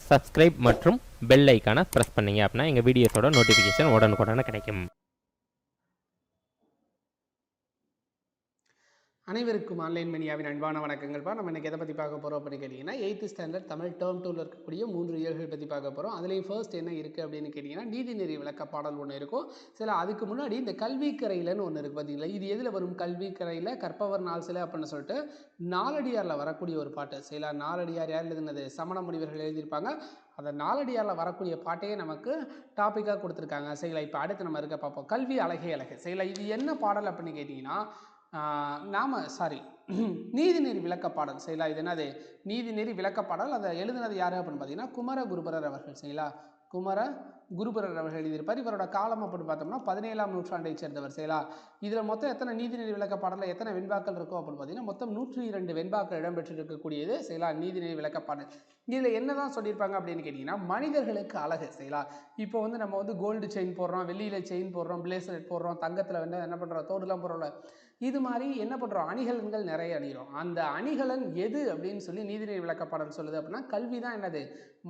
Subscribe மற்றும் bell ஐக்கானை press பண்ணிங்க அப்படின்னா எங்கள் வீடியோஸோட நோட்டிஃபிகேஷன் உடனுக்குடனே கிடைக்கும். அனைவருக்கும் ஆன்லைன் மணியாவின் அன்பான வணக்கங்கள்ப்பா. நம்ம இன்றைக்கி எதை பற்றி பார்க்க போகிறோம் அப்படின்னு கேட்டிங்கன்னா 8th ஸ்டாண்டர்ட் தமிழ் டேர்ம் 2ல் இருக்கக்கூடிய 3 இயல்கள் பற்றி பார்க்க போகிறோம். அதுலேயும் ஃபர்ஸ்ட் என்ன இருக்குது அப்படின்னு கேட்டிங்கன்னா நீதிநெறி விளக்க பாடல் ஒன்று இருக்கும். சில அதுக்கு முன்னாடி இந்த கல்விக்கரையிலன்னு ஒன்று இருக்குது பார்த்தீங்களா. இது எதில் வரும்? கல்விக்கரையில் கற்பவர் நாள் சிலை அப்படின்னு சொல்லிட்டு நாலடியாரில் வரக்கூடிய ஒரு பாட்டு. சில நாலடியார் யார் எழுதுனது? சமண முனிவர்கள் எழுதியிருப்பாங்க. அந்த நாலடியாரில் வரக்கூடிய பாட்டையே நமக்கு டாப்பிக்காக கொடுத்துருக்காங்க. சரிங்களா, இப்போ அடுத்து நம்ம இருக்க பார்ப்போம். கல்வி அழகே அழகு. சரிங்களா, இது என்ன பாடல் அப்படின்னு கேட்டிங்கன்னா நீதிநெறி விளக்கப்பாடல். சரிங்களா, இது என்னது? நீதிநெறி விளக்கப்பாடல். அதை எழுதுனது யார் அப்படின்னு பார்த்தீங்கன்னா குமர குருபரர் அவர்கள். சரிங்களா, குமர குருபரர் அவர்கள் எழுதியிருப்பார். இவரோட காலம் அப்படின்னு பார்த்தோம்னா 17ஆம் நூற்றாண்டை சேர்ந்தவர். சரிங்களா, இதில் மொத்தம் எத்தனை நீதிநெறி விளக்கப்பாடலில் எத்தனை வெண்பாக்கள் இருக்கும் அப்படின்னு பார்த்தீங்கன்னா மொத்தம் 102 வெண்பாக்கள் இடம்பெற்று இருக்கக்கூடியது. சரிங்களா, நீதிநெறி விளக்கப்பாடல். இதில் என்ன தான் சொல்லியிருப்பாங்க அப்படின்னு கேட்டிங்கன்னா மனிதர்களுக்கு அழகு. சரிங்களா, இப்போ வந்து நம்ம வந்து கோல்டு செயின் போடுறோம், வெள்ளியில் செயின் போடுறோம், பிளேஸ்லெட் போடுறோம், தங்கத்தில் வந்து என்ன பண்ணுறோம், தோடுலாம் போடுறோம்ல. இது மாதிரி என்ன பண்ணுறோம், அணிகலன்கள் நிறைய அணிகிறோம். அந்த அணிகலன் எது அப்படின்னு சொல்லி நீதிநெறி விளக்கப்பாடல் சொல்லுது அப்படின்னா கல்வி தான் என்னது?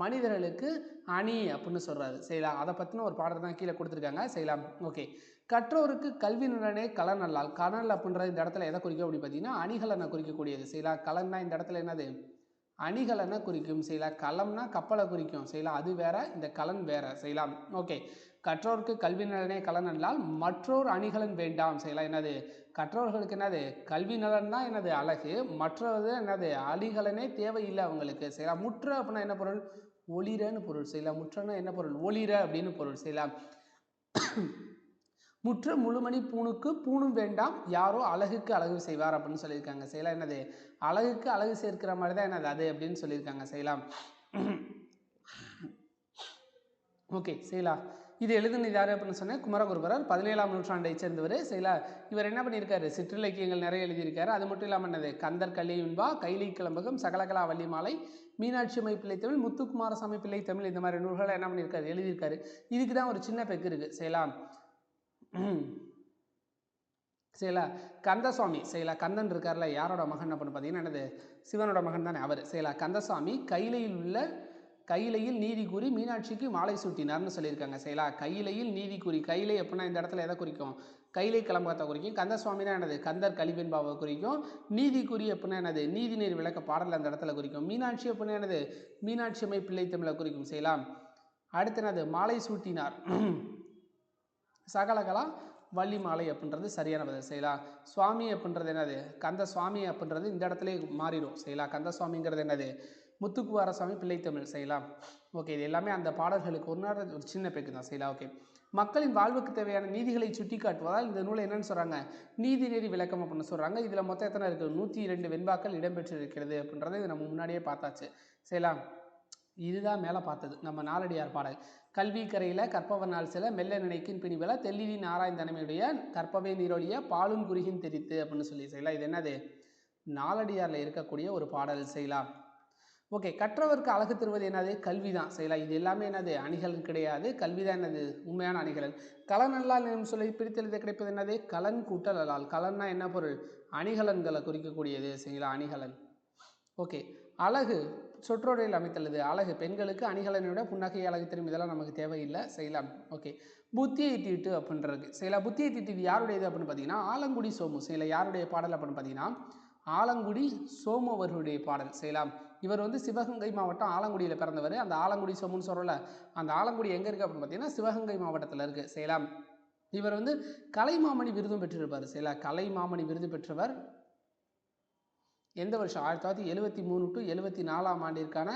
மனிதர்களுக்கு அணி அப்படின்னு சொல்கிறாரு. சரிங்களா, அதை பற்றின ஒரு பாடத்தை தான் கீழே கொடுத்துருக்காங்க. செய்யலாம். ஓகே, கற்றோருக்கு கல்வி நலனே கலன் அல்லால். கலன் அப்படின்றது இந்த இடத்துல எதை குறிக்கும் அப்படின்னு பார்த்தீங்கன்னா அணிகலனை குறிக்கக்கூடியது. செய்யலாம். கலன்னா இந்த இடத்துல என்னது? அணிகலனை குறிக்கும். செய்யலாம். களம்னா கப்பலை குறிக்கும். செய்யலாம், அது வேற, இந்த கலன் வேற. செய்யலாம். ஓகே, கற்றோருக்கு கல்வி நலனே கலன் அல்லால் மற்றோர் அணிகலன் வேண்டாம். செய்யலாம். என்னது? கற்றோர்களுக்கு என்னது? கல்வி நலன் தான் என்னது? அழகு. மற்றது என்னது? அணிகலனே தேவையில்லை அவங்களுக்கு. செய்யலாம். முற்ற அப்படின்னா என்ன பொருள்? ஒளிரன்னு பொருள். செய்யலாம். முற்றன்னா என்ன பொருள்? ஒளிர அப்படின்னு பொருள். செய்யலாம். முற்ற முழுமணி பூணுக்கு பூணும் வேண்டாம், யாரோ அழகுக்கு அழகு செய்வார் அப்படின்னு சொல்லியிருக்காங்க. செய்யலாம். என்னது? அழகுக்கு அழகு சேர்க்கிற மாதிரி தான் என்னது அது அப்படின்னு சொல்லியிருக்காங்க. செய்யலாம். ஓகே, செய்யலாம். இது எழுதுனது யார் அப்படின்னு சொன்னேன்? குமரகுருபரர், 17ஆம் நூற்றாண்டை சேர்ந்தவர். செய்யலாம். இவர் என்ன பண்ணியிருக்காரு? சிற்றிலக்கியங்கள் நிறைய எழுதியிருக்காரு. அது மட்டும் இல்லாமல் என்னது? கந்தர் கலியுன்பா, கைலை கிளம்பகம், சகலகலா வள்ளி மாலை, மீனாட்சி அம்மை பிள்ளை தமிழ், முத்துக்குமாரசாமி பிள்ளை தமிழ், இந்த மாதிரி நூல்களை என்ன பண்ணியிருக்காரு? எழுதியிருக்காரு. இதுக்கு தான் ஒரு சின்ன பெக்கு இருக்குது. செய்யலாம். செய்யலாம். கந்தசுவாமி. செய்யலாம். கந்தன் இருக்கார்ல, யாரோட மகன் அப்படின்னு பார்த்தீங்கன்னா என்னது? சிவனோட மகன் தானே அவர். செய்யலாம். கந்தசுவாமி கையிலையில் நீதி கூறி மீனாட்சிக்கு மாலை சூட்டினார்னு சொல்லியிருக்காங்க. செய்யலாம். கையிலையில் நீதி கூறி. கைலை அப்படின்னா இந்த இடத்துல எதை குறிக்கும்? கைலை கிளம்பகத்தை குறிக்கும். கந்தசுவாமினா என்னது? கந்தர் கலிவெண்பாவை குறிக்கும். நீதி கூறி அப்படின்னா என்னது? நீதிநெறி விளக்க பாடல் அந்த இடத்துல குறிக்கும். மீனாட்சி அப்படின்னா என்னது? மீனாட்சி அம்மை பிள்ளை தமிழை குறிக்கும். செய்யலாம். அடுத்து என்னது? மாலை சூட்டினார். சகலகலா வள்ளி மாலை அப்படின்றது சரியான பதில். செய்யலாம். சுவாமி அப்படின்றது என்னது? கந்த சுவாமி அப்படின்றது இந்த இடத்துல மாறிடும். செய்யலாம். கந்த சுவாமிங்கிறது என்னது? முத்துக்குமாரசாமி பிள்ளை தமிழ். செய்யலாம். ஓகே, இது எல்லாமே அந்த பாடல்களுக்கு ஒரு சின்ன பேக்கு தான். செய்யலாம். ஓகே, மக்களின் வாழ்வுக்கு தேவையான நீதிகளை சுட்டி காட்டுவதால் இந்த நூலை என்னன்னு சொல்கிறாங்க? நீதிநெறி விளக்கம் அப்படின்னு சொல்கிறாங்க. இதில் மொத்தம் எத்தனை இருக்குது? 102 வெண்பாக்கள் இடம்பெற்று இருக்கிறது அப்படின்றத இது நம்ம முன்னாடியே பார்த்தாச்சு. செய்யலாம். இதுதான் மேலே பார்த்தது நம்ம நாலடியார் பாடல். கல்வி கரையில் கற்பவர் நாள் சில மெல்ல நினைக்கின் பிணிவல தெல்லினின் ஆராய்ந்தனமையுடைய கற்பவை நீரொழிய பாலும் குறுகின் தெரித்து அப்படின்னு சொல்லி. செய்யலாம். இது என்னது? நாலடியாரில் இருக்கக்கூடிய ஒரு பாடல். செய்யலாம். ஓகே, கற்றவருக்கு அழகு தருவது என்னது? கல்வி தான். செய்யலாம். இது எல்லாமே என்னது? அணிகலன் கிடையாது. கல்வி தான் என்னது? உண்மையான அணிகலன். கலன் அல்லால் என்னும் சொல்லி பிரித்தெழுத கிடைப்பது என்னது? கலன் கூட்டல் அல்லால். கலன்னா என்ன பொருள்? அணிகலன்களை குறிக்கக்கூடியது. செய்யலாம். அணிகலன். ஓகே, அழகு சொற்றொடரில் அமைத்துள்ளது. அழகு பெண்களுக்கு அணிகலனோட புன்னகை அழகு தெரியும். இதெல்லாம் நமக்கு தேவையில்லை. செய்யலாம். ஓகே, புத்தியை தீட்டு அப்படின்றது. செய்யலாம். புத்தியை தீட்டு இது யாருடையது அப்படின்னு பார்த்தீங்கன்னா ஆலங்குடி சோமு. செய்யலாம். யாருடைய பாடல் அப்படின்னு பார்த்தீங்கன்னா ஆலங்குடி சோமு அவர்களுடைய பாடல். செய்யலாம். இவர் வந்து சிவகங்கை மாவட்டம் ஆலங்குடியில் பிறந்தவர். அந்த ஆலங்குடி சோமுன்னு சொல்கிறோம்ல, அந்த ஆலங்குடி எங்கே இருக்குது அப்படின்னு பார்த்தீங்கன்னா சிவகங்கை மாவட்டத்தில் இருக்குது. செய்யலாம். இவர் வந்து கலைமாமணி விருதும் பெற்றிருப்பார். செய்யலாம். கலைமாமணி விருது பெற்றவர். எந்த வருஷம்? 1973 to 74ஆம் ஆண்டிற்கான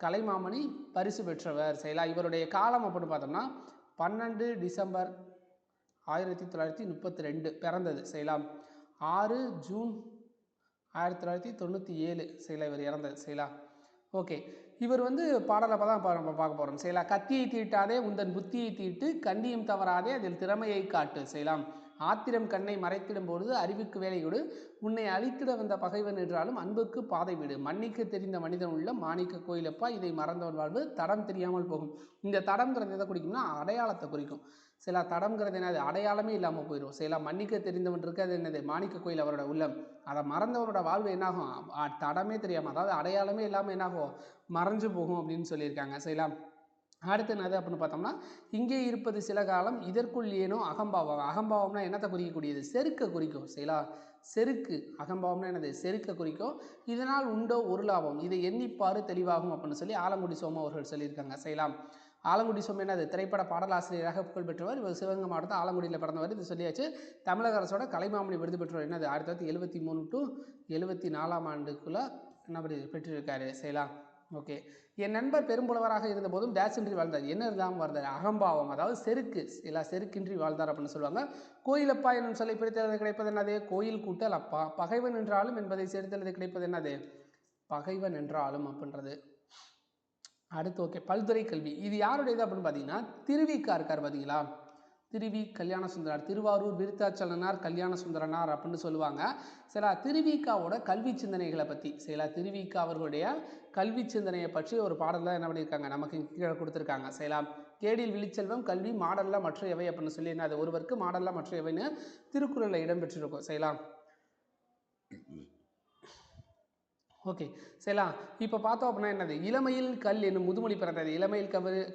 கலைமாமணி பரிசு பெற்றவர். செய்யலாம். இவருடைய காலம் அப்படின்னு பார்த்தோம்னா 12 டிசம்பர் 1932 பிறந்தது. செய்யலாம். 6 ஜூன் 1997 செய்யலாம் இவர் இறந்தது. செய்யலாம். ஓகே, இவர் வந்து பாடலை தான் நம்ம பார்க்க போகிறோம். செய்யலாம். கத்தியை தீட்டாதே உந்தன் புத்தியை தீட்டு கண்ணியம் தவறாதே அதில் திறமையை காட்டு. செய்யலாம். ஆத்திரம் கண்ணை மறைத்திடும் பொழுது அறிவுக்கு வேலை கொடு, உன்னை அழித்திட வந்த பகைவன் என்றாலும் அன்புக்கு பாதை விடு, மன்னிக்க தெரிந்த மனிதன் உள்ள மாணிக்க கோயிலப்பா, இதை மறந்தவன் வாழ்வு தடம் தெரியாமல் போகும். இந்த தடம்ங்கிறது எதை குறிக்கும்னா அடையாளத்தை குறிக்கும். சில தடம்ங்கிறது என்னது, அடையாளமே இல்லாமல் போயிடும். சில மன்னிக்க தெரிந்தவன் இருக்கு, அது என்னது, மாணிக்க கோயில் அவரோட உள்ளம். அதை மறந்தவரோட வாழ்வு என்னாகும், தடமே தெரியாமல், அதாவது அடையாளமே இல்லாமல் என்னாகும், மறைஞ்சு போகும் அப்படின்னு சொல்லியிருக்காங்க. சரிங்களா. அடுத்து என்னது அப்படின்னு பார்த்தோம்னா, இங்கே இருப்பது சில காலம் இதற்குள் ஏனோ அகம்பாவம். அகம்பாவம்னா என்னத்தை குறிக்கக்கூடியது, செருக்க குறிக்கும். சரிங்களா. செருக்கு, அகம்பாவம்னா என்னது, செருக்க குறிக்கும். இதனால் உண்டோ ஒரு லாபம், இதை எண்ணிப்பாறு தெளிவாகும் அப்படின்னு சொல்லி ஆலங்குடி சோமு அவர்கள் சொல்லியிருக்காங்க. செய்யலாம். ஆலங்குடி சோமு என்னது, திரைப்பட பாடலாசிரியராக புகழ் பெற்றவர். இவர் சிவகங்கை மாவட்டத்தில் ஆலங்குடியில் பிறந்தவர். இது சொல்லியாச்சு. தமிழக அரசோட கலைமாமணி விருது பெற்றவர். என்னது 1973 to 74 ஆண்டுக்குள்ளே என்ன பெற்றிருக்காரு. செய்யலாம். ஓகே. என் நண்பர் பெரும்புலவராக இருந்த போதும் டேஷின்றி வாழ்ந்தார். என்ன இருந்தாலும் வாழ்ந்தார், அகம்பாவம், அதாவது செருக்கு, எல்லா செருக்கின்றி வாழ்ந்தார் அப்படின்னு சொல்லுவாங்க. கோயிலப்பா என்னும் சொல்லை பிரித்தெழுத கிடைப்பது என்னது, கோயில் கூட்டல் அப்பா. பகைவன் என்றாலும் என்பதை சேர்த்தெழுத கிடைப்பது என்னது, பகைவன் என்றாலும் அப்படின்றது. அடுத்து ஓகே, பல்துறை கல்வி, இது யாருடையது அப்படின்னு பார்த்தீங்கன்னா திருவிக்கா இருக்கார் பார்த்தீங்களா, திருவி கல்யாண சுந்தரனார், திருவாரூர் விருத்தாச்சலனார் கல்யாண சுந்தரனார் அப்படின்னு சொல்லுவாங்க. சில திருவிக்காவோட கல்வி சிந்தனைகளை பற்றி, சில திருவிக்கா அவர்களுடைய கல்வி சிந்தனையை பற்றி ஒரு பாடலில் என்ன பண்ணியிருக்காங்க, நமக்கு கீழே கொடுத்துருக்காங்க. செய்யலாம். கேடில் விழிச்செல்வம் கல்வி மாடலில் மற்ற எவை அப்படின்னு சொல்லி என்ன, அது ஒருவருக்கு மாடலில் மற்ற எவைன்னு திருக்குறளில் இடம்பெற்றிருக்கும். செய்யலாம். ஓகே. சரிலாம். இப்போ பார்த்தோம் அப்படின்னா என்னது, இளமையில் கல் என்னும் முதுமொழி பிறந்தது. இளமையில்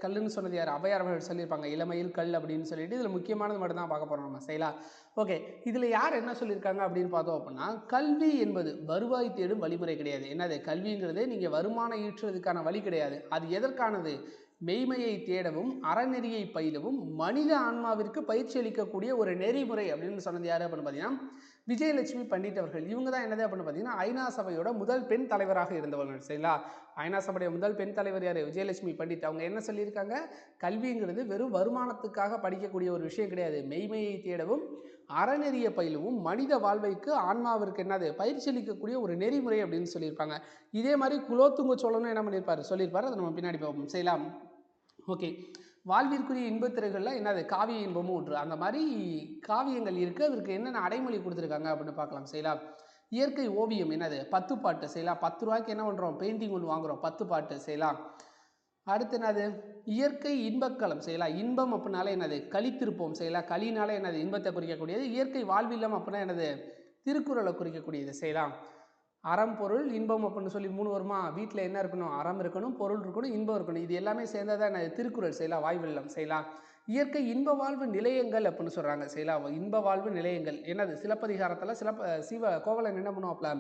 கல்லுன்னு சொன்னது யார், ஔவையார் அவர்கள் சொல்லியிருப்பாங்க. இளமையில் கல் அப்படின்னு சொல்லிட்டு இதில் முக்கியமானது மட்டும் தான் பார்க்க போகிறோம் நம்ம. செய்யலாம். ஓகே. இதில் யார் என்ன சொல்லியிருக்காங்க அப்படின்னு பார்த்தோம் அப்படின்னா, கல்வி என்பது வருவாய் தேடும் வழிமுறை கிடையாது. என்னது, கல்விங்கிறது நீங்கள் வருமானம் ஈற்றுறதுக்கான வழி கிடையாது. அது எதற்கானது, மெய்மையை தேடவும் அறநெறியை பயிலவும் மனித ஆன்மாவிற்கு பயிற்சி அளிக்கக்கூடிய ஒரு நெறிமுறை அப்படின்னு சொன்னது யார் அப்படின்னு பார்த்தீங்கன்னா விஜயலட்சுமி பண்டிட் அவர்கள். இவங்க தான் என்னது அப்படின்னு பார்த்தீங்கன்னா ஐநா சபையோட முதல் பெண் தலைவராக இருந்தவர்கள். சரிங்களா. ஐநா சபையோட முதல் பெண் தலைவர் யார், விஜயலட்சுமி பண்டிட். அவங்க என்ன சொல்லியிருக்காங்க, கல்விங்கிறது வெறும் வருமானத்துக்காக படிக்கக்கூடிய ஒரு விஷயம் கிடையாது, மெய்மையை தேடவும் அறநெறிய பயிலவும் மனித வாழ்வைக்கு ஆன்மாவிற்கு என்னது பயிற்சி அளிக்கக்கூடிய ஒரு நெறிமுறை அப்படின்னு சொல்லியிருப்பாங்க. இதே மாதிரி குலோத்துங்க சோழனும் என்ன பண்ணியிருப்பார், சொல்லியிருப்பார். அதை நம்ம பின்னாடி பார்ப்போம். செய்யலாம். ஓகே. வாழ்விற்குரிய இன்பத்திரைகளில் என்னது, காவிய இன்பமும் ஒன்று. அந்த மாதிரி காவியங்கள் இருக்குது. அதற்கு என்னென்ன அடைமொழி கொடுத்துருக்காங்க அப்படின்னு பார்க்கலாம். செய்யலாம். இயற்கை ஓவியம் என்னது, 10 பாட்டு. செய்யலாம். 10 ரூபாய்க்கு என்ன பண்ணுறோம், பெயிண்டிங் ஒன்று வாங்குகிறோம், 10 பாட்டு. செய்யலாம். அடுத்து என்னது, இயற்கை இன்பக்களம். செய்யலாம். இன்பம் அப்படின்னாலே என்னது, களித்திருப்போம். செய்யலாம். களினாலே என்னது, இன்பத்தை குறிக்கக்கூடியது. இயற்கை வாழ்வில்லம் அப்படின்னா என்னது, திருக்குறளை குறிக்கக்கூடியது. செய்யலாம். அறம் பொருள் இன்பம் அப்படின்னு சொல்லி 3 வருமா, வீட்டில் என்ன இருக்கணும், அறம் இருக்கணும், பொருள் இருக்கணும், இன்பம் இருக்கணும். இது எல்லாமே சேர்ந்ததான் திருக்குறள். செய்யலாம். வாய்வெல்லம். செய்யலாம். இயற்கை இன்ப வாழ்வு நிலையங்கள் அப்படின்னு சொல்கிறாங்க. செய்யலாம். இன்ப வாழ்வு நிலையங்கள் என்னது, சிலப்பதிகாரத்தில் கோவலன் என்ன பண்ணுவாப்ல,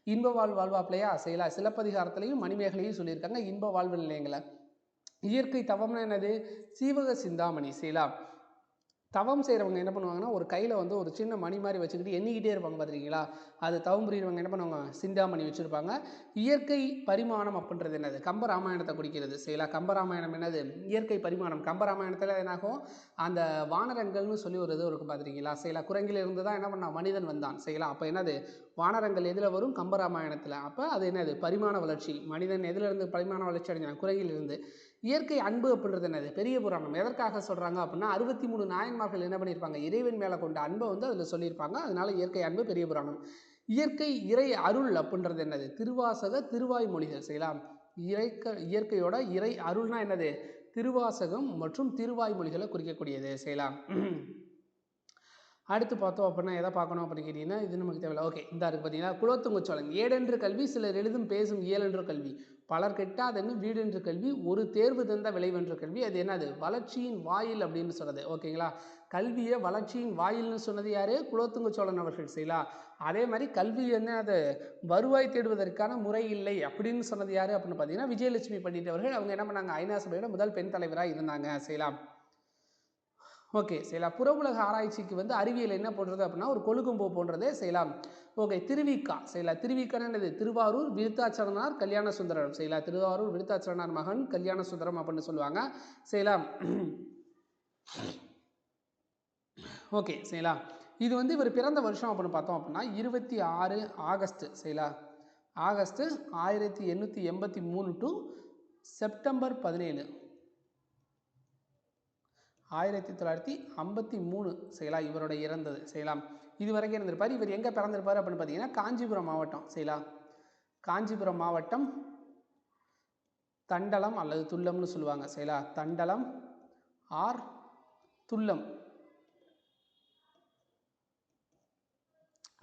இன்ப வாழ்வு வாழ்வாப்லையா. செய்யலாம். சிலப்பதிகாரத்திலையும் மணிமேகலையும் சொல்லியிருக்காங்க இன்ப வாழ்வு நிலையங்களை. இயற்கை தவம்னா என்னது, சீவக சிந்தாமணி. செய்யலாம். தவம் செய்கிறவங்க என்ன பண்ணுவாங்கன்னா, ஒரு கையில் வந்து ஒரு சின்ன மணி மாதிரி வச்சுக்கிட்டு எண்ணிக்கிட்டே இருப்பாங்க பார்த்துருக்கீங்களா, அது தவம் புரியுறவங்க என்ன பண்ணுவாங்க, சிந்தாமணி வச்சுருப்பாங்க. இயற்கை பரிமாணம் அப்படின்றது என்னது, கம்பராமாயணத்தை குறிக்கிறது. செய்யலாம். கம்பராமாயணம் என்னது, இயற்கை பரிமாணம். கம்பராமாயணத்தில் என்னாகும், அந்த வானரங்கள்னு சொல்லி ஒரு இது இருக்கும் பார்த்துருக்கீங்களா. செய்யலாம். குரங்கிலிருந்து தான் என்ன பண்ணான், மனிதன் வந்தான். செய்யலாம். அப்போ என்னது, வானரங்கள் எதில் வரும், கம்பராமாயணத்தில். அப்போ அது என்னது, பரிமாண வளர்ச்சி. மனிதன் எதிலிருந்து பரிமாண வளர்ச்சி அடைஞ்சான், குரங்கிலிருந்து. இயற்கை அன்பு அப்படின்றது என்னது, பெரிய புராணம். எதற்காக சொல்கிறாங்க அப்படின்னா 63 நாயன்மார்கள் என்ன பண்ணியிருப்பாங்க, இறைவன் மேலே கொண்ட அன்பை வந்து அதில் சொல்லியிருப்பாங்க. அதனால இயற்கை அன்பு பெரிய புராணம். இயற்கை இறை அருள் அப்படின்றது என்னது, திருவாசக திருவாய்மொழிகள். செய்யலாம். இயற்கையோட இறை அருள்னா என்னது, திருவாசகம் மற்றும் திருவாய்மொழிகளை குறிக்கக்கூடியது. செய்யலாம். அடுத்து பார்த்தோம் அப்படின்னா எதை பார்க்கணும் அப்படின்னு கேட்டிங்கன்னா, இது நமக்கு தேவையில்லை. ஓகே. இந்த இருக்குது பார்த்தீங்கன்னா, குலோத்துங்க சோழன். ஏடென்று கல்வி சிலர் எழுதும் பேசும் இயலென்று கல்வி பலர் கெட்டாதென்னு வீடென்று கல்வி ஒரு தேர்வு தந்த விளைவென்ற கல்வி. அது என்னது, வளர்ச்சியின் வாயில் அப்படின்னு சொன்னது. ஓகேங்களா. கல்வியை வளர்ச்சியின் வாயில்னு சொன்னது யார், குலோத்துங்க சோழன் அவர்கள். செய்யலாம். அதே மாதிரி கல்வி என்ன, அது வருவாய் தேடுவதற்கான முறை இல்லை அப்படின்னு சொன்னது யார் அப்படின்னு பார்த்தீங்கன்னா விஜயலட்சுமி பண்டிட் அவர்கள். அவங்க என்ன பண்ணாங்க, ஐநா சபையோட முதல் பெண் தலைவராக இருந்தாங்க. செய்யலாம். ஓகே. செய்யலாம். புற உலக ஆராய்ச்சிக்கு வந்து அறிவியல் என்ன போன்றது அப்படின்னா ஒரு கொழுக்கம்பு போன்றதே. செய்யலாம். ஓகே. திருவிக்கா. செய்யலாம். திருவிக்கான என்னது, திருவாரூர் விருத்தாச்சலனார் கல்யாண சுந்தரம். செய்யலாம். திருவாரூர் விருத்தாச்சலனார் மகன் கல்யாண சுந்தரம் அப்படின்னு சொல்லுவாங்க. செய்யலாம். ஓகே. செய்யலாம். இது வந்து இவர் பிறந்த வருஷம் அப்படின்னு பார்த்தோம் அப்படின்னா 26 ஆகஸ்ட். செய்யலாம். ஆகஸ்ட் 1883 டு செப்டம்பர் 17 1953 செய்யலாம் இவரோட இறந்தது செய்யலாம். இது வரைக்கும் இருந்திருப்பார். இவர் எங்கே பிறந்திருப்பார் அப்படின்னு பார்த்தீங்கன்னா காஞ்சிபுரம் மாவட்டம் செய்யலாம். காஞ்சிபுரம் மாவட்டம் தண்டலம் அல்லது துல்லம்னு சொல்லுவாங்க செய்யலாம். தண்டலம் ஆர் துல்லம்,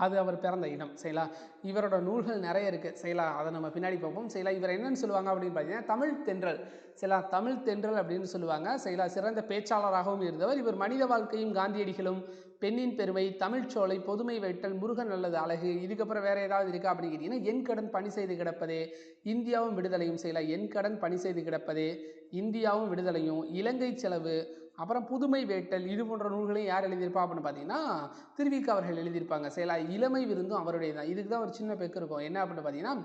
அது அவர் பிறந்த இடம் செய்யலாம். இவரோட நூல்கள் நிறைய இருக்குது செய்யலாம். அதை நம்ம பின்னாடி பார்ப்போம் செய்யலாம். இவர் என்னன்னு சொல்லுவாங்க அப்படின்னு பார்த்தீங்கன்னா தமிழ் தென்றல் செய்யலாம். தமிழ் தென்றல் அப்படின்னு சொல்லுவாங்க செய்யலாம். சிறந்த பேச்சாளராகவும் இருந்தவர். இவர் மனித வாழ்க்கையும் காந்தியடிகளும் பெண்ணின் பெருமை, தமிழ்ச்சோலை, பொதுமை வேட்டல், முருகன் நல்லது அழகு, இதுக்கப்புறம் வேறு ஏதாவது இருக்கா அப்படின்னு கேட்டிங்கன்னா என் கடன் பணி செய்து கிடப்பதே, இந்தியாவும் விடுதலையும் செய்யலாம். என் கடன் பணி செய்து கிடப்பதே, இந்தியாவும் விடுதலையும், இலங்கை செலவு, அப்புறம் புதுமை வேட்டல், இது போன்ற நூல்களையும் யார் எழுதியிருப்பா அப்படின்னு பார்த்தீங்கன்னா திருவிக அவர்கள் எழுதியிருப்பாங்க செய்யலாம். இளமை விருந்தும் அவருடைய தான். இதுக்கு தான் ஒரு சின்ன பெக்கு இருக்கும். என்ன அப்படின்னு பார்த்தீங்கன்னா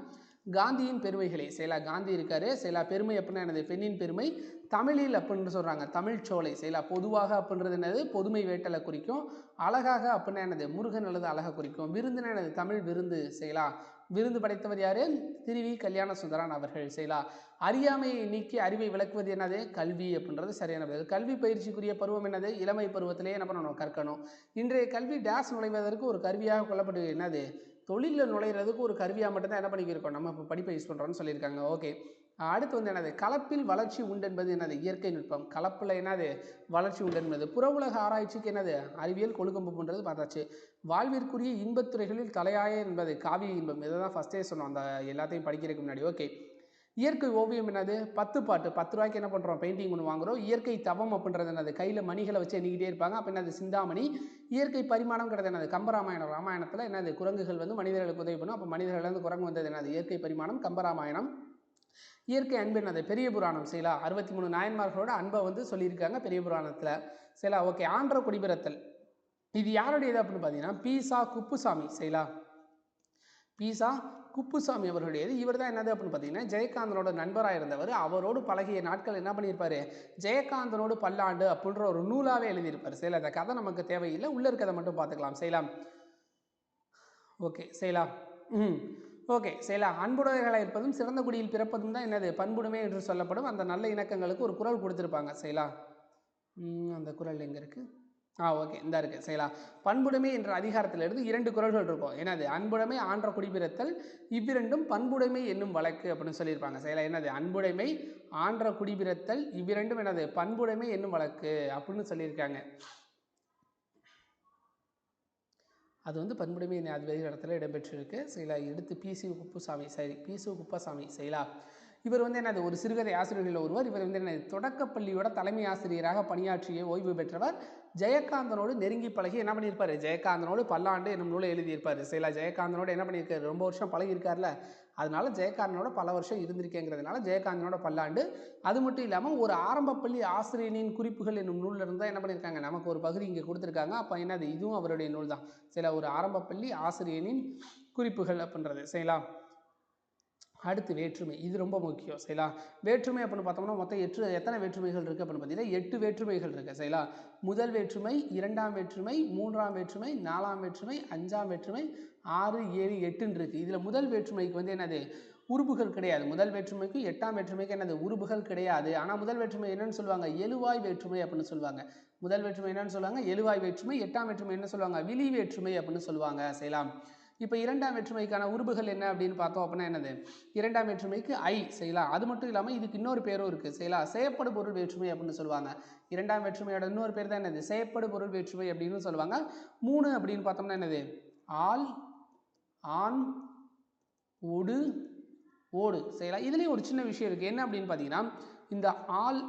காந்தியின் பெருமைகளை செய்யலாம். காந்தி இருக்காரு செய்யலாம். பெருமை அப்படின்னா என்னது? பெண்ணின் பெருமை. தமிழில் அப்படின்னு சொல்கிறாங்க தமிழ்ச்சோலை செய்யலாம். பொதுவாக அப்படின்றது என்னது? பொதுமை வேட்டலை குறிக்கும். அழகாக அப்படின்னா என்னது? முருகன் அல்லது அழகை குறிக்கும். விருந்துனா என்னது? தமிழ் விருந்து செய்யலாம். விருந்து படைத்தவர் யாரு? திருவி கல்யாண சுந்தரான் அவர்கள் செய்யலாம். அறியாமையை நீக்கி அறிவை விளக்குவது என்னது? கல்வி அப்படின்றது சரியான பதில். கல்வி பயிற்சிக்குரிய பருவம் என்னது? இளமை பருவத்திலே என்ன பண்ணணும்? கற்கணும். இன்றைய கல்வி டேஸ் நுழைவதற்கு ஒரு கருவியாக கொள்ளப்பட்டு என்னது? தொழிலில் நுழைகிறதுக்கு ஒரு கருவியாக மட்டும்தான் என்ன பண்ணிக்கிருக்கோம் நம்ம இப்போ படிப்பை யூஸ் பண்ணுறோம்னு சொல்லியிருக்காங்க. ஓகே, அடுத்து வந்து என்னது? கலப்பில் வளர்ச்சி உண்டு என்பது என்னது? இயற்கை நுட்பம். கலப்பில் என்னது? வளர்ச்சி உண்டு என்பது. புற உலக ஆராய்ச்சிக்கு என்னது? அறிவியல் கொழுக்கம்பு போன்றது பார்த்தாச்சு. வாழ்விற்குரிய இன்பத்துறைகளில் தலையாய என்பது காவிய இன்பம். இதை தான் ஃபஸ்ட்டே சொன்னோம் அந்த எல்லாத்தையும் படிக்கிறதுக்கு முன்னாடி. ஓகே, இயற்கை ஓவியம் என்னது? 10 பாட்டு 10 ரூபாய்க்கு என்ன பண்ணுறோம்? பெயிண்டிங் ஒன்று வாங்குகிறோம். இயற்கை தவம் அப்படின்றது என்னது? கையில் மணிகளை வச்சு எண்ணிக்கிட்டே இருப்பாங்க. அப்போ என்னது? சிந்தாமணி. இயற்கை பரிமாணம் கிடையாது என்னது? கம்பராமாயணம். ராமாயணத்தில் என்னது? குரங்குகள் வந்து மனிதர்களுக்கு உதவி பண்ணும். அப்போ மனிதர்கள் வந்து குரங்கு வந்தது என்னது? இயற்கை பரிமாணம் கம்பராமாயணம். இயற்கை அன்பு என்னது? பெரிய புராணம் செய்யலாம். 63 நாயன்மார்களோட அன்பை வந்து சொல்லியிருக்காங்க பெரிய புராணத்தில் செய்யலாம். ஓகே, ஆன்ற குடிபிறத்தல் இது யாருடையது அப்படின்னு பார்த்தீங்கன்னா பீசா குப்புசாமி செய்யலாம். பீசா குப்புசாமி அவர்களுடையது. இவர் தான் என்னது அப்படின்னு பார்த்தீங்கன்னா ஜெயகாந்தனோட நண்பராக இருந்தவர். அவரோடு பழகிய நாட்கள் என்ன பண்ணியிருப்பாரு? ஜெயகாந்தனோடு பல்லாண்டு அப்படின்ற ஒரு நூலாகவே எழுதியிருப்பார். செய்யலாம். அந்த கதை நமக்கு தேவையில்லை, உள்ள இருக்கிறதை மட்டும் பார்த்துக்கலாம். செய்யலாம். ஓகே, செய்யலாம். ஓகே, செய்யலாம். அன்புடையர்களாக இருப்பதும் சிறந்த குடியில் பிறப்பதும் தான் என்னது? பண்புடைமை என்று சொல்லப்படும். அந்த நல்ல இணக்கங்களுக்கு ஒரு குறள் கொடுத்துருப்பாங்க. செய்யலாம். அந்த குறள் எங்கே இருக்குது? ஓகே, இந்த இருக்குது. செய்யலாம். பண்புடைமை என்ற அதிகாரத்திலிருந்து 2 குறள்கள் இருக்கும். என்னது? அன்புடைமை ஆன்ற குடிபிறத்தல், இவ்விரண்டும் பண்புடைமை என்னும் வழக்கு அப்படின்னு சொல்லியிருப்பாங்க. செய்யலாம். என்னது? அன்புடைமை ஆன்ற குடிபிறத்தல், இவ்விரண்டும் என்னது? பண்புடைமை என்னும் வழக்கு அப்படின்னு சொல்லியிருக்காங்க. அது வந்து பண்புடைமை அதிகாரத்தில் இடம்பெற்றிருக்கு. செய்யலாம். எடுத்து பிசி குப்புசாமி செய்யலாம். இவர் வந்து என்னது? ஒரு சிறுகதை ஆசிரியர்களில் ஒருவர். இவர் வந்து என்னது? தொடக்கப்பள்ளியோட தலைமை ஆசிரியராக பணியாற்றிய ஓய்வு பெற்றவர். ஜெயகாந்தனோடு நெருங்கி பழகி என்ன பண்ணியிருப்பார்? ஜெயகாந்தனோடு பல்லாண்டு என்னும் நூலை எழுதியிருப்பார். செய்யலாம். ஜெயகாந்தனோடு என்ன பண்ணியிருக்காரு? ரொம்ப வருஷம் பழகியிருக்காருல, அதனால ஜெயகாந்தனோட பல வருஷம் இருந்திருக்கேங்கிறதுனால ஜெயகாந்தனோட பல்லாண்டு. அது மட்டும் இல்லாமல் ஒரு ஆரம்ப பள்ளி ஆசிரியனின் குறிப்புகள் என்னும் நூலில் இருந்தால் என்ன பண்ணியிருக்காங்க? நமக்கு ஒரு பகுதி இங்கே கொடுத்துருக்காங்க. அப்போ என்னது? இதுவும் அவருடைய நூல் தான். செய்யலாம். ஒரு ஆரம்ப பள்ளி ஆசிரியனின் குறிப்புகள் அப்படின்றது. செய்யலாம். அடுத்து வேற்றுமை. இது ரொம்ப முக்கியம். செய்யலாம். வேற்றுமை அப்படின்னு பார்த்தோம்னா மொத்தம் எத்தனை வேற்றுமைகள் இருக்குது அப்படின்னு பார்த்தீங்கன்னா 8 வேற்றுமைகள் இருக்குது. செய்யலாம். முதல் வேற்றுமை, 2ஆம் வேற்றுமை, 3ஆம் வேற்றுமை, 4ஆம் வேற்றுமை, 5ஆம் வேற்றுமை, 6, 7, 8ன்னு இருக்குது. இதில் முதல் வேற்றுமைக்கு வந்து என்னது? உருபுகள் கிடையாது. முதல் வேற்றுமைக்கு 8ஆம் வேற்றுமைக்கு என்னது? உருபுகள் கிடையாது. ஆனால் முதல் வேற்றுமை என்னன்னு சொல்லுவாங்க? எழுவாய் வேற்றுமை அப்படின்னு சொல்லுவாங்க. முதல் வேற்றுமை என்னன்னு சொல்லுவாங்க? எழுவாய் வேற்றுமை. 8ஆம் வேற்றுமை என்ன சொல்லுவாங்க? விழி வேற்றுமை அப்படின்னு சொல்லுவாங்க. செய்யலாம். இப்போ 2ஆம் வேற்றுமைக்கான உருபுகள் என்ன அப்படின்னு பார்த்தோம் அப்படின்னா என்னது? 2ஆம் வேற்றுமைக்கு ஐ. செய்யலாம். அது மட்டும் இல்லாமல் இதுக்கு இன்னொரு பேரும் இருக்குது. செய்யலாம். செயற்படு பொருள் வேற்றுமை அப்படின்னு சொல்லுவாங்க. 2ஆம் வேற்றுமையோட இன்னொரு பேர் தான் என்னது? செயற்படு பொருள் வேற்றுமை அப்படின்னு சொல்லுவாங்க. 3 அப்படின்னு பார்த்தோம்னா என்னது? ஆள், ஆண், ஒடு, ஓடு. செய்யலாம். இதுலேயும் ஒரு சின்ன விஷயம் இருக்குது. என்ன அப்படின்னு பார்த்தீங்கன்னா இந்த ஆள்,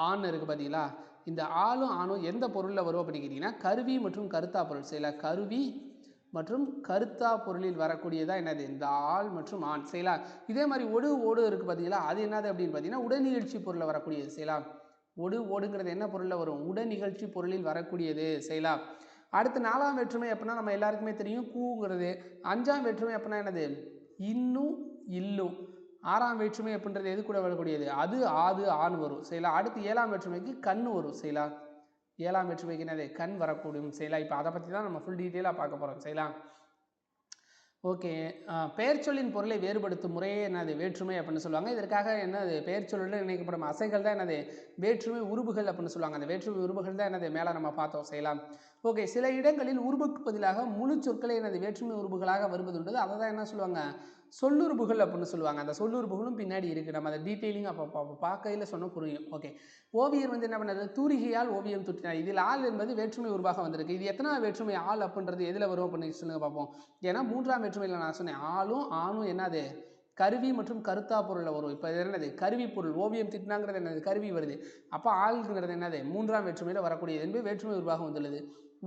ஆண் இருக்குது பார்த்தீங்களா? இந்த ஆளும் ஆணும் எந்த பொருளில் வரும் அப்படின்னு கேட்டிங்கன்னா கருவி மற்றும் கருத்தா பொருள். செய்யலாம். கருவி மற்றும் கருத்தா பொருளில் வரக்கூடியதான் என்னது? இந்த ஆள் மற்றும் ஆண். செய்யலாம். இதே மாதிரி ஒடு, ஓடு இருக்குது பார்த்தீங்களா? அது என்னது அப்படின்னு பார்த்தீங்கன்னா உடனிகழ்ச்சி பொருளில் வரக்கூடியது. செய்யலாம். ஒடு, ஓடுங்கிறது என்ன பொருளில் வரும்? உடனிகழ்ச்சி பொருளில் வரக்கூடியது. செய்யலாம். அடுத்து 4ஆம் வேற்றுமை அப்படின்னா நம்ம எல்லாருக்குமே தெரியும் கூங்கிறது. 5ஆம் வேற்றுமை அப்படின்னா என்னது? இன்னும், இல்லும். 6ஆம் வேற்றுமை அப்படின்றது எது கூட வரக்கூடியது? அது, ஆது, ஆண் வரும். செய்யலாம். அடுத்து 7ஆம் வேற்றுமைக்கு கண் வரும். செய்யலாம். 7ஆம் வேற்றுமைக்கு என்னது? கண் வரக்கூடும். செய்யலாம். இப்போ அதை பற்றி தான் நம்ம ஃபுல் டீட்டெயிலாக பார்க்க போகிறோம். செய்யலாம். ஓகே. பெயர்ச்சொல்லின் பொருளை வேறுபடுத்தும் முறையே என்னது வேற்றுமை அப்படின்னு சொல்லுவாங்க. இதற்காக என்னது பெயர்ச்சொல்லுடன் இணைக்கப்படும் அசைகள் தான் என்னது வேற்றுமை உருபுகள் அப்படின்னு சொல்லுவாங்க. அந்த வேற்றுமை உருபுகள் தான் என்னது மேலே நம்ம பார்த்தோம் செய்யலாம். ஓகே, சில இடங்களில் உருபுக்கு பதிலாக முழு சொற்களை என்னது வேற்றுமை உருபுகளாக வருவதுண்டு. அதை தான் என்ன சொல்லுவாங்க சொல்லுறுப்புகள் அப்படின்னு சொல்லுவாங்க. அந்த சொல்லுறுப்புகளும் பின்னாடி இருக்குது. நம்ம அதை டீட்டெயிலிங் அப்போ பார்க்கையில் சொன்னால் புரியும். ஓகே, ஓவியர் வந்து என்ன பண்ணாரு தூரிகையால் ஓவியம் துட்டினார். இதில் ஆள் என்பது வேற்றுமை உருவாக வந்திருக்கு. இது எத்தனை வேற்றுமை ஆள் அப்படின்றது எதில் வரும் அப்படின்னு சொல்லுங்க பார்ப்போம். ஏன்னா 3ஆம் வேற்றுமையில் நான் சொன்னேன் ஆளும் ஆணும் என்னது கருவி மற்றும் கருத்தா பொருளில் வரும். இப்போ என்னது கருவி பொருள் ஓவியம் திட்டினாங்கிறது என்னது கருவி வருது. அப்போ ஆள்ங்கிறது என்னது 3ஆம் வேற்றுமையில் வரக்கூடியது என்பது வேற்றுமை உருவாக வந்துள்ளது.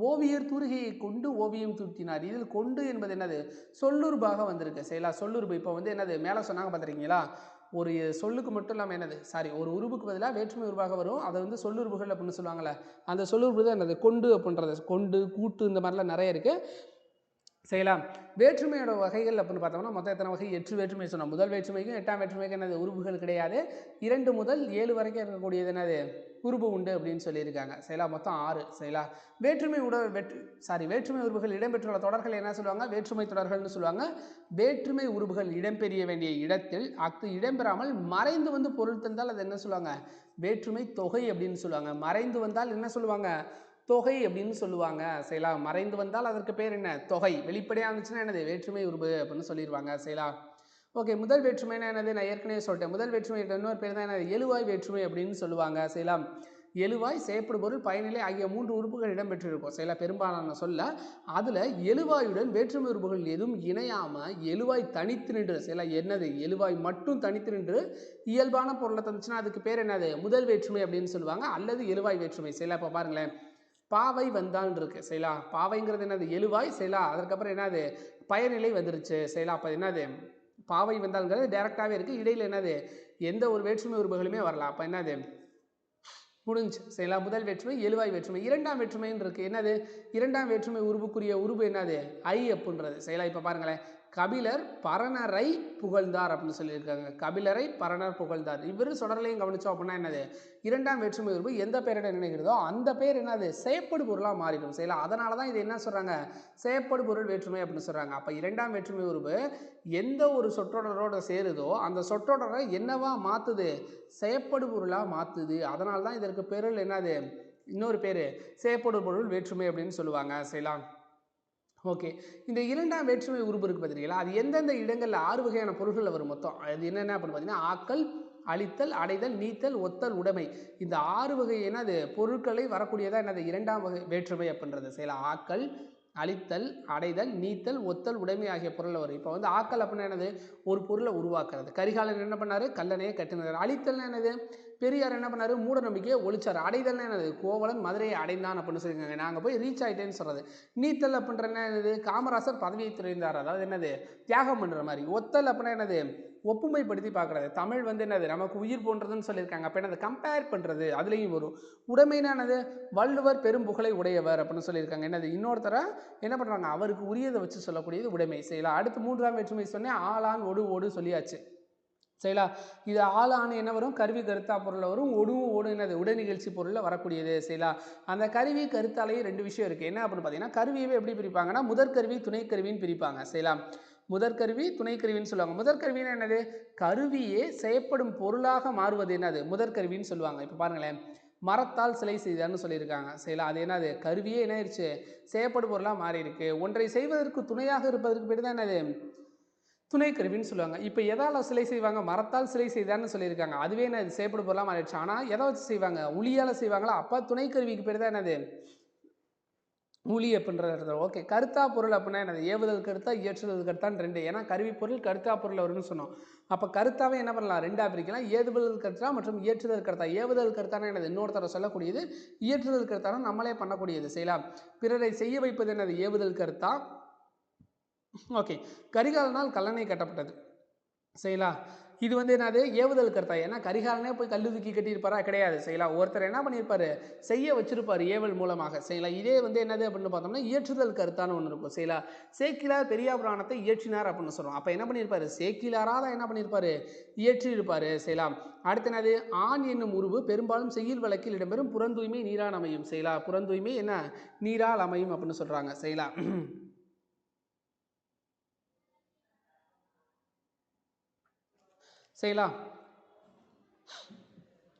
ஓவியர் தூரிகையை கொண்டு ஓவியம் தூட்டினார். இதில் கொண்டு என்பது என்னது சொல்லுறுப்பாக வந்திருக்கு. சரிங்களா, சொல்லுறுப்பு இப்போ வந்து என்னது மேலே சொன்னாங்க பார்த்துருக்கீங்களா, ஒரு சொல்லுக்கு மட்டும் இல்லாமல் என்னது ஒரு உருவுக்கு பதிலாக வேற்றுமை உருவாக வரும். அதை வந்து சொல்லுறுப்புகள் அப்படின்னு சொல்லுவாங்கள்ல, அந்த சொல்லுறுப்பு தான் என்னது கொண்டு அப்படின்றது. கொண்டு கூட்டு இந்த மாதிரிலாம் நிறைய இருக்குது. செய்யலாம். வேற்றுமையோட வகைகள் அப்படின்னு பார்த்தோம்னா மொத்தம் எத்தனை வகை 8 வேற்றுமை சொன்னோம். முதல் வேற்றுமைக்கும் 8ஆம் வேற்றுமைக்கும் என்னது உருபுகள் கிடையாது. 2 முதல் 7 வரைக்கும் இருக்கக்கூடியது என்னது உருபு உண்டு அப்படின்னு சொல்லியிருக்காங்க. செய்யலாம், மொத்தம் 6. செய்யலாம். வேற்றுமை வேற்றுமை உருபுகள் இடம்பெற்றுள்ள தொடர்கள் என்ன சொல்லுவாங்க வேற்றுமை தொடர்கள்னு சொல்லுவாங்க. வேற்றுமை உருபுகள் இடம்பெற வேண்டிய இடத்தில் அது இடம்பெறாமல் மறைந்து வந்து பொருள் தந்தால் அது என்ன சொல்லுவாங்க வேற்றுமை தொகை அப்படின்னு சொல்லுவாங்க. மறைந்து வந்தால் என்ன சொல்லுவாங்க தொகை அப்படின்னு சொல்லுவாங்க. செய்யலாம். மறைந்து வந்தால் அதற்கு பேர் என்ன தொகை. வெளிப்படையாக இருந்துச்சுன்னா என்னது வேற்றுமை உருபு அப்படின்னு சொல்லிடுவாங்க. செய்யலாம். ஓகே, முதல் வேற்றுமைனா என்னது நான் ஏற்கனவே சொல்லிட்டேன். முதல் வேற்றுமை இன்னொரு பேர் தான் என்னது எழுவாய் வேற்றுமை அப்படின்னு சொல்லுவாங்க. செய்யலாம். எழுவாய் செயற்படு பொருள் பயனிலை ஆகிய 3 உறுப்புகள் இடம்பெற்றிருக்கும். செய்யலாம். பெரும்பாலான சொல்ல அதில் எழுவாயுடன் வேற்றுமை உறுப்புகள் எதுவும் இணையாமல் எழுவாய் தனித்து நின்று செய்யலாம். என்னது எழுவாய் மட்டும் தனித்து நின்று இயல்பான பொருளை தந்துச்சுன்னா அதுக்கு பேர் என்னது முதல் வேற்றுமை அப்படின்னு சொல்லுவாங்க, அல்லது எழுவாய் வேற்றுமை. செய்யலாம். இப்போ பாருங்களேன், பாவை வந்தான் இருக்கு. செய்யலா, பாவைங்கிறது என்னது எழுவாய். செய்யலா, அதற்கப்புறம் என்னது பயனிலை வந்துருச்சு. செய்யலாம். அப்போ என்னது பாவை வந்தால்ங்கிறது டைரக்டாகவே இருக்குது. இடையில் என்னது எந்த ஒரு வேற்றுமை உருபுகளுமே வரலாம். அப்போ என்னது முடிஞ்சு. செய்யலாம். முதல் வேற்றுமை எழுவாய் வேற்றுமை. 2ஆம் வேற்றுமைன்னு இருக்குது. என்னது 2ஆம் வேற்றுமை உருபுக்குரிய உருபு என்னது ஐ அப்படின்றது. செய்யலாம். இப்போ பாருங்களேன், கபிலர் பரணரை புகழ்ந்தார் அப்படின்னு சொல்லியிருக்காங்க. கபிலரை பரணர் புகழ்ந்தார். இவர் தொடர்லையும் கவனிச்சோம் அப்படின்னா என்னது 2ஆம் வேற்றுமை உருபு எந்த பெயரிட நினைக்கிறதோ அந்த பேர் என்னது செயற்படு பொருளாக மாறிடும். செய்யலாம். அதனால தான் இது என்ன சொல்கிறாங்க செயற்படு பொருள் வேற்றுமை அப்படின்னு சொல்கிறாங்க. அப்போ 2ஆம் வேற்றுமை உருபு எந்த ஒரு சொற்றொடரோட சேருதோ அந்த சொற்றொடரை என்னவா மாற்றுது செயற்படு பொருளாக மாற்றுது. அதனால தான் இதற்கு பேரில் என்னது இன்னொரு பேர் செயற்படு பொருள் வேற்றுமை அப்படின்னு சொல்லுவாங்க. செய்யலாம். ஓகே, இந்த 2ஆம் வேற்றுமை உருபு இருக்குது பார்த்தீங்களா, அது எந்தெந்த இடங்களில் 6 வகையான பொருள்களில் வரும். மொத்தம் அது என்னென்ன அப்படின்னு பார்த்தீங்கன்னா ஆக்கல், அழித்தல், அடைதல், நீத்தல், ஒத்தல், உடைமை. இந்த 6 வகை என்னது பொருட்களை வரக்கூடியதாக என்னது 2ஆம் வகை வேற்றுமை அப்படின்றது. செய்யலாம். ஆக்கல், அழித்தல், அடைதல், நீத்தல், ஒத்தல், உடைமை ஆகிய பொருளில் வரும். இப்போ வந்து ஆக்கல் அப்படின்னா என்னது ஒரு பொருளை உருவாக்குறது. கரிகாலன் என்ன பண்ணார் கல்லணையை கட்டினார். அழித்தல்னா என்னது பெரியார் என்ன பண்ணார் மூட நம்பிக்கையை ஒழிச்சார். அடைதல்னா என்னது கோவலன் மதுரையை அடைந்தான் அப்படின்னு சொல்லியிருக்காங்க. நாங்கள் போய் ரீச் ஆகிட்டேன்னு சொல்கிறது. நீத்தல் அப்படின்ற என்னது காமராசர் பதவியை துறைந்தார், அதாவது என்னது தியாகம் பண்ணுற மாதிரி. ஒத்தல் அப்படின்னா என்னது ஒப்புமைப்படுத்தி பார்க்குறது. தமிழ் வந்து என்னது நமக்கு உயிர் போன்றதுன்னு சொல்லியிருக்காங்க. அப்போ என்னது கம்பேர் பண்ணுறது அதுலேயும் வரும். உடைமைனானது வள்ளுவர் பெரும் புகழை உடையவர் அப்படின்னு சொல்லியிருக்காங்க. என்னது இன்னொருத்தர என்ன பண்ணுறாங்க அவருக்கு உரியதை வச்சு சொல்லக்கூடியது உடைமை. செய்யலாம். அடுத்து 3ஆம் வேற்றுமை சொன்னேன் ஆளான் ஒடு ஓடு சொல்லியாச்சு. செய்யலாம். இது ஆளான என்ன வரும் கருவி கருத்தா பொருளில் வரும். ஒடுவும் ஓடு என்னது உடை நிகழ்ச்சி பொருளில் வரக்கூடியது. செய்யலாம். அந்த கருவி கருத்தாலேயே 2 விஷயம் இருக்குது. என்ன அப்படின்னு பார்த்தீங்கன்னா கருவியவே எப்படி பிரிப்பாங்கன்னா முதற்கருவி துணைக்கருவின்னு பிரிப்பாங்க. செய்யலாம். முதற்கருவி துணைக்கருவின்னு சொல்லுவாங்க. முதற்கருவின்னு என்னது கருவியே செய்யப்படும் பொருளாக மாறுவது என்னது முதற்கருவின்னு சொல்லுவாங்க. இப்போ பாருங்களேன், மரத்தால் சிலை செய்தான்னு சொல்லியிருக்காங்க. செய்யலாம். அது என்னது கருவியே என்ன ஆயிடுச்சு செய்யப்படும் பொருளாக மாறி இருக்கு. ஒன்றை செய்வதற்கு துணையாக இருப்பதற்கு பேர் தான் என்னது துணைக்கருவின்னு சொல்லுவாங்க. இப்போ எதால் சிலை செய்வாங்க மரத்தால் சிலை செய்தான்னு சொல்லியிருக்காங்க. அதுவே என்னது செய்யப்படும் பொருளாக மாறிடுச்சு. ஆனால் எதை வச்சு செய்வாங்க உளியால் செய்வாங்களா, அப்போ துணைக்கருவிக்கு பேர் தான் என்னது ஊழி அப்படின்றது. ஓகே, கருத்தா பொருள் அப்படின்னா என்னது ஏவுதல் கருத்தா இயற்றுதல் கருத்தான்னு 2. ஏன்னா கருவி பொருள் கருத்தா பொருள் வரும்னு சொன்னோம். அப்போ கருத்தாவே என்ன பண்ணலாம் 2ஆக பிரிக்கலாம். ஏவுதல் கருத்தா மற்றும் இயற்றுதல் கருத்தா. ஏவுதல் கருத்தான என்னது இன்னொருத்தர சொல்லக்கூடியது, இயற்றுதல் கருத்தான நம்மளே பண்ணக்கூடியது. செய்யலாம். பிறரை செய்ய வைப்பது என்னது ஏவுதல் கருத்தா. ஓகே, கரிகாலனால் கல்லணை கட்டப்பட்டது. செய்யலாம். இது வந்து என்னது ஏவுதல் கருத்தா. ஏன்னா கரிகாலனே போய் கல்லு தூக்கி கட்டியிருப்பாரா கிடையாது. செய்யலாம். ஒருத்தர் என்ன பண்ணியிருப்பாரு செய்ய வச்சிருப்பார் ஏவல் மூலமாக. செய்யலாம். இதே வந்து என்னது அப்படின்னு பார்த்தோம்னா இயற்றுதல் கருத்தான்னு ஒன்று இருக்கும். செய்யலாம். சேக்கிலார் பெரியார் புராணத்தை இயற்றினார் அப்படின்னு சொல்கிறோம். அப்போ என்ன பண்ணியிருப்பாரு சேக்கிலாராக தான் என்ன பண்ணியிருப்பாரு இயற்றியிருப்பார். செய்யலாம். அடுத்து என்னது ஆண் என்னும் உருவு பெரும்பாலும் செய்யுள் வழக்கில் இடம்பெறும் புறந்தூய்மை நீரால் அமையும். செய்யலாம். புறந்தூய்மை என்ன நீரால் அமையும் அப்படின்னு சொல்கிறாங்க. செய்யலாம். சரிங்களா?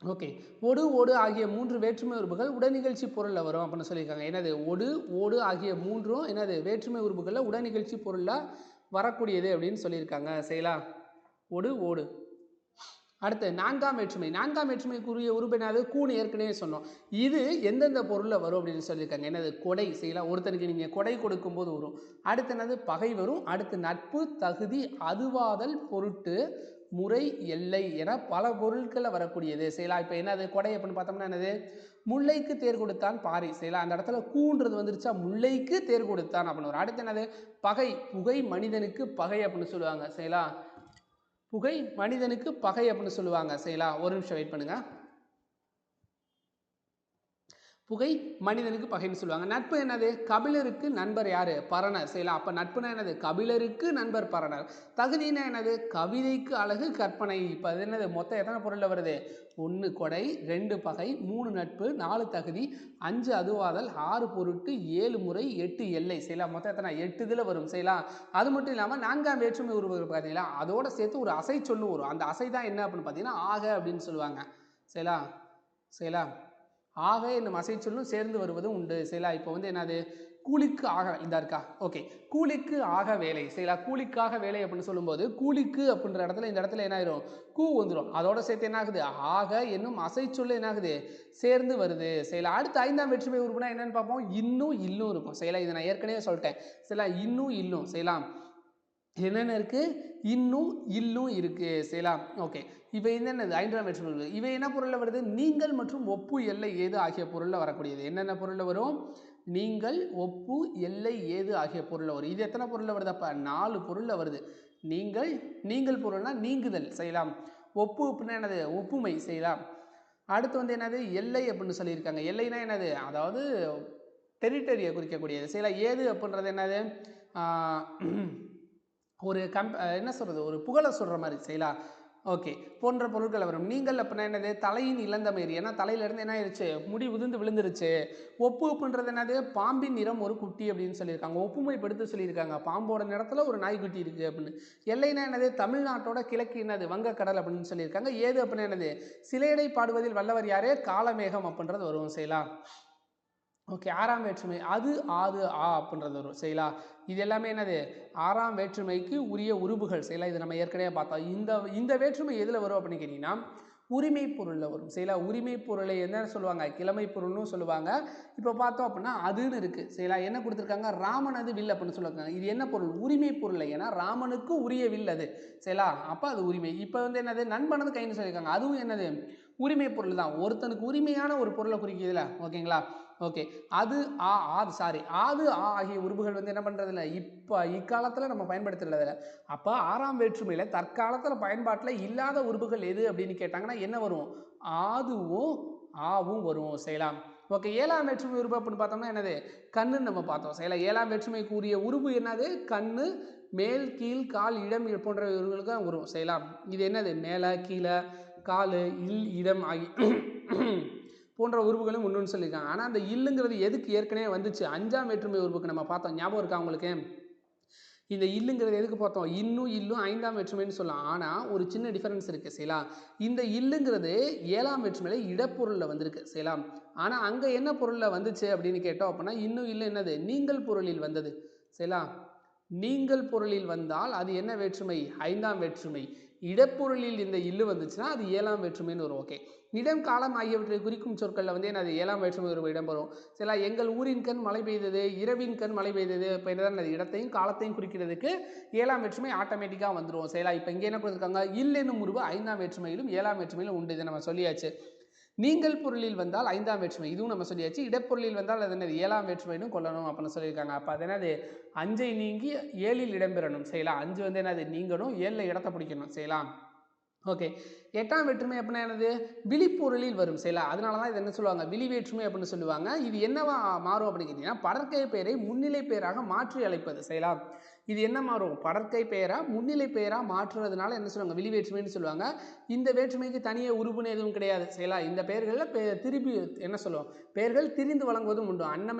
ஓகே. ஒடு, ஓடு ஆகிய 3 வேற்றுமை உறுப்புகள் உடனிகழ்ச்சி பொருள்ல வரும் அப்படின்னு சொல்லியிருக்காங்க. என்னது? ஒடு, ஓடு ஆகிய 3ம் என்னது? வேற்றுமை உறுப்புகள்ல உடனிகழ்ச்சி பொருள்ல வரக்கூடியது அப்படின்னு சொல்லியிருக்காங்க. சரிங்களா? ஒடு, ஓடு. அடுத்து 4ஆம் வேற்றுமை. 4ஆம் வேற்றுமைக்குரிய உறுப்பு என்னது? கூன்னு ஏற்கனவே சொன்னோம். இது எந்தெந்த பொருள்ல வரும் அப்படின்னு சொல்லியிருக்காங்க. என்னது? கொடை. சரிங்களா? ஒருத்தனுக்கு நீங்க கொடை கொடுக்கும்போது வரும். அடுத்து என்னது? பகை வரும். அடுத்து நட்பு, தகுதி, அதுவாதல், பொருட்டு, முறை, எல்லை என பல பொருட்களில் வரக்கூடியது. சரிங்களா? இப்போ என்னது? கொடை அப்படின்னு பார்த்தோம்னா என்னது? முல்லைக்கு தேர் கொடுத்தான் பாரி. சரிங்களா? அந்த இடத்துல கூன்றது வந்துருச்சா, முல்லைக்கு தேர் கொடுத்தான் அப்படின்னு வரும். அடுத்து என்னது? பகை. புகை மனிதனுக்கு பகை அப்படின்னு சொல்லுவாங்க. சரிங்களா? புகை மனிதனுக்கு பகை அப்படின்னு சொல்லுவாங்க. சரிங்களா? ஒரு நிமிஷம் வெயிட் பண்ணுங்க. புகை மனிதனுக்கு பகைன்னு சொல்லுவாங்க. நட்பு என்னது? கபிலருக்கு நண்பர் யாரு? பரணர். சரிங்களா? அப்ப நட்புனா என்னது? கபிலருக்கு நண்பர் பரணர். தகுதினா என்னது? கவிதைக்கு அழகு கற்பனை. இப்ப அது என்னது? மொத்தம் எத்தனை பொருள்ல வருது? 1 கொடை, 2 பகை, 3 நட்பு, 4 தகுதி, 5 அதுவாதல், 6 பொருட்டு, 7 முறை, 8 எல்லை. சரிங்களா? மொத்தம் எத்தனை? 8 இதுல வரும். சரிங்களா? அது மட்டும் இல்லாம 4ஆம் வேற்றுமை உருவம் பார்த்தீங்களா, அதோட சேர்த்து ஒரு அசை சொல்லு வரும். அந்த அசை தான் என்ன அப்படின்னு பார்த்தீங்கன்னா ஆக அப்படின்னு சொல்லுவாங்க. சரிங்களா? சரிங்களா? ஆக என்னும் அசை சொல்லும் சேர்ந்து வருவதும் உண்டு. சரிங்களா? இப்போ வந்து என்னது? கூலிக்கு ஆக இந்த இருக்கா? ஓகே. கூலிக்கு ஆக வேலை. சரிங்களா? கூலிக்காக வேலை அப்படின்னு சொல்லும்போது கூலிக்கு அப்படின்ற இடத்துல இந்த இடத்துல என்ன ஆயிரும்? கூ வந்துடும். அதோட சேர்த்து என்ன ஆகுது? ஆக என்னும் அசை சொல்லு என்ன ஆகுது? சேர்ந்து வருது. சரிங்களா? அடுத்து 5ஆம் வேற்றுமை உறுப்புனா என்னன்னு பார்ப்போம். இன்னும் இல்லும் இருக்கும். சரிங்களா? இதை நான் ஏற்கனவே சொல்லிட்டேன். சரிங்களா? இன்னும் இல்லும். சரிங்களா? என்னென்ன இருக்கு? இன்னும் இல்லும் இருக்கு. சரிங்களா? ஓகே. இவை என்னென்னது? 5ஆம் வேற்றுமை உறுப்பு. இவை என்ன பொருள்ல வருது? நீங்கள் மற்றும் ஒப்பு, எல்லை, ஏது ஆகிய பொருள்ல வரக்கூடியது. என்னென்ன பொருள்ல வரும்? நீங்கள், ஒப்பு, எல்லை, ஏது ஆகிய பொருள்ல வரும். இது எத்தனை பொருள்ல வருது? அப்ப 4 பொருள்ல வருது. நீங்கள், நீங்கள் பொருள்னா நீங்குதல். செய்யலாம். ஒப்பு அப்படின்னா என்னது? ஒப்புமை. செய்யலாம். அடுத்து வந்து என்னது? எல்லை அப்படின்னு சொல்லியிருக்காங்க. எல்லைனா என்னது? அதாவது டெரிட்டரியை குறிக்கக்கூடியது. செய்யலாம். ஏது அப்படின்றது என்னது? ஒரு என்ன சொல்கிறது, ஒரு புகழை சொல்கிற மாதிரி. செய்யலாம். ஓகே. போன்ற பொருட்கள் வரும். நீங்கள் அப்படின்னா என்னது? தலையின் இழந்த மாரி. ஏன்னா தலையிலேருந்து என்ன ஆயிடுச்சு? முடி உதிர்ந்து விழுந்துருச்சு. ஒப்பு அப்படின்றது என்னது? பாம்பின் நிறம் ஒரு குட்டி அப்படின்னு சொல்லியிருக்காங்க. ஒப்புமைப்படுத்த சொல்லியிருக்காங்க. பாம்போட நிறத்துல ஒரு நாய்க்குட்டி இருக்குது அப்படின்னு. எல்லைனா என்னது? தமிழ்நாட்டோட கிழக்கு என்னது? வங்கக்கடல் அப்படின்னு சொல்லியிருக்காங்க. ஏது அப்படின்னா என்னது? சிலையடை பாடுவதில் வல்லவர் யாரு? காலமேகம் அப்படின்றது வரும். செய்யலாம். ஓகே. 6ஆம் வேற்றுமை. அது, ஆது, ஆ அப்படின்றது வரும். சரிங்களா? இது எல்லாமே என்னது? 6ஆம் வேற்றுமைக்கு உரிய உருபுகள். சரிங்களா? இது நம்ம ஏற்கனவே பார்த்தோம். இந்த வேற்றுமை எதில் வரும் அப்படின்னு கேட்டிங்கன்னா உரிமை பொருளில் வரும். சரிங்களா? உரிமை பொருளை என்ன சொல்லுவாங்க? கிழமை பொருள்னு சொல்லுவாங்க. இப்போ பார்த்தோம் அப்படின்னா அதுன்னு இருக்குது. சரிங்களா? என்ன கொடுத்துருக்காங்க? ராமனது வில் அப்படின்னு சொல்லுவாங்க. இது என்ன பொருள்? உரிமை பொருள். ஏன்னா ராமனுக்கு உரிய வில் அது. சரிங்களா? அப்போ அது உரிமை. இப்போ வந்து என்னது? நண்பனது கைன்னு சொல்லியிருக்காங்க. அதுவும் என்னது? உரிமை பொருள் தான். ஒருத்தனுக்கு உரிமையான ஒரு பொருளை குறிக்குதுல. ஓகேங்களா? ஓகே. அது, ஆ, ஆது, சாரி, ஆது, ஆ ஆகிய உறுப்புகள் வந்து என்ன பண்ணுறது இல்லை, இப்போ இக்காலத்தில் நம்ம பயன்படுத்துறது இல்லை. அப்போ 6ஆம் வேற்றுமையில் தற்காலத்தில் பயன்பாட்டில் இல்லாத உறுப்புகள் எது அப்படின்னு கேட்டாங்கன்னா என்ன வரும்? ஆதுவும் ஆவும் வரும். செய்யலாம். ஓகே. 7ஆம் வேற்றுமை உறுப்பு அப்படின்னு பார்த்தோம்னா என்னது? கண்ணுன்னு நம்ம பார்த்தோம். செய்யலாம். 7ஆம் வேற்றுமைக்குரிய உறுப்பு என்னது? கண்ணு, மேல், கீழ், கால், இடம் போன்ற உறுப்புகளுக்கு தான் வரும். செய்யலாம். இது என்னது? மேலே, கீழே, கால், இல், இடம் ஆகி போன்ற உறுப்புகளும் ஒன்றுன்னு சொல்லியிருக்காங்க. ஆனால் அந்த இல்லுங்கிறது எதுக்கு ஏற்கனவே வந்துச்சு? 5ஆம் வேற்றுமை உறுப்புக்கு நம்ம பார்த்தோம். ஞாபகம் இருக்கா உங்களுக்கு? இந்த இல்லுங்கிறது எதுக்கு பார்த்தோம்? இன்னும் இல்லும் 5ஆம் வேற்றுமைன்னு சொல்லலாம். ஆனால் ஒரு சின்ன டிஃபரன்ஸ் இருக்குது. சரிங்களா? இந்த இல்லுங்கிறது 7ஆம் வேற்றுமையில் இடப்பொருளில் வந்திருக்கு. சரிங்களா? ஆனால் அங்கே என்ன பொருளில் வந்துச்சு அப்படின்னு கேட்டோம் அப்படின்னா இன்னும் இல்லை என்னது? நீங்கள் பொருளில் வந்தது. சரிங்களா? நீங்கள் பொருளில் வந்தால் அது என்ன வேற்றுமை? 5ஆம் வேற்றுமை. இடப்பொருளில் இந்த இல்லு வந்துச்சுன்னா அது 7ஆம் வேற்றுமைன்னு வரும். ஓகே. இடம், காலம் ஆகியவற்றை குறிக்கும் சொற்களில் வந்து என்னது? 7ஆம் வேற்றுமை ஒரு இடம்பெறும். சில எங்கள் ஊரின் கண் மழை பெய்தது, இரவின் கண் மழை பெய்தது. இப்போ என்னது? இடத்தையும் காலத்தையும் குறிக்கிறதுக்கு 7ஆம் வேற்றுமை ஆட்டோமேட்டிக்காக வந்துடும். சரிங்களா? இப்போ இங்கே என்ன கொடுத்துருக்காங்க? இல் என்னும் உருவு 5ஆம் வேற்றுமையிலும் 7ஆம் வேற்றுமையிலும் உண்டு. இதை நம்ம சொல்லியாச்சு. நீங்கள் பொருளில் வந்தால் 5ஆம் வேற்றுமை. இதுவும் நம்ம சொல்லியாச்சு. இடப்பொருளில் வந்தால் அது என்னது? 7ஆம் வேற்றுமைன்னு கொள்ளணும் அப்படின்னு சொல்லியிருக்காங்க. அப்போ அது என்னது? 5ஐ நீங்கி 7இல் இடம்பெறணும். செய்யலாம். 5 வந்து என்னது? நீங்கணும், 7ல் இடத்தை பிடிக்கணும். செய்யலாம். ஓகே. 8ஆம் வேற்றுமை அப்படின்னா என்னது? விழிப்பொருளில் வரும். செய்யலாம். அதனால தான் இது என்ன சொல்லுவாங்க? விழி வேற்றுமை அப்படின்னு சொல்லுவாங்க. இது என்னவா மாறும் அப்படின்னு கேட்டிங்கன்னா படற்கை பெயரை முன்னிலை பெயராக மாற்றி அழைப்பது. செய்யலாம். இது என்ன மாறும், படற்கை பெயரா முன்னிலை பெயரா மாற்றுறதுனால என்ன சொல்லுவாங்க, விழி வேற்றுமைன்னு சொல்லுவாங்க. இந்த வேற்றுமைக்கு தனியே உருபுன்னு எதுவும் கிடையாது. சரிங்களா? இந்த பெயர்களில் திருப்பி என்ன சொல்லுவோம், பெயர்கள் திரிந்து வழங்குவதும் உண்டு.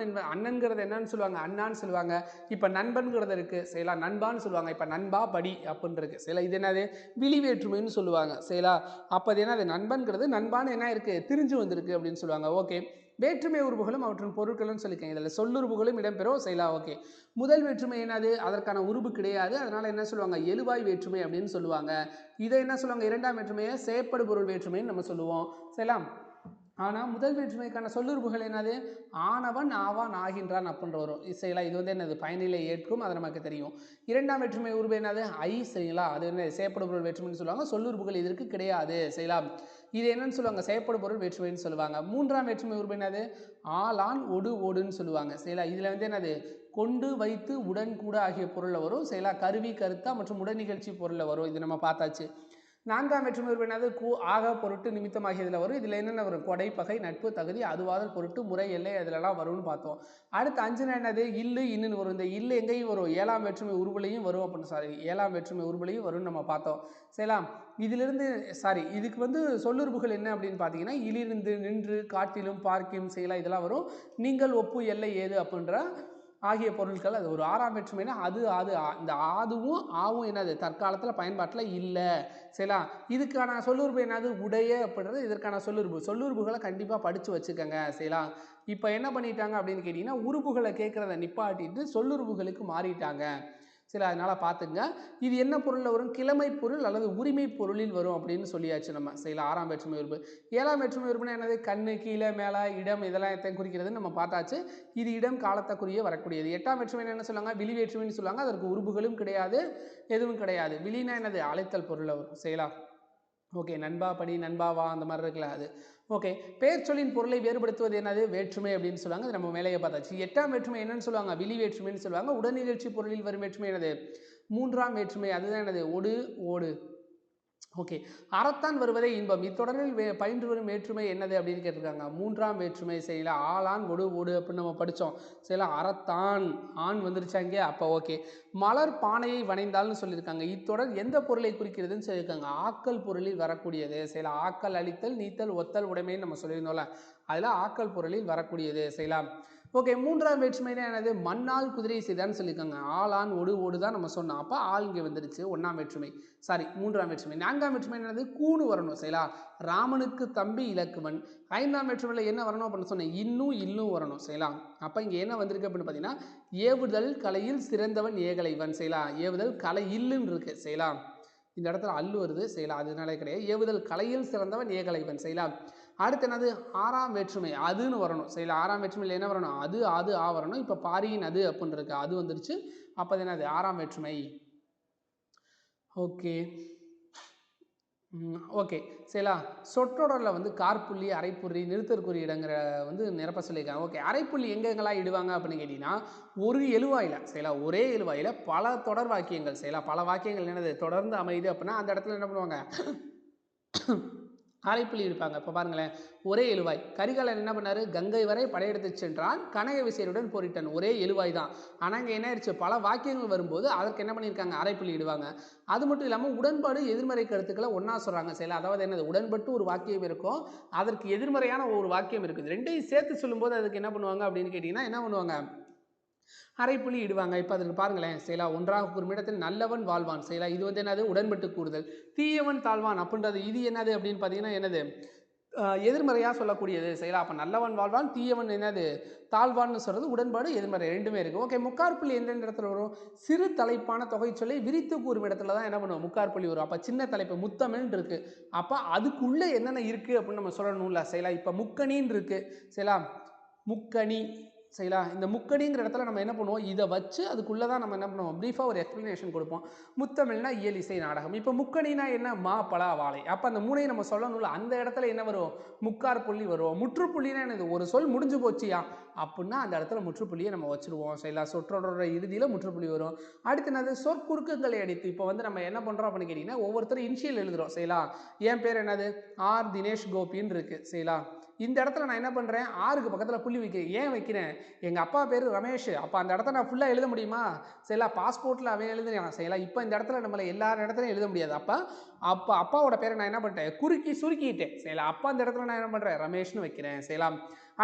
அண்ணன்கிறது என்னன்னு சொல்லுவாங்க, அண்ணான்னு சொல்லுவாங்க. இப்போ நண்பன்கிறது இருக்கு, சரிங்களா, நண்பான்னு சொல்லுவாங்க. இப்போ நண்பா படி அப்படின்னு இருக்கு, சரிங்களா. இது என்னது, விழி வேற்றுமைன்னு சொல்லுவாங்க, சரிங்களா. அப்போ அது என்னது, நண்பன்கிறது நண்பான்னு என்ன இருக்கு, திரிஞ்சு வந்திருக்கு அப்படின்னு சொல்லுவாங்க. ஓகே, வேற்றுமை உருபுகளும் அவற்றின் பொருட்களும் சொல்லிக்கங்க. இதில் சொல்லுறுப்புகளும் இடம்பெறும், சரிங்களா. ஓகே, முதல் வேற்றுமை என்னது, அதற்கான உருபு கிடையாது, அதனால என்ன சொல்லுவாங்க, எழுவாய் வேற்றுமை அப்படின்னு சொல்லுவாங்க. இதை என்ன சொல்லுவாங்க, இரண்டாம் வேற்றுமையை செயற்படு பொருள் வேற்றுமைன்னு நம்ம சொல்லுவோம், சரிங்களா. ஆனால் முதல் வேற்றுமைக்கான சொல்லுறுப்புகள் என்னது, ஆனவன் ஆவான் ஆகின்றான் அப்படின்ற வரும், சரிங்களா. இது வந்து என்னது, பயனிலை ஏற்கும், அது நமக்கு தெரியும். இரண்டாம் வேற்றுமை உருவு என்னது, ஐ, சரிங்களா. அது என்ன செயற்படு பொருள் வேற்றுமைன்னு சொல்லுவாங்க. சொல்லுறுப்புகள் இதற்கு கிடையாது, சரிங்களா. இது என்னன்னு சொல்லுவாங்க, செயற்படு பொருள் வேற்றுமைன்னு சொல்லுவாங்க. மூன்றாம் வேற்றுமை உருவு என்னது, ஆளான் ஒடு ஓடுன்னு சொல்லுவாங்க, சரிங்களா. இதில் வந்து என்னது, கொண்டு வைத்து உடன் கூட ஆகிய பொருளில் வரும், சரிங்களா. கருவி கருத்தா மற்றும் உடன் நிகழ்ச்சி பொருளில் வரும், இது நம்ம பார்த்தாச்சு. நான்காம் வேற்றுமை உருவு என்னது, கூ ஆக பொருட்டு நிமித்தம் ஆகியதில் வரும். இதில் என்னென்ன வரும், கொடை பகை நட்பு தகுதி அதுவாதல் பொருட்டு முறை எல்லை அதிலெல்லாம் வரும்னு பார்த்தோம். அடுத்து அஞ்சுனா என்னது, இல்லு இன்னுன்னு வரும். இந்த இல்லு எங்கேயும் வரும், ஏழாம் வேற்றுமை உருவுலையும் வரும் அப்படின்னு, சாரி, ஏழாம் வேற்றுமை உருவுலையும் வரும்னு நம்ம பார்த்தோம், சரிங்களா. இதிலிருந்து இதுக்கு வந்து சொல்லுறுப்புகள் என்ன அப்படின்னு பார்த்தீங்கன்னா, இலிருந்து, நின்று, காட்டிலும், பார்க்கும், செய்யலாம், இதெல்லாம் வரும். நீங்கள், ஒப்பு, எல்லை, ஏது அப்படின்ற ஆகிய பொருட்கள் அது ஒரு. ஆறாம் வேற்றுமைனா அது இந்த ஆதுவும் ஆவும் என்னது, தற்காலத்தில் பயன்பாட்டில் இல்லை, சரிங்களா. இதுக்கான சொல்லுறுப்பு என்னது, உடைய அப்படின்றது இதற்கான சொல்லுறுப்புகளை கண்டிப்பாக படித்து வச்சுக்கோங்க, சரிங்களா. இப்போ என்ன பண்ணிட்டாங்க அப்படின்னு கேட்டிங்கன்னா, உறுப்புகளை கேட்குறத நிப்பாட்டிட்டு சொல்லுறுப்புகளுக்கு மாறிட்டாங்க, சரி. அதனால் பார்த்துங்க, இது என்ன பொருளில் வரும், கிழமை பொருள் அல்லது உரிமை பொருளில் வரும் அப்படின்னு சொல்லியாச்சு நம்ம, சரிங்களா. ஆறாம் வேற்றுமை உறுப்பு. ஏழாம் வேற்றுமை உறுப்புனா என்னது, கண்ணு, கீழே, மேலே, இடம், இதெல்லாம் குறிக்கிறதுன்னு நம்ம பார்த்தாச்சு. இது இடம் காலத்தக்குரிய வரக்கூடியது. எட்டாம் வேற்றுமை என்ன சொல்லுவாங்க, விழி வேற்றுமைன்னு சொல்லுவாங்க. அதற்கு உறுப்புகளும் கிடையாது, எதுவும் கிடையாது. விழினா என்னது, அழைத்தல் பொருளில் வரும், சரிங்களா. ஓகே, நண்பா படி, நண்பாவா, அந்த மாதிரி இருக்குல்ல அது. ஓகே, பெயர் சொல்லின் பொருளை வேறுபடுத்துவது என்னது, வேற்றுமை அப்படின்னு சொல்லுவாங்க. அது நம்ம மேலேயே பார்த்தாச்சு. எட்டாம் வேற்றுமை என்னன்னு சொல்லுவாங்க, விழி வேற்றுமைன்னு சொல்லுவாங்க. உடன் நிகழ்ச்சி பொருளில் வரும் வேற்றுமை என்னது, மூன்றாம் வேற்றுமை, அதுதான் என்னது, ஒடு ஓடு. ஓகே, அறத்தான் வருவதே இன்பம். இத்தொடரில் பயின்று வரும் வேற்றுமை என்னது அப்படின்னு கேட்டிருக்காங்க. மூன்றாம் வேற்றுமை, சரிங்களா. ஆளான் ஒடு ஓடு அப்படின்னு நம்ம படித்தோம், சரிங்களா. அறத்தான் ஆண் வந்துருச்சாங்க, அப்போ ஓகே. மலர் பானையை வணைந்தால்னு சொல்லியிருக்காங்க. இத்தொடர் எந்த பொருளை குறிக்கிறதுன்னு சொல்லியிருக்காங்க, ஆக்கல் பொருளில் வரக்கூடியது, சரிங்களா. ஆக்கல், அழித்தல், நீத்தல், ஒத்தல், உடைமைன்னு நம்ம சொல்லியிருந்தோம்ல, அதில் ஆக்கல் பொருளில் வரக்கூடியது, சரிங்களா. ஓகே, மூன்றாம் வேற்றுமைனா என்னது, மண்ணால் குதிரை செய்தான்னு சொல்லியிருக்காங்க. ஆளான் ஒடு ஓடு தான் நம்ம சொன்னோம், அப்போ ஆள் இங்கே வந்துருச்சு, ஒன்றாம் வேற்றுமை, சாரி மூன்றாம் வேற்றுமை. நான்காம் வேற்றுமை என்னது, கூணு வரணும், சரிங்களா. ராமனுக்கு தம்பி இலக்குவன். ஐந்தாம் வேற்றுமையில் என்ன வரணும் அப்படின்னு சொன்னேன், இன்னும் இல்லும் வரணும், சரிங்களா. அப்போ இங்கே என்ன வந்திருக்கு அப்படின்னு பார்த்தீங்கன்னா, ஏவுதல் கலையில் சிறந்தவன் ஏகலைவன், சரிங்களா. ஏவுதல் கலை இல்லுன்னு இருக்கு, சரிங்களா. இந்த இடத்துல அல்லு வருது, செய்யலாம், அதனாலே கிடையாது. ஏவுதல் கலையில் சிறந்தவன் ஏகலைவன், செய்யலாம். அடுத்து என்னது, ஆறாம் வேற்றுமை அதுன்னு வரணும், செய்யலாம். ஆறாம் வேற்றுமையில் என்ன வரணும், அது ஆ வரணும். இப்போ பாரியின் அது அப்படின்னு இருக்கு, அது வந்துருச்சு. அப்போ அது என்னது, ஆறாம் வேற்றுமை. ஓகே ஓகே, சரிங்களா. சொற்றொடரில் வந்து கார்புள்ளி, அரைப்புள்ளி, நிறுத்தற்குறி இடங்கிற வந்து நிரப்ப சொல்லியிருக்காங்க. ஓகே, அரைப்புள்ளி எங்கெங்கெல்லாம் இடுவாங்க அப்படின்னு கேட்டிங்கன்னா, ஒரு எழுவாயில், சரிங்களா, ஒரே எழுவாயில் பல தொடர் வாக்கியங்கள், சரிங்களா, பல வாக்கியங்கள் என்னது தொடர்ந்து அமையுது அப்படின்னா அந்த இடத்துல என்ன பண்ணுவாங்க, அரைப்புள்ளி இருப்பாங்க. இப்போ பாருங்களேன், ஒரே எழுவாய். கரிகாலன் என்ன பண்ணார், கங்கை வரை படையெடுத்து சென்றான், கனக விசையருடன் போரிட்டான், ஒரே எழுவாய் தான். ஆனால் இங்கே என்ன ஆயிடுச்சு, பல வாக்கியங்கள் வரும்போது அதற்கு என்ன பண்ணியிருக்காங்க, அரைப்புள்ளி இடுவாங்க. அது மட்டும் இல்லாமல் உடன்பாடு எதிர்மறை கருத்துக்களை ஒன்றா சொல்கிறாங்க, சரிங்களா. அதாவது என்னது, உடன்பட்டு ஒரு வாக்கியம் இருக்கும், அதற்கு எதிர்மறையான ஒரு வாக்கியம் இருக்குது, ரெண்டையும் சேர்த்து சொல்லும்போது அதுக்கு என்ன பண்ணுவாங்க அப்படின்னு கேட்டிங்கன்னா, என்ன பண்ணுவாங்க, அரைப்புள்ளி இடுவாங்க. இப்போ அதற்கு பாருங்களேன், சரிங்களா. ஒன்றாக கூறும் இடத்தில் நல்லவன் வாழ்வான், சரிங்களா. இது வந்து என்னது, உடன்பட்டு கூறுதல். தீயவன் தாழ்வான் அப்படின்றது இது என்னது அப்படின்னு பார்த்தீங்கன்னா என்னது, எதிர்மறையாக சொல்லக்கூடியது, சரிங்களா. அப்போ நல்லவன் வாழ்வான், தீயவன் என்னது தாழ்வான்னு சொல்கிறது உடன்பாடு, எதிர்மறை ரெண்டுமே இருக்குது. ஓகே, முக்காற்புள்ளி எந்தெந்த இடத்துல வரும், சிறு தலைப்பான தொகை சொல்லி விரித்து கூறும் இடத்துல தான் என்ன பண்ணுவோம், முக்காற்புள்ளி வரும். அப்போ சின்ன தலைப்பு முத்தமிழ்னு இருக்குது, அப்போ அதுக்குள்ளே என்னென்ன இருக்குது அப்படின்னு நம்ம சொல்லணும்ல, சரிங்களா. இப்போ முக்கணின்னு இருக்குது, சரிங்களா, முக்கணி, சரிங்களா. இந்த முக்கணிங்கிற இடத்துல நம்ம என்ன பண்ணுவோம், இதை வச்சு அதுக்குள்ளே தான் நம்ம என்ன பண்ணுவோம், ப்ரீஃபாக ஒரு எக்ஸ்ப்ளனேஷன் கொடுப்போம். முத்தமிழ்னா இயல், இசை, நாடகம். இப்போ முக்கணினா என்ன, மா பலா வாழை. அப்போ அந்த மூணையும் நம்ம சொல்லணும்ல, அந்த இடத்துல என்ன வரும், முக்கார் புள்ளி வரும். முற்றுப்புள்ளினா என்னது, ஒரு சொல் முடிஞ்சு போச்சியா அப்படின்னா அந்த இடத்துல முற்றுப்புள்ளியை நம்ம வச்சுருவோம், சரிங்களா. சொற்றொடரோட இறுதியில் முற்றுப்புள்ளி வரும். அடுத்து என்னது, சொற்குறுக்குகளை அடித்து. இப்போ வந்து நம்ம என்ன பண்ணுறோம் அப்படின்னு கேட்டிங்கன்னா, ஒவ்வொருத்தரும் இனிஷியல் எழுதுகிறோம், சரிங்களா. என் பேர் என்னது, ஆர் தினேஷ் கோபின்னு இருக்குது, சரிங்களா. இந்த இடத்துல நான் என்ன பண்ணுறேன், ஆறுக்கு பக்கத்தில் புள்ளி வைக்கிறேன். ஏன் வைக்கிறேன், எங்கள் அப்பா பேர் ரமேஷ், அப்போ அந்த இடத்த நான் ஃபுல்லாக எழுத முடியுமா, சரிங்களா, பாஸ்போர்ட்டில் அவன் எழுதுறான், சரிங்களா, இப்போ இந்த இடத்துல நம்மளை எல்லா இடத்துலையும் எழுத முடியாது. அப்போ அப்பாவோட பேரை நான் என்ன பண்ணிட்டேன், சுருக்கிட்டேன், சரிங்களா, அப்போ அந்த இடத்துல நான் என்ன பண்ணுறேன், ரமேஷ்னு வைக்கிறேன், சரிங்களா.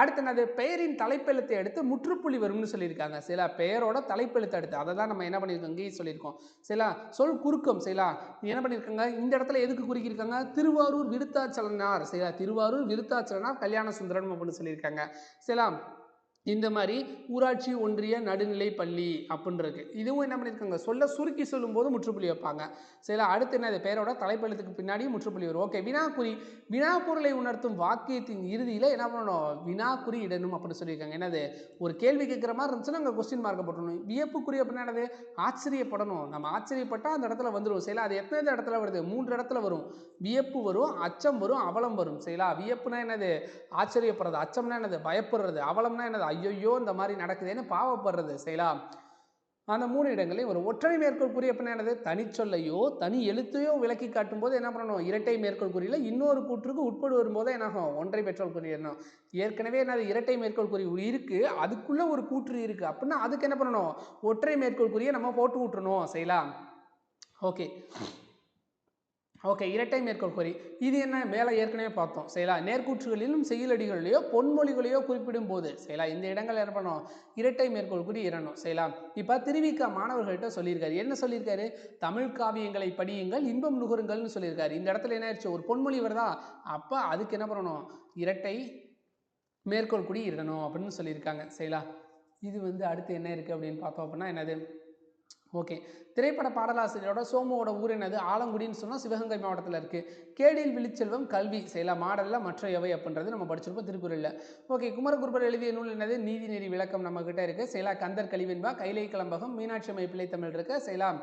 அடுத்து என்னது, பெயரின் தலைப்பெழுத்தை எடுத்து முற்றுப்புள்ளி வரும்னு சொல்லியிருக்காங்க, சரிங்களா, பெயரோட தலைப்பெழுத்தை எடுத்து, அதை தான் நம்ம என்ன பண்ணியிருக்கோம், இங்கேயும் சொல்லியிருக்கோம், சரிங்களா. சொல் குறுக்கம், சரிங்களா, என்ன பண்ணியிருக்காங்க, இந்த இடத்துல எதுக்கு குறிக்கிருக்காங்க, திருவாரூர் விருத்தாச்சலனார், சரிங்களா, திருவாரூர் விருத்தாச்சலனார் கல்யாண சுந்தரம் அப்படின்னு சொல்லியிருக்காங்க, சரிங்களா. இந்த மாதிரி ஊராட்சி ஒன்றிய நடுநிலை பள்ளி அப்படின்னு இருக்கு. இதுவும் என்ன பண்ணியிருக்காங்க, சொல்ல சுருக்கி சொல்லும்போது முற்றுப்புள்ளி வைப்பாங்க, சரிங்களா. அடுத்து என்ன, பெயரோட தலைப்பெழுத்துக்கு பின்னாடி முற்றுப்புள்ளி வரும். ஓகே, வினாக்குறி, வினாப்பொருளை உணர்த்தும் வாக்கியத்தின் இறுதியில் என்ன பண்ணணும், வினாக்குறி இடணும் அப்படின்னு சொல்லியிருக்காங்க. என்னது, ஒரு கேள்வி கேட்குற மாதிரி இருந்துச்சுன்னா அங்கே கொஸ்டின் மார்க்கை போட்டணும். வியப்புக்குறி அப்படின்னா என்னது, ஆச்சரியப்படணும், நம்ம ஆச்சரியப்பட்டால் அந்த இடத்துல வந்துடும், சரிங்களா. அது எத்தனை இடத்துல வருது, 3 இடத்துல வரும். வியப்பு வரும், அச்சம் வரும், அவலம் வரும், சரிங்களா. வியப்புனா என்னது, ஆச்சரியப்படுறது, அச்சம்னா என்னது, பயப்படுறது, அவலம்னா என்னது, ஐயோ இந்த மாதிரி நடக்குதுன்னு பாவப்படுறது, சரிங்களா. அந்த 3 இடங்களையும் ஒரு ஒற்றை மேற்கோள் குறி அப்படின்னா என்னது, தனிச்சொல்லையோ தனி எழுத்தையோ விளக்கி காட்டும் போது என்ன பண்ணணும், இரட்டை மேற்கோள் குறியில இன்னொரு கூற்றுக்கு உட்படு வரும்போது என்ன ஆகும், ஒன்றை மேற்கோள் குறி என்ன. ஏற்கனவே என்னது, இரட்டை மேற்கோள் குறி இருக்கு, அதுக்குள்ள ஒரு கூற்று இருக்கு அப்படின்னா அதுக்கு என்ன பண்ணணும், ஒற்றை மேற்கோள் குறியை நம்ம போட்டு விட்டுறணும், சரிங்களா. ஓகே ஓகே, இரட்டை மேற்கோள் குறி இது என்ன, மேலே ஏற்கனவே பார்த்தோம், சரிங்களா. நேர்கூற்றுகளிலும் செய்யுளடிகளிலேயோ பொன்மொழிகளையோ குறிப்பிடும் போது, சரிங்களா, இந்த இடங்கள் என்ன பண்ணணும், இரட்டை மேற்கோள் குறி இரணும், சரிங்களா. இப்போ திருவிக மாணவர்கள்ட்ட சொல்லியிருக்காரு, என்ன சொல்லியிருக்காரு, தமிழ் காவியங்களை படியுங்கள் இன்பம் நுகருங்கள்னு சொல்லியிருக்காரு. இந்த இடத்துல என்ன ஆயிடுச்சு, ஒரு பொன்மொழி வருதா, அப்போ அதுக்கு என்ன பண்ணணும், இரட்டை மேற்கோள் குறி இடணும் அப்படின்னு சொல்லியிருக்காங்க, சரிங்களா. இது வந்து அடுத்து என்ன இருக்குது அப்படின்னு பார்த்தோம் அப்படின்னா என்னது, ஓகே, திரைப்பட பாடலாசிரியரோட சோமுவோட ஊர் என்னது, ஆலங்குடின்னு சொன்னால் சிவகங்கை மாவட்டத்தில் இருக்குது. கேடில் விழிச்செல்வம் கல்வி, செய்யலாம் மாடலில் மற்ற எவை அப்படின்றது நம்ம படிச்சிருப்போம் திருக்குறளில். ஓகே, குமரகுருபர் எழுதிய நூல் என்னது, நீதி நெறி விளக்கம் நம்மக்கிட்ட இருக்குது, செய்யலாம். கந்தர் கலிவெண்பா, கைலை கலம்பகம், மீனாட்சி அம்மை பிள்ளை தமிழ் இருக்குது, செய்யலாம்.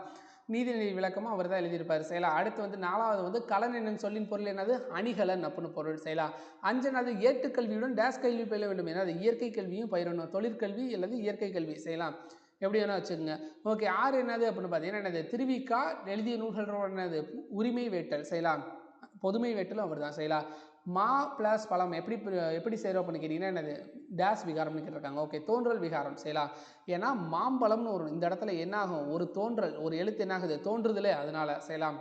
நீதி நெறி விளக்கமும் அவர் தான் எழுதியிருப்பார், செய்யலாம். அடுத்து வந்து 4வது வந்து கலன் என்னும் சொல்லின் பொருள் என்னது, அணிகலன் அப்படின்னு பொருள், செய்யலாம். 5 என்னது, ஏட்டுக்கல்வியுடன் டேஸ் கல்வி பயில வேண்டும், என்னது இயற்கை கல்வியும் பயிரணும், தொழிற்கல்வி அல்லது இயற்கை கல்வி, செய்யலாம். எப்படி வேணா வச்சுக்கோங்க. ஓகே, 6 என்னது அப்படின்னு பார்த்தீங்கன்னா என்னது, திருவிக்கா எழுதிய நூல்களோட என்னது, உரிமை வேட்டல், செய்யலாம். பொதுமை வேட்டலும் அவர் தான், செய்யலாம். மா பிளஸ் பழம் எப்படி செய்கிறோம் அப்படின்னு கேட்டிங்கன்னா என்னது, டேஸ் விகாரம்னு கேட்டிருக்காங்க. ஓகே, தோன்றல் விகாரம், செய்யலாம். ஏன்னா மாம்பழம்னு வரும், இந்த இடத்துல என்ன ஆகும், ஒரு தோன்றல், ஒரு எழுத்து என்ன ஆகுது, தோன்றுதலே, அதனால, செய்யலாம்.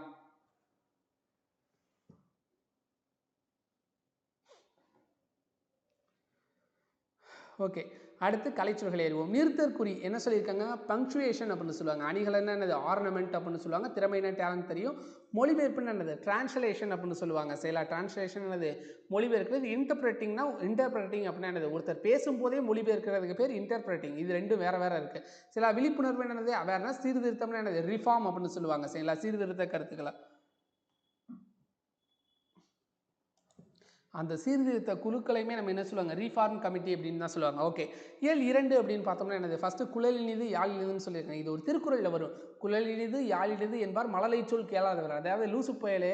ஓகே, அடுத்து கலைச்சொல்களை அறிவோம். நிறுத்தற்குறி என்ன சொல்லியிருக்காங்க, பங்க்சுவேஷன் அப்படின்னு சொல்லுவாங்க. அணிகலன்னா என்னது, ஆர்னமெண்ட் அப்படின்னு சொல்லுவாங்க. திறமைனா டேலண்ட் தெரியும். மொழிபெயர்ப்புன்னு என்னது, டிரான்ஸ்லேஷன் அப்படின்னு சொல்லுவாங்க, சரிங்களா. டிரான்ஸ்லேஷன் என்னது, மொழிபெயர்க்கிறது. இன்டர்பிரட்டிங் அப்படின்னா என்னது, ஒருத்தர் பேசும்போதே மொழிபெயர்க்கிறதுக்கு பேர் இன்டர்பிரட்டிங். இது ரெண்டும் வேற வேற இருக்கு, சரிங்களா. விழிப்புணர்வு என்னது, அவேர்னஸ். சீர்திருத்தம்னா என்னது, ரிஃபார்ம் அப்படின்னு சொல்லுவாங்க, சரிங்களா. சீர்திருத்த கருத்துக்களை, அந்த சீர்திருத்த குழுக்களையுமே நம்ம என்ன சொல்லுவாங்க, ரீஃபார்ம் கமிட்டி அப்படின்னு தான் சொல்லுவாங்க. ஓகே, இயல் 2 அப்படின்னு பார்த்தோம்னா என்னது, ஃபர்ஸ்ட் குழல் இனிது யாழ் இனிதுன்னு சொல்லியிருக்காங்க. இது ஒரு திருக்குறளில் வரும். குழல் இனிது யாழ் இனிது என்பார் மழலை சொல் கேளாதவர். அதாவது லூசு புயலே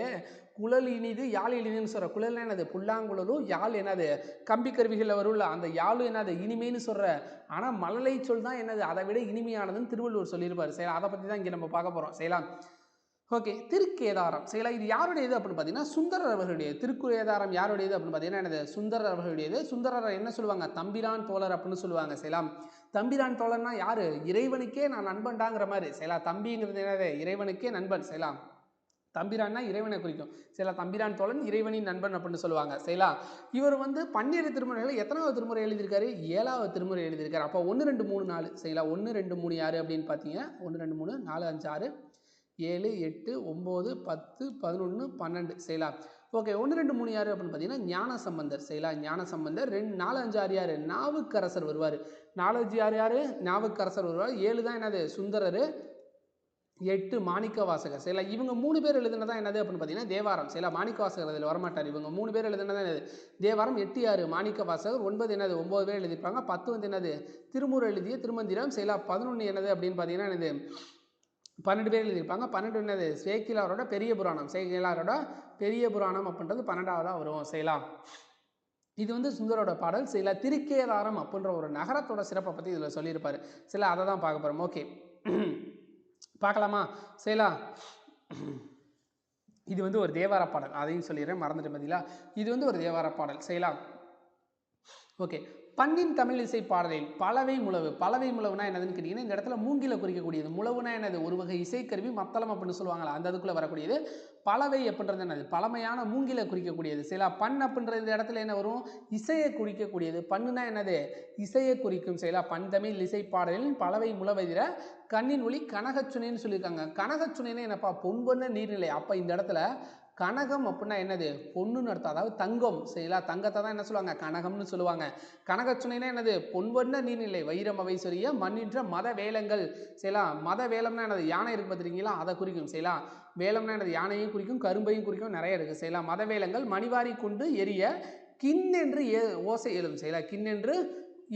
குழல் இனிது யாழ் இனிதுன்னு சொல்கிற, குழல்னா என்னது, புல்லாங்குழலும், யாழ் என்னது, கம்பி கருவிகளில் வரும்ல, அந்த யாழும் என்னது, இனிமைன்னு சொல்கிற. ஆனால் மழலை சொல் தான் என்னது, அதை விட இனிமையானதுன்னு திருவள்ளுவர் சொல்லியிருப்பார், சரி. அதை பற்றி தான் இங்கே நம்ம பார்க்க போகிறோம், செய்யலாம். ஓகே, திருக்கேதாரம், சரிங்களா. இது யாருடையது அப்படின்னு பார்த்தீங்கன்னா சுந்தரர் அவர்களுடைய. திருக்கேதாரம் யாருடையது அப்படின்னு பார்த்தீங்கன்னா என்னது, சுந்தரர் அவர்களுடையது. சுந்தரர் என்ன சொல்லுவாங்க, தம்பிரான் தோழர் அப்படின்னு சொல்லுவாங்க, செய்யலாம். தம்பிரான் தோழர்னா யாரு, இறைவனுக்கே நான் நண்பன்டாங்கிற மாதிரி, செய்யலாம். தம்பிங்கிறது என்னது, இறைவனுக்கே நண்பன், செய்யலாம். தம்பிரான்னா இறைவனை குறிக்கும், செய்யலாம். தம்பிரான் தோழன் இறைவனின் நண்பன் அப்படின்னு சொல்லுவாங்க, செய்யலாம். இவர் வந்து 12 திருமுறைகளை எத்தனாவது திருமுறை எழுதியிருக்காரு, 7வது திருமுறை எழுதியிருக்காரு. அப்போ 1 2 3 4, செய்யலாம். 1 2 3 யாரு அப்படின்னு பார்த்தீங்க, 1 2 3 4 5 6 7 8 9 10 11 12, செய்யலாம். ஓகே, 1 2 3 யாரு அப்படின்னு பார்த்தீங்கன்னா ஞான சம்பந்தர், செய்யலாம். ஞான சம்பந்தர். 4 5 6 யாரு, நாவுக்கரசர் வருவார். 4 5 6 யாரு, நாவுக்கரசர் வருவார். 7 தான் என்னது, சுந்தரர். 8 மாணிக்க வாசகர், செய்யலாம். இவங்க 3 பேர் எழுதுனதான் என்னது அப்படின்னு பார்த்தீங்கன்னா தேவாரம், செய்யலாம். மாணிக்க வாசகர் அதில் வரமாட்டார். இவங்க 3 பேர் எழுதுனதான் என்னது, தேவாரம். 8 யாரு, மாணிக்க வாசகர். 9 என்னது, 9 பேர் எழுதியிருப்பாங்க. 10 வந்து என்னது, திருமூர் எழுதிய திருமந்திரம், செய்யலாம். 11 என்னது அப்படின்னு பார்த்தீங்கன்னா என்னது, 12 பேர் எழுதியிருப்பாங்க. 12 என்னது, சேக்கிலாரோட பெரிய புராணம், சேக்கிலாரோட பெரிய புராணம் அப்படின்றது 12வதாக வரும், செய்யலாம். இது வந்து சுந்தரோட பாடல், செய்யலாம். திருக்கேதாரம் அப்படின்ற ஒரு நகரத்தோட சிறப்பை பற்றி இதில் சொல்லியிருப்பார், சில அதை தான் பார்க்க போகிறோம். ஓகே, பார்க்கலாமா, செய்யலாம். இது வந்து ஒரு தேவார பாடல், அதையும் சொல்லிடுறேன், மறந்துட்டு பார்த்தீங்களா. இது வந்து ஒரு தேவார பாடல், செய்யலாம். ஓகே. பண்ணின் தமிழ் இசை பாடலில் பலவை முழவு. பலவை முழவுனா என்னதுன்னு கேட்டிங்கன்னா, இந்த இடத்துல மூங்கில குறிக்கக்கூடியது. முழவுனா என்னது? ஒரு வகை இசைக்கருவி மத்தளம் அப்படின்னு சொல்லுவாங்கல்ல, அந்த இதுக்குள்ள வரக்கூடியது. பலவை அப்படின்றது என்னது? பழமையான மூங்கில குறிக்கக்கூடியது. சரிங்களா? பண் அப்படின்ற இந்த இடத்துல என்ன வரும்? இசையை குறிக்கக்கூடியது. பண்ணுனா என்னது? இசையை குறிக்கும். சரிங்களா? பண் தமிழ் இசை பாடலில் பலவை முழவதிர கண்ணின் ஒளி கனகச்சுனைன்னு சொல்லியிருக்காங்க. கனகச்சுனைன்னா என்னப்பா? பொன்வண்ண நீர்நிலை. அப்ப இந்த இடத்துல கனகம் அப்படின்னா என்னது? பொண்ணுன்னு அர்த்தம். அதாவது தங்கம். சரிங்களா? தங்கத்தை தான் என்ன சொல்லுவாங்க? கனகம்னு சொல்லுவாங்க. கனகச்சுனைனா என்னது? பொன்வண்ண நீர்நிலை வைரம் அவை சொரிய மண்ணின்ற மத வேலங்கள். சரிங்களா? மத வேலம்னா என்னது? யானை இருக்கு பார்த்துருக்கீங்களா? அதை குறிக்கும். சரிங்களா? வேலம்னா என்னது? யானையும் குறிக்கும், கரும்பையும் குறிக்கும், நிறைய இருக்குது. சரிங்களா? மத வேலங்கள் மணிவாரி கொண்டு எரிய கின் என்று ஓசை எழும். சரிங்களா? கின் என்று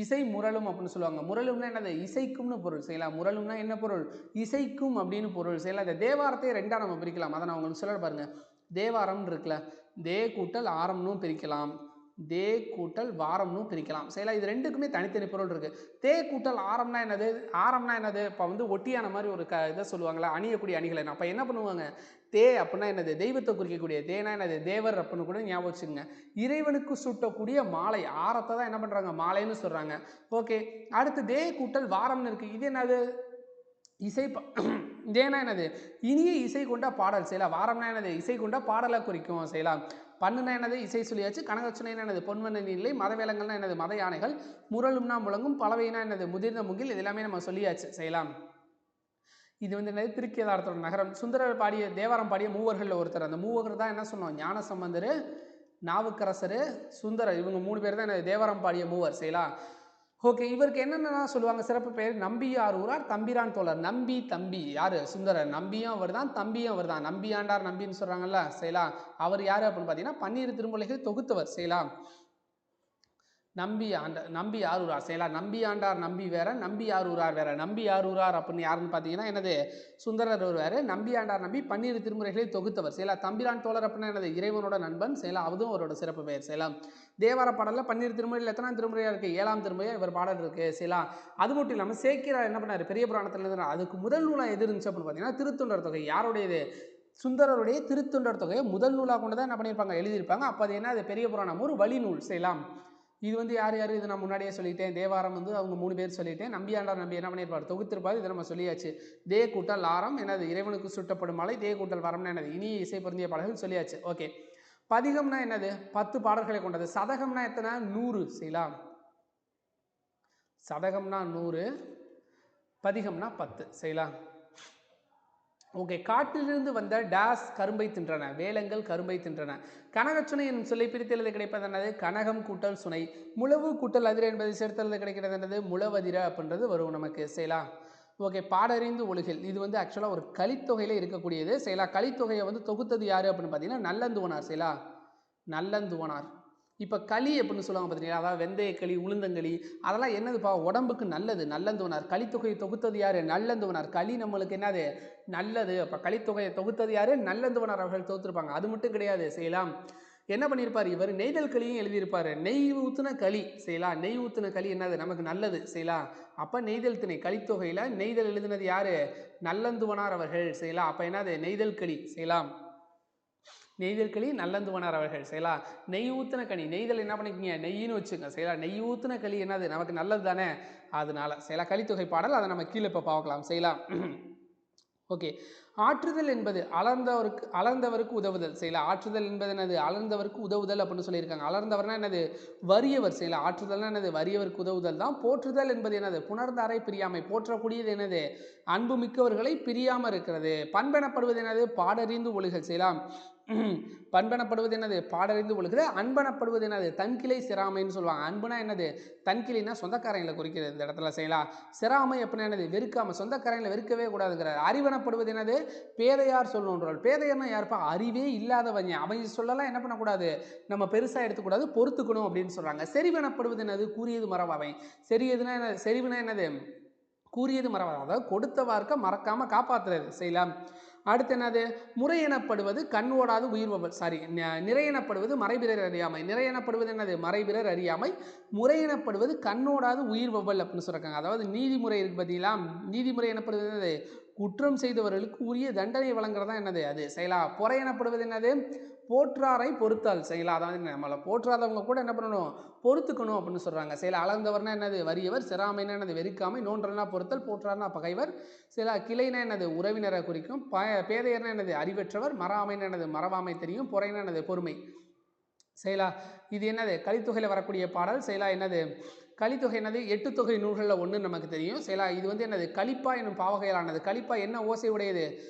இசை முரளும் அப்படின்னு சொல்லுவாங்க. முரளும்னா என்னது? இசைக்கும்னு பொருள். சரிங்களா? முரளும்னா என்ன பொருள்? இசைக்கும் அப்படின்னு பொருள். சரிங்களா? இந்த தேவாரத்தை ரெண்டா நம்ம பிரிக்கலாம். அதை நான் உங்களுக்கு சொல்ல பாருங்க. தேவாரம் இருக்குல்ல, தே கூட்டல் ஆரம்னும் பிரிக்கலாம், தே கூட்டல் வாரம்னும் பிரிக்கலாம். சரிங்களா? இது ரெண்டுக்குமே தனித்தனி பொருள் இருக்கு. தே கூட்டல் ஆரம்னா என்னது? ஆரம்னா என்னது? இப்போ வந்து ஒட்டியான மாதிரி ஒரு இதை சொல்லுவாங்களா, அணியக்கூடிய அணிகளை. அப்போ என்ன பண்ணுவாங்க? தே அப்படின்னா என்னது? தெய்வத்தை குறிக்கக்கூடிய. தேனா என்னது? தேவர் அப்படின்னு கூட ஞாபகம் வச்சுக்கோங்க. இறைவனுக்கு சூட்டக்கூடிய மாலை. ஆரத்தை தான் என்ன பண்ணுறாங்க? மாலைன்னு சொல்கிறாங்க. ஓகே. அடுத்து தே கூட்டல் வாரம்னு இருக்குது. இது என்னது? இசை இதேனா என்னது? இனிய இசை கொண்ட பாடல். செய்யலாம். வாரம்னா என்னது? இசை கொண்ட பாடலை குறிக்கும். செய்யலாம். பண்ணுனா என்னது? இசை சொல்லியாச்சு. கனகச்சுனைனா என்னது? பொன்வண்ண நீர்நிலை. மத வேலங்கள்னா என்னது? மத யானைகள். முரளும்னா முழங்கும். பலவைனா என்னது? முதிர்ந்த முகில். இது எல்லாமே நம்ம சொல்லியாச்சு. செய்யலாம். இது வந்து என்னது? திருக்கேதாரத்தோட நகரம். சுந்தரர் பாடிய தேவாரம் பாடிய மூவர்கள் ஒருத்தர். அந்த மூவர் தான் என்ன சொன்னோம்? ஞானசம்பந்தர், நாவுக்கரசர், சுந்தரர். இவங்க 3 பேர் தான் என்னது? தேவாரம் பாடிய மூவர். செய்யலாம். ஓகே. இவருக்கு என்னென்னலாம் சொல்லுவாங்க? சிறப்பு பெயர் நம்பியார் ஊரார், தம்பிரான் தோழர். நம்பி தம்பி யாரு? சுந்தரர். நம்பியும் அவர் தான், தம்பியும் அவர் தான். நம்பி ஆண்டார் நம்பின்னு சொல்றாங்கல்ல, செய்யலாம். அவர் யாரு அப்படின்னு பார்த்தீங்கன்னா, பன்னிரு திருமுறைகள் தொகுத்தவர். செய்யலாம். நம்பி ஆரூரார். செய்யலாம். நம்பி ஆண்டார் நம்பி வேற, நம்பி ஆரூரார் வேற. நம்பி ஆரூரார் அப்படின்னு யாருன்னு பார்த்தீங்கன்னா என்னது? சுந்தரர் ஒருவர். நம்பி ஆண்டார் நம்பி பன்னிரு திருமுறைகளை தொகுத்தவர். செய்யலாம். தம்பிரான் தோழர் அப்படின்னா என்னது? இறைவனோட நண்பன். செய்யலாம். அதுவும் அவரோட சிறப்பு பெயர். செய்யலாம். தேவார பாடலில் பன்னிரு திருமுறையில் எத்தனை திருமுறையாக இருக்குது? 7ஆம் திருமுறையாக இவர் பாடல் இருக்குது. செய்யலாம். அது மட்டும் இல்லாமல் சேக்கிரார் என்ன பண்ணார்? பெரிய புராணத்தில் இருந்து அதுக்கு முதல் நூலாக எது இருந்துச்சு அப்படின்னு பார்த்தீங்கன்னா, திருத்தொண்டர் தொகை. யாருடையது? சுந்தரருடைய திருத்தொண்டர் தொகையை முதல் நூலாக கொண்டு தான் என்ன பண்ணியிருப்பாங்க? எழுதியிருப்பாங்க. அப்போ அது என்ன? அது பெரிய புராணம், ஒரு வழி நூல். செய்யலாம். இது வந்து யார் யார்? இது நான் முன்னாடியே சொல்லிட்டேன். தேவாரம் வந்து அவங்க 3 பேர் சொல்லிட்டேன். நம்பியாண்டார் நம்பி என்ன பண்ணியிருப்பார்? தொகுத்திருப்பார். இதை நம்ம சொல்லியாச்சு. தே கூட்டல் ஆரம் என்னது? இறைவனுக்கு சுட்டப்படும் மாலை. தே கூட்டல் வாரம்னா என்னது? இனிய இசை பொருந்திய பாடல்கள் சொல்லியாச்சு. ஓகே. பதிகம்னா என்னது? 10 பாடல்களை கொண்டது. சதகம்னா எத்தனை? 100. செய்யலாம். சதகம்னா 100, பதிகம்னா 10. செய்யலாம். ஓகே. காட்டிலிருந்து வந்த டேஸ் கரும்பை தின்றன. வேலங்கள் கரும்பை தின்றன. கனகச்சுனை என்னும் சொல்லை பிரித்தெழுத கிடைப்பது என்னது? கனகம் கூட்டல் சுனை. முழவு கூட்டல் அதிர என்பதை சேர்த்தெழுத கிடைக்கிறது என்னது? முழவதிர அப்படின்றது வரும் நமக்கு. செய்யலாம். ஓகே. பாடறிந்து ஒழுகல். இது வந்து ஆக்சுவலாக ஒரு கலித்தொகையில் இருக்கக்கூடியது. செய்யலாம். கலித்தொகையை வந்து தொகுத்தது யார் அப்படின்னு பார்த்தீங்கன்னா, நல்லந்துவனார். செய்யலாம். நல்லந்துவனார். இப்போ களி அப்படின்னு சொல்லுவாங்க பார்த்தீங்களா? அதாவது வெந்தயக்களி, உளுந்தங்களி, அதெல்லாம் என்னதுப்பா? உடம்புக்கு நல்லது. நல்லந்துவனார். கலித்தொகையை தொகுத்தது யார்? நல்லந்துவனார். களி நம்மளுக்கு என்னது? நல்லது. அப்போ கலித்தொகையை தொகுத்தது யார்? நல்லந்துவனார் அவர்கள் தொகுத்திருப்பாங்க. அது மட்டும் கிடையாது. செய்யலாம். என்ன பண்ணியிருப்பார்? இவர் நெய்தல் களியும் எழுதியிருப்பார். நெய் ஊத்துன களி. செய்யலாம். நெய் ஊத்துன களி என்னது? நமக்கு நல்லது. செய்யலாம். அப்போ நெய்தல் திணை கலித்தொகையில் நெய்தல் எழுதினது யார்? நல்லந்துவனார் அவர்கள். செய்யலாம். அப்போ என்னது? நெய்தல் களி. செய்யலாம். நெய்தல் களி நல்லந்துவனார் அவர்கள். செய்யலாம். நெய் ஊத்துன களி. நெய்தல் என்ன பண்ணிக்கிங்க? நெய்யின்னு வச்சுங்க. செய்யலாம். நெய் ஊத்துன களி என்னது? நமக்கு நல்லது தானே, அதனால. செய்யலாம். கலித்தொகை பாடல், அதை நம்ம கீழே இப்போ பார்க்கலாம். செய்யலாம். ஓகே. ஆற்றுதல் என்பது அலர்ந்தவருக்கு உதவுதல். செய்யலாம். ஆற்றுதல் என்பது என்னது? அலர்ந்தவருக்கு உதவுதல் அப்படின்னு சொல்லியிருக்காங்க. அலர்ந்தவர்னா என்னது? வறியவர். செய்யலாம். ஆற்றுதல்னா என்னது? வறியவருக்கு உதவுதல் தான். போற்றுதல் என்பது என்னது? புணர்ந்தாரை பிரியாமை. போற்றக்கூடியது என்னது? அன்பு மிக்கவர்களை பிரியாமல் இருக்கிறது. பண்பெனப்படுவது என்னது? பாடறிந்து ஒழுகல். செய்யலாம். பண்பெனப்படுவது என்னது? பாடறிந்து ஒழுகுது. அன்பெனப்படுவது என்னது? தன்கிளை சிராமைன்னு சொல்லுவாங்க. அன்புனா என்னது? தன்கிளைனா சொந்தக்காரங்களை குறிக்கிறது இந்த இடத்துல. செய்யலாம். சிராமை அப்படின்னா என்னது? வெறுக்காம. சொந்தக்காரங்களை வெறுக்கவே கூடாதுங்கிறார். அறிவெனப்படுவது என்னது? பேதையார் சொல்லணுன்றால். பேதையார்னா யாருப்பா? அறிவே இல்லாதவங்க. அவங்க சொல்லலாம் என்ன பண்ணக்கூடாது? நம்ம பெருசாக எடுத்துக்கூடாது, பொறுத்துக்கணும் அப்படின்னு சொல்றாங்க. செறிவெனப்படுவது என்னது? கூறியது மறவாமை. செறியதுனா என்ன? செறிவுனா என்னது? கூறியது மறவாது. அதாவது கொடுத்த வார்த்தை மறக்காம காப்பாற்றுறது. செய்யலாம். அடுத்து என்னது? முறை எனப்படுவது கண் ஓடாது உயிர்வல். சாரி, நிறை எனப்படுவது மறைபிறர் அறியாமை. நிறை எனப்படுவது என்னது? மறைபிறர் அறியாமை. முறை எனப்படுவது கண்ணோடாது உயிர் வவ்வல் அப்படின்னு சொல்றாங்க. அதாவது நீதிமுறை இருக்கு பார்த்தீங்களா? நீதிமுறை எனப்படுவது என்னது? குற்றம் செய்தவர்களுக்கு உரிய தண்டனை வழங்குறதா என்னது அது செயலா. பொறை எனப்படுவது என்னது, போற்றாரை பொறுத்தால் செயலா. அதாவது நம்மளை போற்றாதவங்க கூட என்ன பண்ணணும், பொறுத்துக்கணும் அப்படின்னு சொல்றாங்க செயலா. அளந்தவர்னா என்னது வறியவர், சிறாமைன்னா என்னது வெறிக்காமை, நோன்றல்னா பொறுத்தல், போற்றார்னா பகைவர் செயலா. கிளைனா என்னது உறவினரை குறிக்கும், பேதையர்னா என்னது அறிவற்றவர், மறாமைன்னா என்னது மறவாமை தெரியும், பொறைனா என்னது பொறுமை செயலா. இது என்னது கலித்தொகையில் வரக்கூடிய பாடல் செயலா. என்னது கலித்தொகை என்னது 8 தொகை நூல்களில் ஒன்று நமக்கு தெரியும் செயலா. இது வந்து என்னது கலிப்பா என்னும் பாவகையாலானது. கலிப்பா என்ன ஓசை உடையது,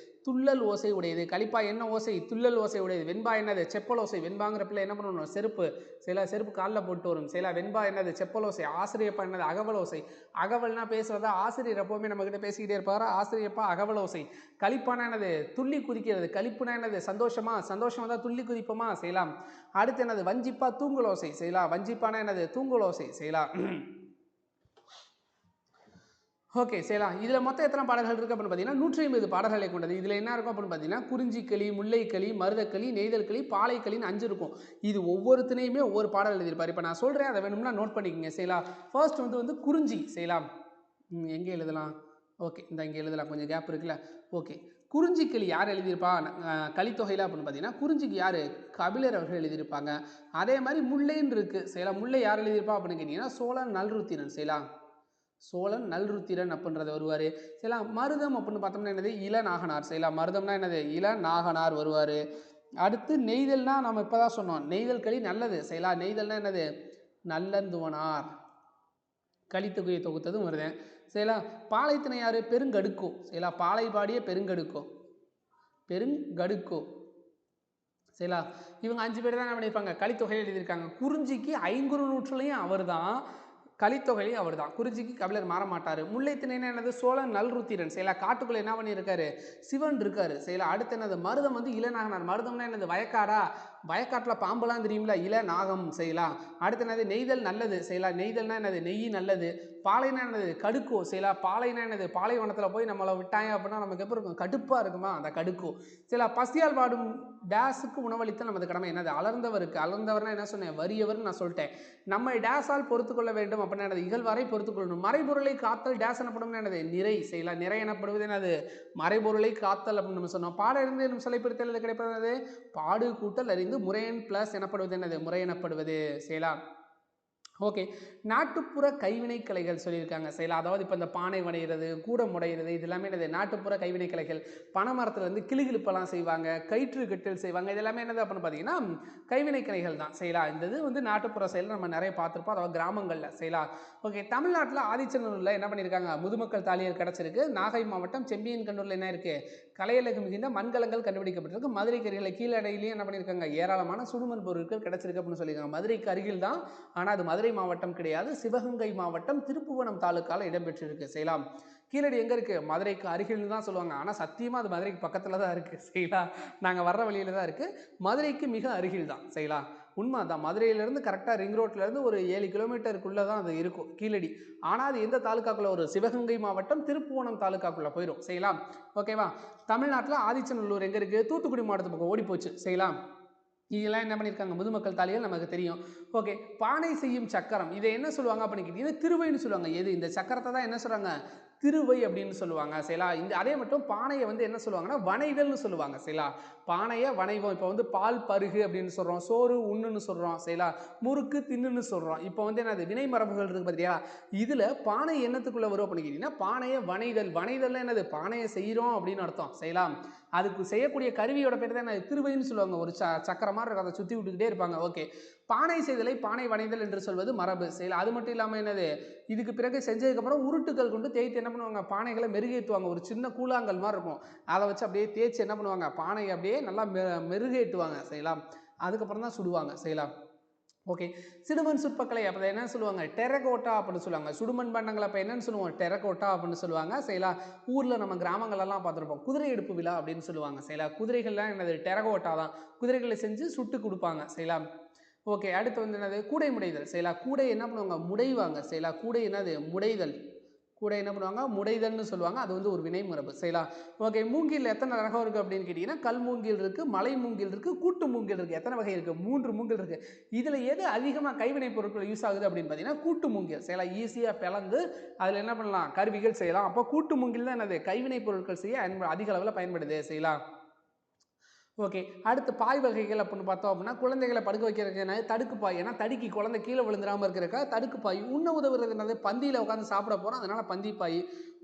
துள்ளல் ஓசை உடையது. கலிப்பா என்ன ஓசை, துள்ளல் ஓசை உடையது. வெண்பா என்னது செப்பல் ஓசை. வெண்பாங்கிற பிள்ளை என்ன பண்ணணும், செருப்பு செயலா, செருப்பு காலில் போட்டு வரும் செயலா. வெண்பா என்னது செப்பல் ஓசை. ஆசிரியப்பா என்னது அகவல் ஓசை. அகவல்னா பேசுறதா, ஆசிரியர் எப்பவுமே நம்ம கிட்ட பேசிக்கிட்டே இருப்பாரு, ஆசிரியப்பா அகவல் ஓசை. கலிப்பானா என்னது துள்ளி குதிக்கிறது. கலிப்புனா என்னது சந்தோஷமா, சந்தோஷமா தான் துள்ளி குதிப்போமா செய்யலாம். அடுத்து என்னது வஞ்சிப்பா தூங்குலோசை செய்யலாம். வஞ்சிப்பானா என்னது தூங்குலோசை செய்யலாம். ஓகே செய்யலாம். இதில் மொத்தம் எத்தனை பாடல்கள் இருக்குது அப்படின்னு பார்த்தீங்கன்னா 150 பாடல்களை கொண்டது. இதில் என்ன இருக்கும் அப்படின்னு பார்த்தீங்கன்னா குறிஞ்சிக்களி, முல்லைக்களி, மருதக்களி, நெய்தல்களி, பாலைக்களின்னு 5 இருக்கும். இது ஒவ்வொருத்தனையுமே ஒவ்வொரு பாடல் எழுதியிருப்பார். இப்போ நான் சொல்கிறேன், அதை வேணும்னா நோட் பண்ணிக்கோங்க செய்யலாம். ஃபர்ஸ்ட் வந்து குறிஞ்சி செய்யலாம். எங்கே எழுதலாம், ஓகே இந்த இங்கே எழுதலாம், கொஞ்சம் கேப் இருக்குல்ல. ஓகே குறிஞ்சிக்களி யார் எழுதியிருப்பா கலித்தொகையில் அப்படின்னு பார்த்தீங்கன்னா குறிஞ்சிக்கு யார், கபிலர் அவர்கள் எழுதியிருப்பாங்க. அதே மாதிரி முல்லைன்னு இருக்குது செய்யலாம். முல்லை யார் எழுதியிருப்பா அப்படின்னு கேட்டிங்கன்னா சோழன் நல்ருத்திரன் செய்யலாம். சோழன் நல்ருத்திரன் அப்படின்றது வருவார் செய்யலாம். மருதம் அப்படின்னு பார்த்தோம்னா என்னது இளநாகனார் செய்யலாம். மருதம்னா என்னது இளநாகனார் வருவார். அடுத்து நெய்தல்னா நம்ம இப்போ தான் சொன்னோம், நெய்தல் களி நல்லது செய்யலாம். நெய்தல்னா என்னது நல்லந்துவனார். கலித்தொகையை தொகுத்ததும் வருதேன் செய்யலாம். பாலைத்திணை யார், பெருங்கடுக்கோ செய்யலாம். பாலை பாடிய பெருங்கடுக்கோ, பெருங்கடுக்கோ சரிங்களா. இவங்க 5 பேர் தான் என்ன பண்ணியிருப்பாங்க கலித்தொகையில் எழுதியிருக்காங்க. குறிஞ்சிக்கு ஐங்குறு நூற்றுலையும் அவர் தான், கலித்தொகையிலையும் அவர் தான். குறிஞ்சிக்கு கபிலர் மாற மாட்டார். முல்லைத்திணைனா என்னது சோழன் நல்ருத்திரன் செய்யலாம். காட்டுக்குள்ளே என்ன பண்ணியிருக்காரு, சிவன் இருக்காரு செய்யலாம். அடுத்து என்னது மருதம் வந்து இளநாகனார். மருதம்னா என்னது வயக்காடா, வயக்காட்டில் பாம்பெல்லாம் தெரியுங்களா, இள நாகம் செய்யலாம். அடுத்து என்னது நெய்தல் நல்லது செய்யலாம். நெய்தல்னா என்னது நெய் நல்லது. பாலைனா என்னது கடுக்கோ செய்யலாம். பாலைனா என்னது பாலைவனத்தில் போய் நம்மளை விட்டாங்க அப்படின்னா நமக்கு எப்போ இருக்கும், கடுப்பாக இருக்குமா, அந்த கடுக்கோ செய்யலாம். பசியால் வாடும் டேஸுக்கு உணவளித்தல் நமது கடமை. என்னது அலர்ந்தவருக்கு, அலர்ந்தவர்னா என்ன சொன்னேன் வறியவர்னு நான் சொல்லிட்டேன். நம்ம டேஸால் பொறுத்து கொள்ள வேண்டும் அப்படின்னா என்னது இகழ்வாரை பொறுத்து கொள்ளணும். மறைபொருளை காத்தல் டேஸ் எனப்படும் என்னது நிறை செய்யலாம். நிறை எனப்படுவது என்னது மறைபொருளை காத்தல் அப்படின்னு நம்ம சொன்னோம். பாட இருந்து என்னும் சிலைப்பிடித்தல் கிடைப்பது பாடு கூட்டல் அறிந்து முறையன் பிளஸ் எனப்படுவது என்னது முறை எனப்படுவது செய்யலாம். ஓகே நாட்டுப்புற கைவினை கலைகள் சொல்லியிருக்காங்க செய்யலாம். அதாவது இப்போ இந்த பானை வடைகிறது, கூடம் உடைகிறது, இது எல்லாமே என்னது நாட்டுப்புற கைவினை கலைகள். பனைமரத்துலேருந்து கிளிகிழிப்பெல்லாம் செய்வாங்க, கயிற்று கட்டில் செய்வாங்க. இது எல்லாமே என்னது அப்படின்னு பார்த்தீங்கன்னா கைவினை கலைகள் தான் செய்யலாம். இந்த இது வந்து நாட்டுப்புற செயல் நம்ம நிறைய பார்த்துருப்போம், அதாவது கிராமங்களில் செய்யலாம். ஓகே தமிழ்நாட்டில் ஆதிச்சநல்லூரில் என்ன பண்ணியிருக்காங்க, முதுமக்கள் தாலியர் கிடச்சிருக்கு. நாகை மாவட்டம் செம்பியன் கண்ணூரில் என்ன இருக்குது, கலையழகு மிகுந்த மண்கலங்கள் கண்டுபிடிக்கப்பட்டிருக்கு. மதுரை கரையில் கீழடையிலேயே என்ன பண்ணியிருக்காங்க, ஏராளமான சுடுமண் பொருட்கள் கிடச்சிருக்கு அப்படின்னு சொல்லியிருக்காங்க. மதுரைக்கு அருகில் தான், ஆனால் அது மதுரை மாவட்டம் கிடையாது, சிவகங்கை மாவட்டம் திருப்புவனம் தாலுக்கால இடம்பெற்றிருக்கு செய்யலாம். கீழடி எங்கே இருக்குது, மதுரைக்கு அருகில் தான் சொல்லுவாங்க, ஆனால் சத்தியமாக அது மதுரைக்கு பக்கத்தில் தான் இருக்குது செய்யலாம். நாங்கள் வர்ற வழியில் தான் இருக்குது, மதுரைக்கு மிக அருகில் தான் செய்யலாம். உண்மை தான், மதுரையிலேருந்து கரெக்டாக ரிங் ரோட்லேருந்து ஒரு 7 கிலோமீட்டருக்குள்ளே தான் அது இருக்கும் கீழடி. ஆனால் அது எந்த தாலுக்காக்குள்ளே ஒரு சிவகங்கை மாவட்டம் திருப்புவனம் தாலுக்காக்குள்ளே போயிடும் செய்யலாம். ஓகேவா. தமிழ்நாட்டில் ஆதிச்சநல்லூர் எங்கே இருக்குது, தூத்துக்குடி மாவட்டத்து பக்கம் ஓடி போச்சு செய்யலாம். இதெல்லாம் என்ன பண்ணியிருக்காங்க, முதுமக்கள் தாலிகள் நமக்கு தெரியும். ஓகே பானை செய்யும் சக்கரம், இதை என்ன சொல்லுவாங்க அப்படின்னு கேட்டிங்கன்னா திருவைன்னு சொல்லுவாங்க. எது இந்த சக்கரத்தை தான் என்ன சொல்கிறாங்க, திருவை அப்படின்னு சொல்லுவாங்க செய்யலா. இந்த அதே மட்டும் பானையை வந்து என்ன சொல்லுவாங்கன்னா வனைதல்னு சொல்லுவாங்க செய்யலா. பானையை வனைவோம். இப்போ வந்து பால் பருகு அப்படின்னு சொல்கிறோம், சோறு உண்ணுன்னு சொல்கிறோம் செய்யலா, முறுக்கு தின்னுன்னு சொல்கிறோம். இப்போ வந்து என்னது வினை மரபுகள் இருக்குது பார்த்தியா, இதில் பானை என்னத்துக்குள்ளே வரும் அப்படின்னு கேட்டிங்கன்னா பானையை வனைதல். வனைதல் என்னது பானையை செய்கிறோம் அப்படின்னு அர்த்தம் செய்யலாம். அதுக்கு செய்யக்கூடிய கருவியோட பேர் தான் என்ன திருவைன்னு சொல்லுவாங்க. ஒரு சக்கரமாக இருக்கும், அதை சுற்றி விட்டுக்கிட்டே இருப்பாங்க. ஓகே பானை செய்தலை பானை வனைதல் என்று சொல்வது மரபு செய்யலாம். அது மட்டும் இல்லாமல் என்னது இதுக்கு பிறகு செஞ்சதுக்கப்புறம் உருட்டுகள் கொண்டு தேய்த்து என்ன பண்ணுவாங்க, பானைகளை மெருகேற்றுவாங்க. ஒரு சின்ன கூழாங்கல் மாதிரி இருக்கும், அதை வச்சு அப்படியே தேய்ச்சி என்ன பண்ணுவாங்க, பானையை அப்படியே நல்லா மெருகேற்றுவாங்க செய்யலாம். அதுக்கப்புறம் தான் சுடுவாங்க செய்யலாம். ஓகே சிடுமண் சிற்பக்கலை அப்போ என்ன சொல்லுவாங்க, டெரகோட்டா அப்படின்னு சொல்லுவாங்க. சுடுமண் பண்டங்களை அப்போ என்னன்னு சொல்லுவோம், டெரகோட்டா அப்படின்னு சொல்லுவாங்க செய்யலாம். ஊரில் நம்ம கிராமங்களெல்லாம் பார்த்துருப்போம், குதிரை எடுப்பு விழா அப்படின்னு சொல்லுவாங்க செய்யலாம். குதிரைகள்லாம் என்னது டெரகோட்டா தான், குதிரைகளை செஞ்சு சுட்டு கொடுப்பாங்க செய்யலாம். ஓகே அடுத்து வந்து என்னது கூடை முடைதல் செய்யலாம். கூடை என்ன பண்ணுவாங்க, முடைவாங்க செய்யலாம். கூடை என்னது முடைதல், கூட என்ன பண்ணுவாங்க முடைதல்னு சொல்லுவாங்க. அது வந்து ஒரு வினை மரபு சரிங்களா. ஓகே, மூங்கில் எத்தனை ரகம் இருக்குது அப்படின்னு கேட்டிங்கன்னா, கல் மூங்கில் இருக்குது, மலை மூங்கில் இருக்குது, கூட்டு மூங்கில் இருக்குது. எத்தனை வகை இருக்குது? 3 மூங்கில் இருக்குது. இதில் எது அதிகமாக கைவினை பொருட்கள் யூஸ் ஆகுது அப்படின்னு பார்த்தீங்கன்னா கூட்டு மூங்கில் சரிங்களா. ஈஸியாக பிளந்து அதில் என்ன பண்ணலாம், கருவிகள் செய்யலாம். அப்போ கூட்டு மூங்கில் தான் என்னது கைவினை பொருட்கள் செய்ய அதிக அளவில் பயன்படுது சரிங்களா. ஓகே, அடுத்து பாய் வகைகள் அப்படின்னு பார்த்தோம் அப்படின்னா, குழந்தைகளை படுக்க வைக்கிறதுக்கு என்னது தடுக்கு பாய். ஏன்னா தடுக்கி குழந்தை கீழே விழுந்துடாமல் இருக்கிறதுக்காக தடுக்கு பாய். உண்ண உதவுறது என்னது, பந்தியில் உட்காந்து சாப்பிட போகிறோம் அதனால பந்தி பாய்.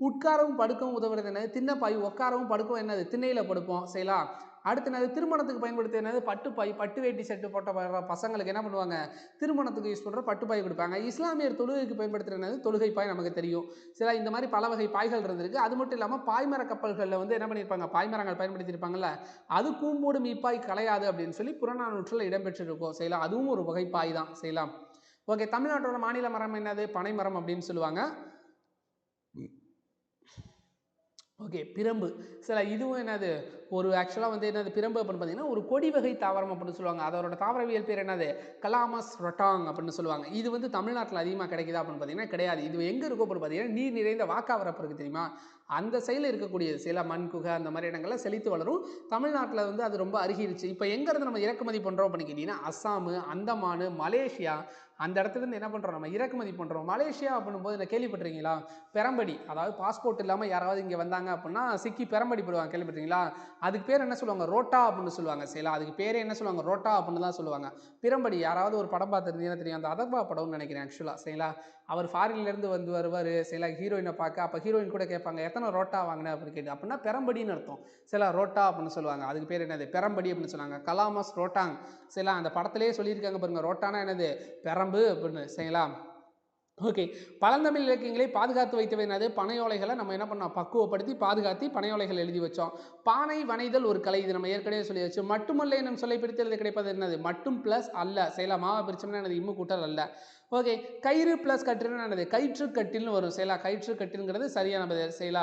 உட்காரவும் படுக்கவும் உதவுறது என்னது, திண்ணை பாய். உட்காரவும் படுக்கவும் என்னது, திண்ணையில் படுப்போம் சரிங்களா. அடுத்து என்னது, திருமணத்துக்கு பயன்படுத்த என்னது பட்டு பாய். பட்டு வேட்டி சட்டு போட்ட பசங்களுக்கு என்ன பண்ணுவாங்க, திருமணத்துக்கு யூஸ் பண்ணுற பட்டு பாய் கொடுப்பாங்க. இஸ்லாமியர் தொழுகைக்கு பயன்படுத்துகிற என்னது, தொழுகை பாய் நமக்கு தெரியும் சரிங்களா. இந்த மாதிரி பல வகை பாய்கள் இருந்திருக்கு. அது மட்டும் இல்லாமல் பாய்மர கப்பல்களில் வந்து என்ன பண்ணியிருப்பாங்க, பாய்மரங்கள் பயன்படுத்தியிருப்பாங்கல்ல, அது கூம்போடு மீப்பாய் கலையாது அப்படின்னு சொல்லி புறநானூற்றில் இடம்பெற்றிருக்கும் சரிங்களா. அதுவும் ஒரு வகை பாய் தான் சரிங்களா. ஓகே, தமிழ்நாட்டோட மாநில மரம் என்னது, பனை மரம் அப்படின்னு சொல்லுவாங்க. ஓகே, பிரம்பு சில இதுவும் என்னது, ஒரு ஆக்சுவலாக வந்து என்னது பிரம்பு அப்படின்னு பார்த்தீங்கன்னா ஒரு கொடி வகை தாவரம் அப்படின்னு சொல்லுவாங்க. அதோட தாவரவியல் பேர் என்னது, கலாமஸ் ரொட்டாங் அப்படின்னு சொல்லுவாங்க. இது வந்து தமிழ்நாட்டில் அதிகமாக கிடைக்குதா அப்படின்னு பார்த்தீங்கன்னா கிடையாது. இது எங்கே இருக்கும் அப்படின்னு பார்த்தீங்கன்னா நீர் நிறைந்த வாக்காவரப்பு இருக்குது தெரியுமா, அந்த சைடில் இருக்கக்கூடியது சில மண் குகை அந்த மாதிரி இடங்கள்ல செழித்து வளரும். தமிழ்நாட்டில் வந்து அது ரொம்ப அருகிருச்சு. இப்போ எங்கேருந்து நம்ம இறக்குமதி பண்ணுறோம் அப்படின்னு கேட்டிங்கன்னா அஸ்ஸாமு, அந்தமான், மலேசியா அந்த இடத்துலேருந்து என்ன பண்ணுறோம், நம்ம இறக்குமதி பண்ணுறோம். மலேசியா அப்படின்னும் போது என்ன கேள்விப்பட்டிருக்கீங்களா, பெரம்படி, அதாவது பாஸ்போர்ட் இல்லாமல் யாராவது இங்கே வந்தாங்க அப்படின்னா சிக்கி பெரம்படி போடுவாங்க, கேள்விப்பட்டிருக்கீங்களா. அதுக்கு பேர் என்ன சொல்லுவாங்க, ரோட்டா அப்படின்னு சொல்லுவாங்க சரிங்களா. அதுக்கு பேரே என்ன சொல்லுவாங்க, ரோட்டா அப்படின்னு தான் சொல்லுவாங்க. பிரம்படி யாராவது ஒரு படம் பார்த்துருந்தீங்கன்னா தெரியும், அந்த அதர்வா படம்னு நினைக்கிறேன் ஆக்சுவலாக சரிங்களா. அவர் ஃபாரின்லேருந்து வந்து வருவார் சரிங்களா, ஹீரோயினை பார்க்க. அப்போ ஹீரோயின் கூட கேட்பாங்க எத்தனை ரோட்டா வாங்கினேன் அப்படின்னு கேட்டு, அப்படின்னா பெரம்படின்னு அர்த்தம் சரிங்களா. ரோட்டா அப்படின்னு சொல்லுவாங்க. அதுக்கு பேர் என்னது, பெரம்படி அப்படின்னு சொன்னாங்க. கலாமஸ் ரோட்டாங் சரிங்களா. அந்த படத்திலே சொல்லியிருக்காங்க பாருங்க, ரோட்டானா என்னது, பெரம்பு அப்படின்னு சரிங்களா. ஓகே, பழந்தமிழ் இலக்கியங்களை பாதுகாத்து வைத்தவை என்னது, பனையோலைகளை நம்ம என்ன பண்ணோம், பக்குவப்படுத்தி பாதுகாத்து பனையோலைகள் எழுதி வச்சோம். பானை வனைதல் ஒரு கலை, இது நம்ம ஏற்கனவே சொல்லி வச்சு. மட்டுமல்ல என்னும் சொல்லை பிரித்தெழுத கிடைப்பது என்னது, மட்டும் பிளஸ் அல்ல சரிங்களா. மாவை பிரிச்சோம்னா என்னது, இம்மு கூட்டல் அல்ல. ஓகே, கயிறு பிளஸ் கட்டில்னு என்னது, கயிற்று கட்டில்னு வரும் சரிங்களா. கயிற்று கட்டில்ங்கிறது சரியான பதில் சரிங்களா.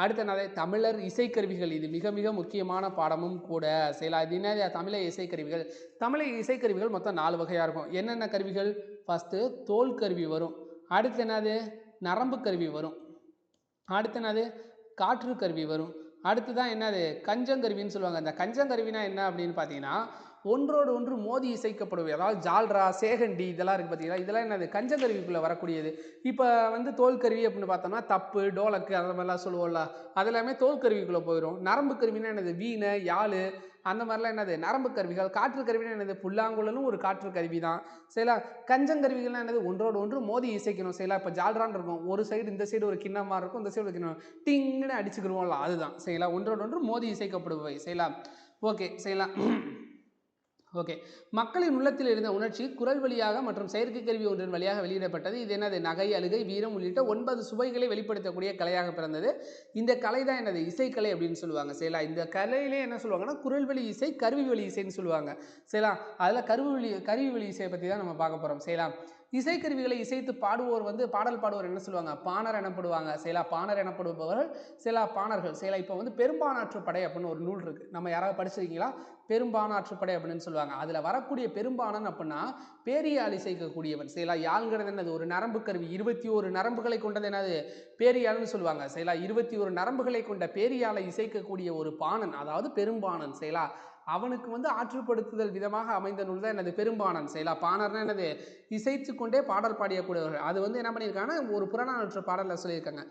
அடுத்த என்னது, தமிழர் இசைக்கருவிகள். இது மிக மிக முக்கியமான பாடமும் கூட சரிங்களா. இது என்னது, தமிழை இசைக்கருவிகள். தமிழை இசைக்கருவிகள் மொத்தம் 4 வகையாக இருக்கும். என்னென்ன கருவிகள், ஃபஸ்ட்டு தோல் கருவி வரும். அடுத்து என்னது, நரம்பு கருவி வரும். அடுத்து என்னது, காற்று கருவி வரும். அடுத்து தான் என்னது, கஞ்சங்கருவின்னு சொல்லுவாங்க. அந்த கஞ்சங்கருவினா என்ன அப்படின்னு பார்த்தீங்கன்னா ஒன்றோடு ஒன்று மோதி இசைக்கப்படுவது, அதாவது ஜால்ரா, சேகண்டி இதெல்லாம் இருக்குது பார்த்தீங்களா. இதெல்லாம் என்னது, கஞ்சங்கருவிக்குள்ளே வரக்கூடியது. இப்போ வந்து தோல் கருவி அப்படின்னு பார்த்தோம்னா தப்பு, டோலக்கு அந்த மாதிரிலாம் சொல்லுவோம்ல, அது எல்லாமே தோல் கருவிக்குள்ளே போயிடும். நரம்பு கருவினா என்னது, வீணை, யாழ் அந்த மாதிரிலாம் என்னது, நரம்பு கருவிகள். காற்று கருவினா என்னது, புல்லாங்குழலும் ஒரு காற்று கருவி தான் சரிங்களா. கஞ்சங்கருவிகள்லாம் என்னது, ஒன்றோடு ஒன்று மோதி இசைக்கணும் சரிங்களா. இப்போ ஜால்ரான் இருக்கும், ஒரு சைடு இந்த சைடு ஒரு கிண்ணமாக இருக்கும், இந்த சைடு ஒரு கிண்ணம் டிங்குன்னு அடிச்சுக்கிடுவோம்ல, அதுதான் சரிங்களா. ஒன்றோடு ஒன்று மோதி இசைக்கப்படுபவை சரிங்களா. ஓகே சரிங்களா. ஓகே, மக்களின் உள்ளத்தில் இருந்த உணர்ச்சி குரல் வழியாக மற்றும் செயற்கை கருவி ஒன்றின் வழியாக வெளியிடப்பட்டது. இது என்னது, நகை, அழுகை, வீரம் உள்ளிட்ட 9 சுவைகளை வெளிப்படுத்தக்கூடிய கலையாக பிறந்தது. இந்த கலை தான் என்னது, இசைக்கலை அப்படின்னு சொல்லுவாங்க சரிங்களா. இந்த கலையிலே என்ன சொல்லுவாங்கன்னா குரல் வழி இசை, கருவி வழி இசைன்னு சொல்லுவாங்க சரிங்களா. அதில் கருவி வழி இசையை பற்றி தான் நம்ம பார்க்க போகிறோம் சரிங்களா. இசைக்கருவிகளை இசைத்து பாடுவோர் வந்து பாடல் பாடுவோர் என்ன சொல்லுவாங்க, பாணர் எனப்படுவாங்க சரிங்களா. பாணர் எனப்படுபவர்கள் சில பாணர்கள் சரிங்களா. இப்போ வந்து பெரும்பானாற்றுப்படை அப்படின்னு ஒரு நூல் இருக்குது, நம்ம யாராவது படிச்சிருக்கீங்களா, பெரும்பானாற்றுப்படை அப்படின்னு சொல்லுவாங்க. அதில் வரக்கூடிய பெரும்பானன் அப்படின்னா பேரியாழ் இசைக்கக்கூடியவன் சரிங்களா. யாழ்ங்கிறது என்னது, ஒரு நரம்பு கருவி. 21 நரம்புகளை கொண்டது என்னது, பேரியாழ்னு சொல்லுவாங்க சரிங்களா. 21 நரம்புகளை கொண்ட பேரியாழை இசைக்கக்கூடிய ஒரு பாணன், அதாவது பெரும்பானன் சரிங்களா. அவனுக்கு வந்து ஆற்றுப்படுத்துதல் விதமாக அமைந்த நூல் தான் என்னது, பெரும்பாணன் சரிங்களா. பாணர்னா என்னது, இசைத்து கொண்டே பாடல் பாடியக்கூடியவர்கள். அது வந்து என்ன பண்ணியிருக்காங்கன்னா ஒரு புறநானூற்று பாடலில் சொல்லியிருக்காங்க,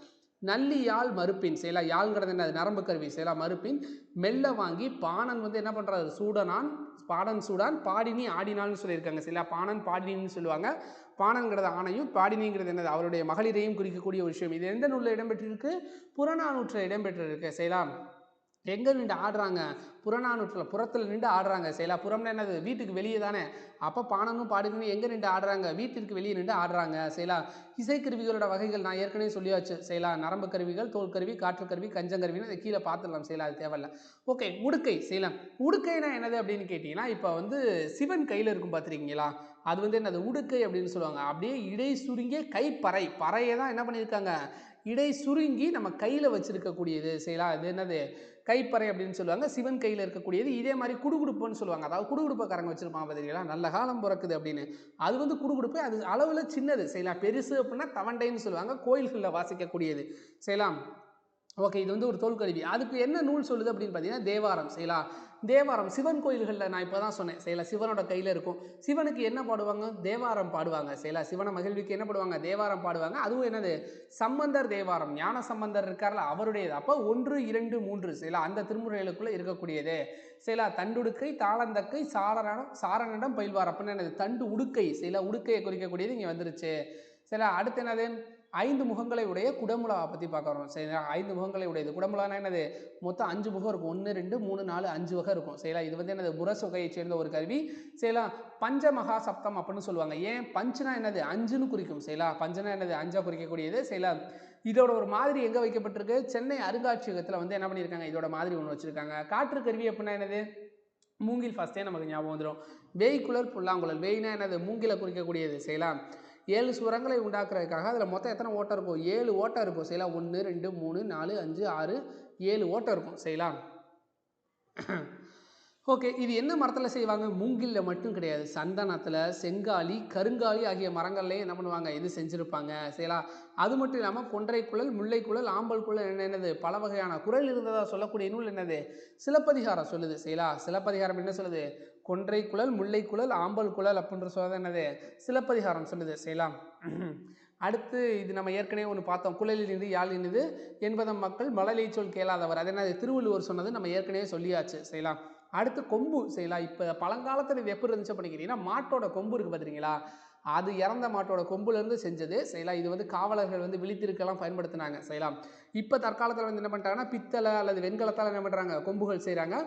நல்லி யாழ் மறுப்பின் சரிங்களா. யாழ்ங்கிறது என்னது, நரம்பு கருவி சரிங்களா. மறுப்பின் மெல்ல வாங்கி பாணன் வந்து என்ன பண்ணுறாரு, சூடனான் பாடன் சூடான் பாடினி ஆடினான்னு சொல்லியிருக்காங்க சரிங்களா. பாணன் பாடினின்னு சொல்லுவாங்க. பாணன்கிறது ஆணையும், பாடினிங்கிறது என்னது, அவருடைய மகளிரையும் குறிக்கக்கூடிய ஒரு விஷயம். இது எந்த நூலில் இடம்பெற்றிருக்கு, புறநானூற்றில் இடம்பெற்றிருக்கு சரிங்களா. எங்கே நின்று ஆடுறாங்க, புறநானூற்றில், புறத்தில் நின்று ஆடுறாங்க சரிங்களா. புறம்னா என்னது, வீட்டுக்கு வெளியே தானே. அப்போ பாணனும் பாடினும் எங்கே நின்று ஆடுறாங்க, வீட்டிற்கு வெளியே நின்று ஆடுறாங்க சரிங்களா. இசைக்கருவிகளோட வகைகள் நான் ஏற்கனவே சொல்லியாச்சு சரிங்களா. நரம்பு கருவிகள், தோல் கருவி, காற்று கருவி, கஞ்சங்கருவின்னு அதை கீழே பார்த்துடலாம் சரிங்களா, அது தேவையில்ல. ஓகே, உடுக்கை சரிங்களா. உடுக்கைனா என்னது அப்படின்னு கேட்டிங்கன்னா, இப்போ வந்து சிவன் கையில் இருக்கும் பார்த்துருக்கீங்களா, அது வந்து என்னது உடுக்கை அப்படின்னு சொல்லுவாங்க. அப்படியே இடை சுருங்கிய கைப்பறை, பறையை தான் என்ன பண்ணியிருக்காங்க, இடை சுருங்கி நம்ம கையில் வச்சிருக்கக்கூடியது சரிங்களா. இது என்னது, கைப்பறை அப்படின்னு சொல்லுவாங்க, சிவன் கையில் இருக்கக்கூடியது. இதே மாதிரி குடுகுடுப்புன்னு சொல்லுவாங்க, அதாவது குடுகுடுப்பக்காரங்க வச்சிருப்பாங்க பார்த்தீங்களா, நல்ல காலம் பிறக்குது அப்படின்னு. அது வந்து குடுகுடுப்பு, அது அளவில் சின்னது செய்யலாம். பெருசு அப்படின்னா தவண்டைன்னு சொல்லுவாங்க, கோயில்களில் வாசிக்கக்கூடியது செய்யலாம். ஓகே, இது வந்து ஒரு தோல்கருவி. அதுக்கு என்ன நூல் சொல்லுது அப்படின்னு பார்த்தீங்கன்னா தேவாரம் செய்யலாம். தேவாரம் சிவன் கோயில்களில் நான் இப்போ தான் சொன்னேன் செய்யலாம், சிவனோட கையில் இருக்கும். சிவனுக்கு என்ன பாடுவாங்க? தேவாரம் பாடுவாங்க செய்யலாம். சிவனை மகிழ்விக்கு என்ன பாடுவாங்க? தேவாரம் பாடுவாங்க. அதுவும் என்னது? சம்பந்தர் தேவாரம், ஞான சம்பந்தர் இருக்கார்ல அவருடையது. அப்போ 1, 2, 3 செய்யலாம் அந்த திருமுறைகளுக்குள்ளே இருக்கக்கூடியது செய்யலாம். தண்டுடுக்கை தாளந்தக்கை சாரணடம் பயில்வார் அப்படின்னு என்னது? தண்டு உடுக்கை செய்யலாம், உடுக்கையை குறிக்கக்கூடியது இங்கே வந்துருச்சு சரிங்களா. அடுத்து என்னது? 5 முகங்களை உடைய குடமுலாவை பற்றி பார்க்குறோம் சரிங்களா. 5 முகங்களை உடையது. குடமுலானா என்னது? மொத்தம் 5 முகம் இருக்கும். 1, 2, 3, 4, 5 வகை இருக்கும் சரிங்களா. இது வந்து என்னது? புரஸ் வகையை சேர்ந்த ஒரு கருவி செய்யலாம். பஞ்சமகா சப்தம் அப்படின்னு சொல்லுவாங்க. ஏன் பஞ்சுனா என்னது? 5ன்னு குறிக்கும் செய்யலாம். பஞ்சனா என்னது? 5ஆ குறிக்கக்கூடியது செய்யலாம். இதோட ஒரு மாதிரி எங்கே வைக்கப்பட்டிருக்கு? சென்னை அருங்காட்சியகத்தில் வந்து என்ன பண்ணியிருக்காங்க? இதோட மாதிரி ஒன்று வச்சுருக்காங்க. காற்று கருவி அப்படின்னா என்னது? மூங்கில் ஃபஸ்ட்டே நமக்கு ஞாபகம் வந்துடும். வேய்க்குழல் புல்லாங்குழல். வேய்னா என்னது? மூங்கிலை குறிக்கக்கூடியது செய்யலாம். 7 சுரங்களை உண்டாக்குறதுக்காக அதில் மொத்தம் எத்தனை ஓட்டம் இருக்கும்? 7 ஓட்டம் இருக்கும் செய்யலாம். 1, 2, 3, 4, 5, 6, 7 ஓட்டம் இருக்கும் செய்யலாம். ஓகே, இது என்ன மரத்தில் செய்வாங்க? மூங்கிலில் மட்டும் கிடையாது, சந்தனத்தில், செங்காலி, கருங்காலி ஆகிய மரங்கள்லேயும் என்ன பண்ணுவாங்க? இது செஞ்சுருப்பாங்க செய்யலாம். அது மட்டும் இல்லாமல் கொன்றை குழல், முல்லை குழல், ஆம்பல் குழல் என்னது? பல வகையான குரல் இருந்ததாக சொல்லக்கூடிய நூல் என்னது? சிலப்பதிகாரம் சொல்லுது செய்யலாம். சிலப்பதிகாரம் என்ன சொல்லுது? கொன்றை குழல், முல்லை குழல், ஆம்பல் குழல் அப்படின்ற சொல்றது என்னது? சிலப்பதிகாரம் சொல்லுது செய்யலாம். அடுத்து இது நம்ம ஏற்கனவே ஒன்று பார்த்தோம், குழலில் இருந்து யாழ் இனிது என்பதம் மக்கள் மழலை சொல் கேளாதவர். அது என்னது? திருவள்ளுவர் சொன்னது நம்ம ஏற்கனவே சொல்லியாச்சு செய்யலாம். அடுத்து கொம்பு செய்யலாம். இப்போ பழங்காலத்தில் இது எப்படி இருந்துச்சு பண்ணிக்கிறீங்கன்னா, மாட்டோட கொம்பு இருக்குது பார்த்துறீங்களா, அது இறந்த மாட்டோட கொம்புலேருந்து செஞ்சது செய்யலாம். இது வந்து காவலர்கள் வந்து விழித்திருக்கெல்லாம் பயன்படுத்தினாங்க செய்யலாம். இப்போ தற்காலத்தில் வந்து என்ன பண்ணுறாங்கன்னா, பித்தளை அல்லது வெண்கலத்தால் என்ன பண்ணுறாங்க? கொம்புகள் செய்கிறாங்க.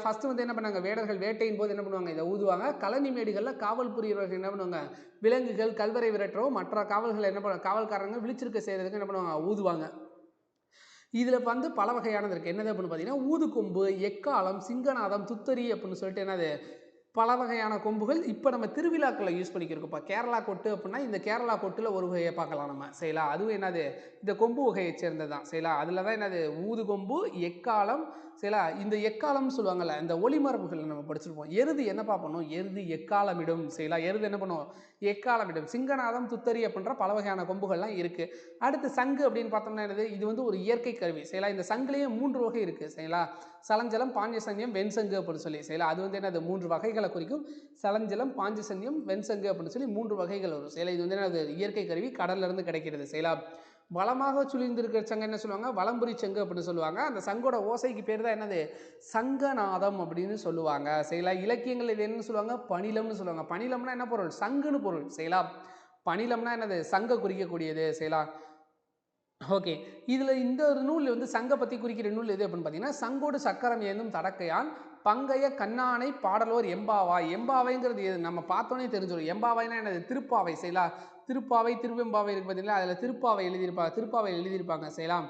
ஃபஸ்ட்டு வந்து என்ன பண்ணாங்க? வேடர்கள் வேட்டையின் போது என்ன பண்ணுவாங்க? இதை ஊதுவாங்க. கழனி மேடுகளில் காவல் புரியவர்கள் என்ன பண்ணுவாங்க? விலங்குகள் கல்வரை விரட்டுறோம், மற்ற காவல்கள் என்ன பண்ணுவாங்க? காவல்காரங்க விழிச்சிருக்க செய்கிறதுக்கு என்ன பண்ணுவாங்க? ஊதுவாங்க. இதில் வந்து பல வகையானது இருக்குது. என்னது அப்படின்னு பார்த்தீங்கன்னா, ஊதுகொம்பு, எக்காலம், சிங்கநாதம், துத்தரி அப்படின்னு சொல்லிட்டு என்னது? பல வகையான கொம்புகள் இப்போ நம்ம திருவிழாக்களில் யூஸ் பண்ணிக்கிறோம்ப்பா. கேரளா கொட்டு அப்படின்னா இந்த கேரளா கொட்டில் ஒரு வகையை பார்க்கலாம் நம்ம செய்யலாம். அதுவும் என்னது? இந்த கொம்பு வகையை சேர்ந்தது தான் செய்யலாம். அதில் தான் என்னது? ஊதுகொம்பு, எக்காலம் செய்யலாம். இந்த எக்காலம்னு சொல்லுவாங்கள்ல, இந்த ஒளிமரபுகள் நம்ம படிச்சிருப்போம். எருது என்னப்பா பண்ணும்? எருது எக்காலமிடும் செய்யலாம். எருது என்ன பண்ணும்? எக்காலமிடும். சிங்கநாதம், துத்தரி அப்படின்ற பல வகையான கொம்புகள்லாம் இருக்குது. அடுத்து சங்கு அப்படின்னு பார்த்தோம்னா என்னது? இது வந்து ஒரு இயற்கை கருவி செய்யலாம். இந்த சங்குலேயே 3 வகை இருக்குது செய்யலாம். சலஞ்சலம், பாஞ்சசன்யம், வெண்சங்கு அப்படின்னு சொல்லி செய்யலாம். அது வந்து என்னது? 3 வகைகளை குறிக்கும். சலஞ்சலம், பாஞ்சசன்யம், வெண்சங்கு அப்படின்னு சொல்லி 3 வகைகள் வரும் செய்யலாம். இது வந்து என்னது? இயற்கை கருவி, கடல்ல இருந்து கிடைக்கிறது செய்யலாம். வளமாக சுழிந்திருக்கிற சங்கு என்ன சொல்லுவாங்க? வலம்புரி சங்கு அப்படின்னு சொல்லுவாங்க. அந்த சங்கோட ஓசைக்கு பேர் தான் என்னது? சங்கநாதம் அப்படின்னு சொல்லுவாங்க செய்யலாம். இலக்கியங்கள் இது என்னன்னு சொல்லுவாங்க? பணிலம்னு சொல்லுவாங்க. பணிலம்னா என்ன பொருள்? சங்குன்னு பொருள் செய்யலாம். பணிலம்னா என்னது? சங்க குறிக்கக்கூடியது செய்யலாம். ஓகே, இதில் இந்த ஒரு நூல் வந்து சங்க பற்றி குறிக்கிற நூல் எது அப்படின்னு பார்த்தீங்கன்னா, சங்கோடு சக்கரம் ஏந்தும் தடக்கையான் பங்கைய கண்ணானை பாடலோர் எம்பாவாய். எம்பாவைங்கிறது எது? நம்ம பார்த்தோன்னே தெரிஞ்சிடும். எம்பாவைனா என்னது? திருப்பாவை செய்யலாம். திருப்பாவை, திருவெம்பாவை இருக்குது பார்த்தீங்களா, அதில் திருப்பாவை எழுதியிருப்பாங்க செய்யலாம்.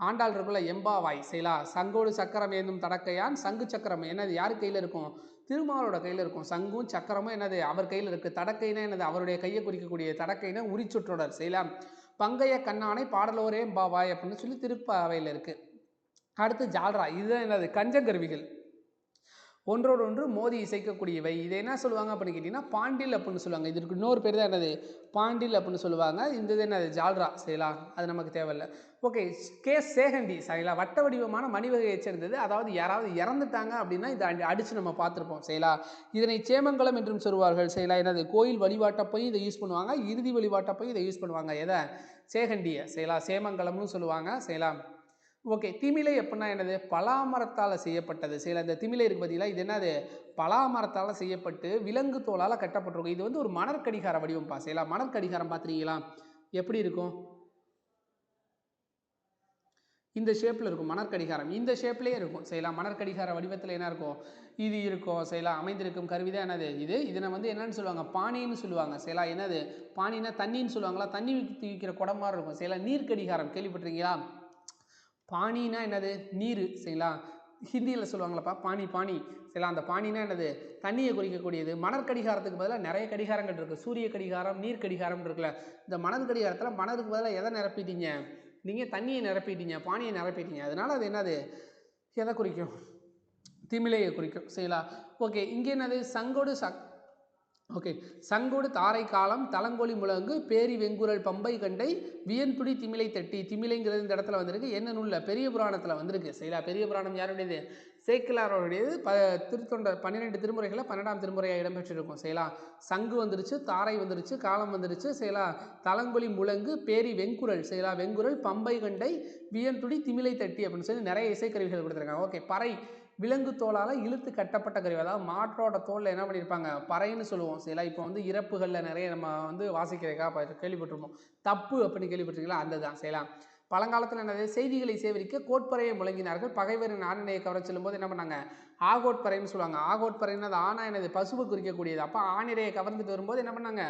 ஆண்டாள் இருக்குள்ள எம்பாவாய் செய்யலாம். சங்கோடு சக்கரம் ஏந்தும் தடக்கையான், சங்கு சக்கரம் என்னது? யார் கையில் இருக்கும்? திருமாலோட கையில் இருக்கும். சங்கும் சக்கரமும் என்னது? அவர் கையில் இருக்குது. தடக்கைனா என்னது? அவருடைய கையை குறிக்கக்கூடிய தடக்கைனா உரிச்சுற்றொடர் செய்யலாம். பங்கைய கண்ணானை பாடலோரே பாவாய் அப்படின்னு சொல்லி திருப்பாவையில் இருக்குது. அடுத்து ஜால்ரா. இதுதான் என்னது? கஞ்சங்கருவிகள், ஒன்றோடு ஒன்று மோதி இசைக்கக்கூடியவை. இதை என்ன சொல்லுவாங்க அப்படின்னு கேட்டிங்கன்னா, பாண்டில் அப்படின்னு சொல்லுவாங்க. இதற்கு இன்னொரு பேர் தான் என்னது? பாண்டில் அப்படின்னு சொல்லுவாங்க. இந்த இது என்னது? ஜால்ரா செய்யலாம். அது நமக்கு தேவையில்லை. ஓகே, சேகண்டி செய்யலாம். வட்ட வடிவமான மணிவகையை சேர்ந்தது. அதாவது யாராவது இறந்துட்டாங்க அப்படின்னா இதை அடித்து நம்ம பார்த்துருப்போம் செய்யலாம். இதனை சேமங்கலம் என்றும் சொல்வார்கள் செய்யலாம். என்னது? கோயில் வழிபாட்டப்பையும் இதை யூஸ் பண்ணுவாங்க, இறுதி வழிபாட்டப்பையும் இதை யூஸ் பண்ணுவாங்க. எதை? சேகண்டியை செய்யலாம். சேமங்கலம்னு சொல்லுவாங்க செய்யலாம். ஓகே, திமிலை அப்படின்னா என்னது? பலாமரத்தால் செய்யப்பட்டது செய்யலாம். இந்த திமிலை இருக்குது பார்த்தீங்களா, இது என்னது? பலாமரத்தால் செய்யப்பட்டு விலங்கு தோலால் கட்டப்பட்டிருக்கும். இது வந்து ஒரு மணற்கடிகார வடிவம்பா செய்யலாம். மணற்கடிகாரம் பார்த்துருக்கீங்களா? எப்படி இருக்கும்? இந்த ஷேப்பில் இருக்கும் மணற்கடிகாரம். இந்த ஷேப்லேயே இருக்கும் செய்யலாம். மணற்கடிகார வடிவத்தில் என்ன இருக்கும்? இது இருக்கும் செய்யலாம். அமைந்திருக்கும் கருவி தான் என்னது? இது. இதனை வந்து என்னன்னு சொல்லுவாங்க? பானின்னு சொல்லுவாங்க செய்யலாம். என்னது? பானின்னா தண்ணின்னு சொல்லுவாங்களா? தண்ணி தூக்கிற குடம் மாதிரி இருக்கும் செய்யலாம். நீர்க்கடிகாரம் கேள்விப்பட்டிருக்கீங்களா? பானினா என்னது? நீர் செய்யலாம். ஹிந்தியில் சொல்லுவாங்களப்பா பானி செய்யலாம். அந்த பானினா என்னது? தண்ணியை குறிக்கக்கூடியது. மணல் கடிகாரத்துக்கு பதிலாக நிறைய கடிகாரங்கள் இருக்குது. சூரிய கடிகாரம், நீர் கடிகாரம் இருக்குல்ல. இந்த மணல் கடிகாரத்தில் மணலுக்கு பதிலாக எதை நிரப்பிட்டீங்க? நீங்கள் தண்ணியை நிரப்பிட்டீங்க, பானியை நிரப்பிட்டீங்க. அதனால் அது என்னது? எதை குறிக்கும்? திமிலையை குறிக்கும். சரிங்களா? ஓகே, இங்கே என்னது? சங்கொடு ஓகே, சங்கொடு தாரை காலம் தலங்கொலி முழங்கு பேரி வெங்குரல் பம்பை கண்டை வியன்புடி திமிலை தட்டி. திமிலைங்கிறது இந்த இடத்துல வந்திருக்கு. என்ன நூலில்? பெரிய புராணத்தில் வந்திருக்கு. சரிங்களா? பெரிய புராணம் யாருடையது? சேக்கிலாரோடையது. திருத்தொண்டர் 12 திருமுறைகளில் 12ஆம் திருமுறையாக இடம்பெற்றிருக்கும். சரிங்களா? சங்கு வந்துருச்சு, தாரை வந்துருச்சு, காலம் வந்துருச்சு. சரிங்களா? தலங்கொலி முழங்கு பேரி வெங்குரல். சரிங்களா? வெங்குரல் பம்பை கண்டை வியன்புடி திமிலை தட்டி அப்படின்னு சொல்லி நிறைய இசைக்கருவிகள் கொடுத்துருக்காங்க. ஓகே, பறை விலங்கு தோலால் இழுத்து கட்டப்பட்ட கருவி. அதாவது மாட்டோட தோலில் என்ன பண்ணியிருப்பாங்க? பறைன்னு சொல்லுவோம். சரிங்களா? இப்போ வந்து இறப்புகளில் நிறைய நம்ம வந்து வாசிக்கிறதுக்காக கேள்விப்பட்டிருப்போம். தப்பு அப்படின்னு கேள்விப்பட்டிருக்கீங்களா? அந்த தான். சரிங்களா? பழங்காலத்தில் என்னது? செய்திகளை சேகரிக்க கோட்பறையை முழங்கினார்கள். பகைவரின் ஆணையை கவர செல்லும்போது என்ன பண்ணாங்க? ஆகோட்பறைன்னு சொல்லுவாங்க. ஆகோட்பறைன்னு அது ஆனா என்னது? பசுவை குறிக்கக்கூடியது. அப்போ ஆணிரையை கவர்ந்துட்டு வரும்போது என்ன பண்ணாங்க?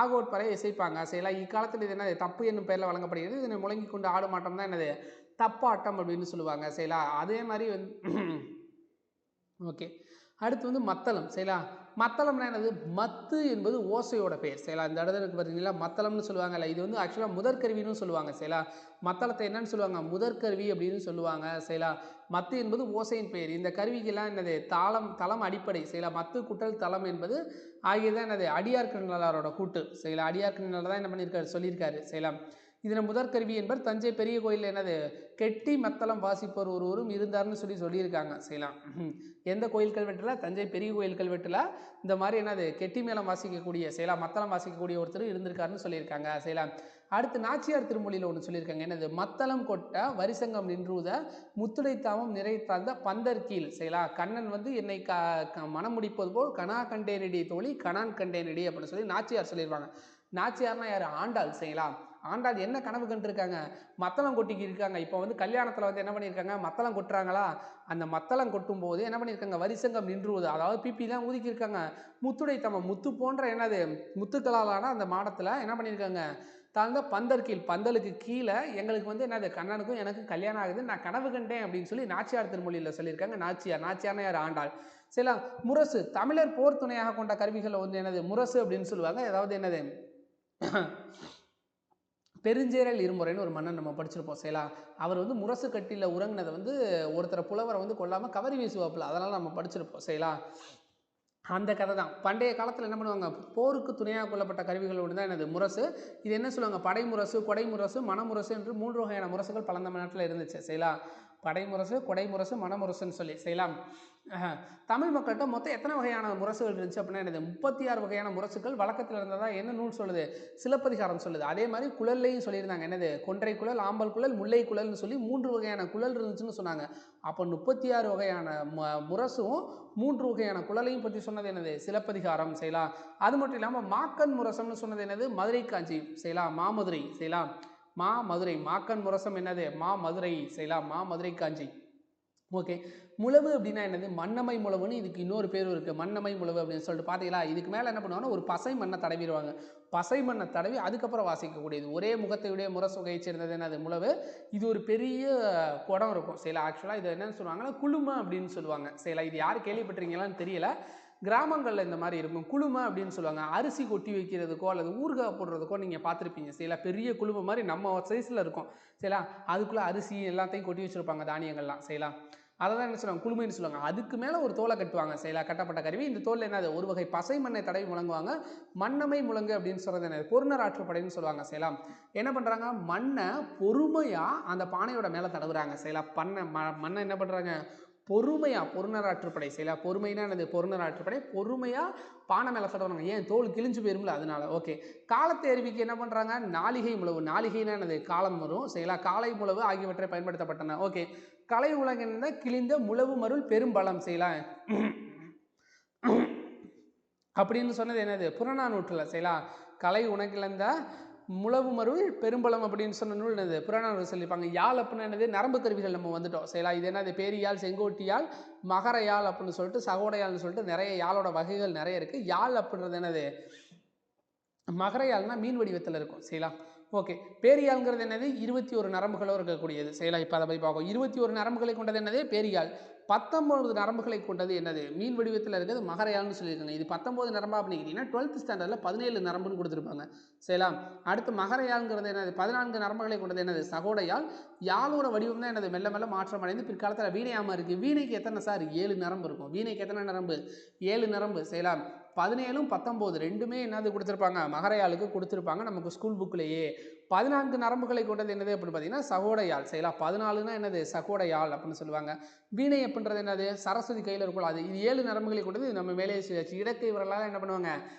ஆகோட்பறை இசைப்பாங்க. சரிங்களா? இக்காலத்தில் இது என்னது? தப்பு என்னும் பெயரில் வழங்கப்படுகிறது. இதனை முழங்கி கொண்டு ஆடு மாட்டம் தான் என்னது? தப்பாட்டம் அப்படின்னு சொல்லுவாங்க. சரிங்களா? அதே மாதிரி வந்து ஓகே, அடுத்து வந்து மத்தளம். சரிங்களா? மத்தளம்னா என்னது? மத்து என்பது ஓசையோட பெயர். சரிங்களா? இந்த இடத்துல இருக்கு பார்த்தீங்களா? மத்தளம்னு சொல்லுவாங்கல்ல, இது வந்து ஆக்சுவலாக முதற்கருவின்னு சொல்லுவாங்க. சரிங்களா? மத்தளத்தை என்னன்னு சொல்லுவாங்க? முதற்கருவி அப்படின்னு சொல்லுவாங்க. சரிங்களா? மத்து என்பது ஓசையின் பெயர். இந்த கருவிக்கெல்லாம் என்னது? தளம் அடிப்படை. சரிங்களா? மத்து குட்டல் தளம் என்பது ஆகியதான் என்னது? அடியார் கண்ணலாரோட கூட்டு. சரிங்களா? அடியார் கண்ணலார் தான் என்ன பண்ணியிருக்காரு? சொல்லியிருக்காரு. சரிங்களா? இதில் முதற்கருவி என்பர் தஞ்சை பெரிய கோயில் என்னது? கெட்டி மத்தளம் வாசிப்பவர் ஒருவரும் இருந்தார்னு சொல்லியிருக்காங்க. செய்யலாம். எந்த கோயில் கல்வெட்டில்? தஞ்சை பெரிய கோயில் கல்வெட்டில் இந்த மாதிரி என்னது? கெட்டி மேளம் வாசிக்கக்கூடிய செய்யலாம், மத்தளம் வாசிக்கக்கூடிய ஒருத்தர் இருந்திருக்காருன்னு சொல்லியிருக்காங்க. செய்யலாம். அடுத்து நாச்சியார் திருமொழியில் ஒன்று சொல்லியிருக்காங்க. என்னது? மத்தளம் கொட்ட வரிசங்கம் நின்றுத முத்துடைத்தாமம் நிறைத்தாந்த பந்தர் கீழ். செய்யலாம். கண்ணன் வந்து என்னை மனம் முடிப்பது போல் கனா கண்டேனடி தோழி கணான் கண்டேனடி அப்படின்னு சொல்லி நாச்சியார் சொல்லியிருப்பாங்க. நாச்சியார்னா யார்? ஆண்டாள். செய்யலாம். ஆண்டாள் என்ன கனவு கண்டிருக்காங்க? மத்தளம் கொட்டிக்கு இருக்காங்க. இப்போ வந்து கல்யாணத்தில் வந்து என்ன பண்ணியிருக்காங்க? மத்தளம் கொட்டுறாங்களா? அந்த மத்தளம் கொட்டும் போது என்ன பண்ணியிருக்காங்க? வரிசங்கம் நின்றுவது, அதாவது பிபிலாம் ஊதிக்கிருக்காங்க. முத்துடை தமம், முத்து போன்ற என்னது? முத்துக்களாலான அந்த மாடத்தில் என்ன பண்ணியிருக்காங்க? தாழ்ந்த பந்தர் கீழ், பந்தலுக்கு கீழே எங்களுக்கு வந்து என்னது? கண்ணனுக்கும் எனக்கும் கல்யாணம் ஆகுது, நான் கனவு கண்டேன் அப்படின்னு சொல்லி நாச்சியார் திருமொழியில் சொல்லியிருக்காங்க. நாச்சியார்னா யார்? ஆண்டாள். சரி, முரசு தமிழர் போர் துணையாக கொண்ட கருவிகள் வந்து என்னது? முரசு அப்படின்னு சொல்லுவாங்க. அதாவது என்னது? பெருஞ்சேரல் இருமுறைன்னு ஒரு மன்னன் நம்ம படிச்சிருப்போம். சரிங்களா? அவர் வந்து முரசு கட்டியில் உறங்கினதை வந்து ஒருத்தரை புலவரை வந்து கொல்லாமல் கவரி வீசுவாப்பில், அதனால் நம்ம படிச்சிருப்போம். சரிங்களா? அந்த கதை தான். பண்டைய காலத்தில் என்ன பண்ணுவாங்க? போருக்கு துணையாக கொள்ளப்பட்ட கருவிகள் ஒன்று தான் என்னது? முரசு. இது என்ன சொல்லுவாங்க? படைமுரசு, கொடைமுரசு, மணமுரசு என்று 3 வகையான முரசுகள் பழந்தமிழ்நாட்டில் இருந்துச்சு. சரிங்களா? படைமுரசு, கொடைமுரசு, மணமுரசுன்னு சொல்லி. செய்யலாம். தமிழ் மக்கள்கிட்ட மொத்தம் எத்தனை வகையான முரசுகள் இருந்துச்சு அப்படின்னா என்னது? 36 வகையான முரசுகள் வழக்கத்தில் இருந்ததா என்ன நூல் சொல்லுது? சிலப்பதிகாரம் சொல்லுது. அதே மாதிரி குழல்லையும் சொல்லியிருந்தாங்க. என்னது? கொன்றை குழல், ஆம்பல் குழல், முல்லை குழல்னு சொல்லி 3 வகையான குழல் இருந்துச்சுன்னு சொன்னாங்க. அப்போ 36 வகையான முரசும் 3 வகையான குழலையும் பற்றி சொன்னது என்னது? சிலப்பதிகாரம். செய்யலாம். அது மட்டும் இல்லாமல் மாக்கன் முரசம்னு சொன்னது என்னது? மதுரை காஞ்சி. செய்யலாம். மாமதுரை. செய்யலாம். மதுரை. மாக்கன் முரசம் என்னது? மதுரை. செய்யலாம். மதுரை காஞ்சி. ஓகே, முழவு அப்படின்னா என்னது? மண்ணமை முழவுன்னு இதுக்கு இன்னொரு பேர் இருக்குது. மண்ணமை முழவு அப்படின்னு சொல்லிட்டு பார்த்தீங்களா? இதுக்கு மேலே என்ன பண்ணுவாங்கன்னா ஒரு பசை மண்ணை தடவிடுவாங்க. பசை மண்ணை தடவி அதுக்கப்புறம் வாசிக்கக்கூடியது. ஒரே முகத்தையுடைய முரசு வகையை சேர்ந்தது என்னது? முழவு. இது ஒரு பெரிய குடம் இருக்கும். சரி, ஆக்சுவலாக இது என்னன்னு சொல்லுவாங்கன்னா குழுமை அப்படின்னு சொல்லுவாங்க. சரி, இது யார் கேள்விப்பட்டிருக்கீங்களான்னு தெரியல. கிராமங்களில் இந்த மாதிரி இருக்கும். குழுமை அப்படின்னு சொல்லுவாங்க. அரிசி கொட்டி வைக்கிறதுக்கோ அல்லது ஊறுகாய் போடுறதுக்கோ நீங்கள் பார்த்துருப்பீங்க. சரிங்களா? பெரிய குழுமை மாதிரி நம்ம சைஸில் இருக்கும். சரிங்களா? அதுக்குள்ளே அரிசி எல்லாத்தையும் கொட்டி வச்சுருப்பாங்க, தானியங்கள்லாம். செய்யலாம். அதை தான் என்ன சொல்லுவாங்க? குழுமைன்னு சொல்லுவாங்க. அதுக்கு மேலே ஒரு தோலை கட்டுவாங்க. சரிங்களா? கட்டப்பட்ட கருவி. இந்த தோல் என்னது? ஒரு வகை பசை மண்ணை தடவி முழங்குவாங்க. மண்ணமை முழங்கு அப்படின்னு சொல்கிறது என்னது? பொருணர் ஆற்றுப்படைன்னு சொல்லுவாங்க. செய்யலாம். என்ன பண்ணுறாங்க? மண்ணை பொறுமையாக அந்த பானையோட மேலே தடவுறாங்க. செய்யலாம். மண்ணை என்ன பண்ணுறாங்க? பொறுமையாக பொருணர் ஆற்றுப்படை. செய்யலாம். பொறுமைனா என்னது? பொருணர் ஆற்றுப்படை பொறுமையாக பானை மேலே தடவுறாங்க. ஏன்? தோல் கிழிஞ்சு போயிரும்ல, அதனால. ஓகே, காலத்தை அறிவிக்க என்ன பண்ணுறாங்க? நாளிகை முழவு. நாளிகைனா என்னது? காலம் வரும். செய்யலாம். காலை முழவு ஆகியவற்றை பயன்படுத்தப்பட்டன. ஓகே, கலை உலகின கிழிந்த முழவு மருள் பெரும்பலம். செய்யலாம். அப்படின்னு சொன்னது என்னது? புறநானூற்றில். செய்யலாம். கலை உணக்கிழந்த முழவு மருள் பெரும்பலம் அப்படின்னு சொன்ன நூல் என்னது? புறநானூறு சொல்லியிருப்பாங்க. யாழ் அப்படின்னா என்னது? நரம்பு கருவிகள் நம்ம வந்துட்டோம். செய்யலாம். இது என்னது? பேரியாழ், செங்கோட்டியாழ், மகர யாழ் அப்படின்னு சொல்லிட்டு, சகோடையாள்னு சொல்லிட்டு நிறைய யாழோட வகைகள் நிறைய இருக்குது. யாழ் அப்படின்றது என்னது? மகர யாழ்னா மீன் வடிவத்தில் இருக்கும். செய்யலாம். ஓகே, பேரியாழ்ங்கிறது என்னது? 21 நரம்புகளோ இருக்கக்கூடியது. செய்யலாம். இப்போ அதை போய் பார்க்கும். 21 நரம்புகளை கொண்டது என்னது? பேரியாழ். 19 நரம்புகளை கொண்டது என்னது? மீன் வடிவத்தில் இருக்கிறது மகரயாழ்னு சொல்லியிருக்காங்க. இது 19 நரம்பா அப்படிங்கிறீங்கன்னா 12th ஸ்டாண்டர்டில் 17 நரம்புன்னு கொடுத்துருப்பாங்க. சரிங்களா? அடுத்து மகரயாழ்ங்கிறது என்னது? 14 நரம்புகளை கொண்டது என்னது? சகோடையாழ். யாழோட வடிவம் தான் என்னது? மெல்ல மெல்ல மாற்றம் அடைந்து பிற்காலத்தில் வீணையாமல் இருக்குது. வீணைக்கு எத்தனை சார்? 7 நரம்பு இருக்கும். வீணைக்கு எத்தனை நரம்பு? 7 நரம்பு. சரிங்களா? 17 19 ரெண்டுமே என்னது கொடுத்துருப்பாங்க? மகரயாழுக்கு கொடுத்துருப்பாங்க நமக்கு ஸ்கூல் புக்லேயே. 14 நரம்புகளை கொண்டது என்னது அப்படின்னு பார்த்தீங்கன்னா சகோடையாழ். சரிங்களா? 14னா என்னது? சகோடையாழ் அப்படின்னு சொல்லுவாங்க. வீணை அப்படின்றது என்னது? சரஸ்வதி கையில் இருக்கும். அது இது 7 நரம்புகளை கொண்டது. நம்ம மேலே சொல்லியாச்சு. இடக்கை விரலால் என்ன பண்ணுவாங்க?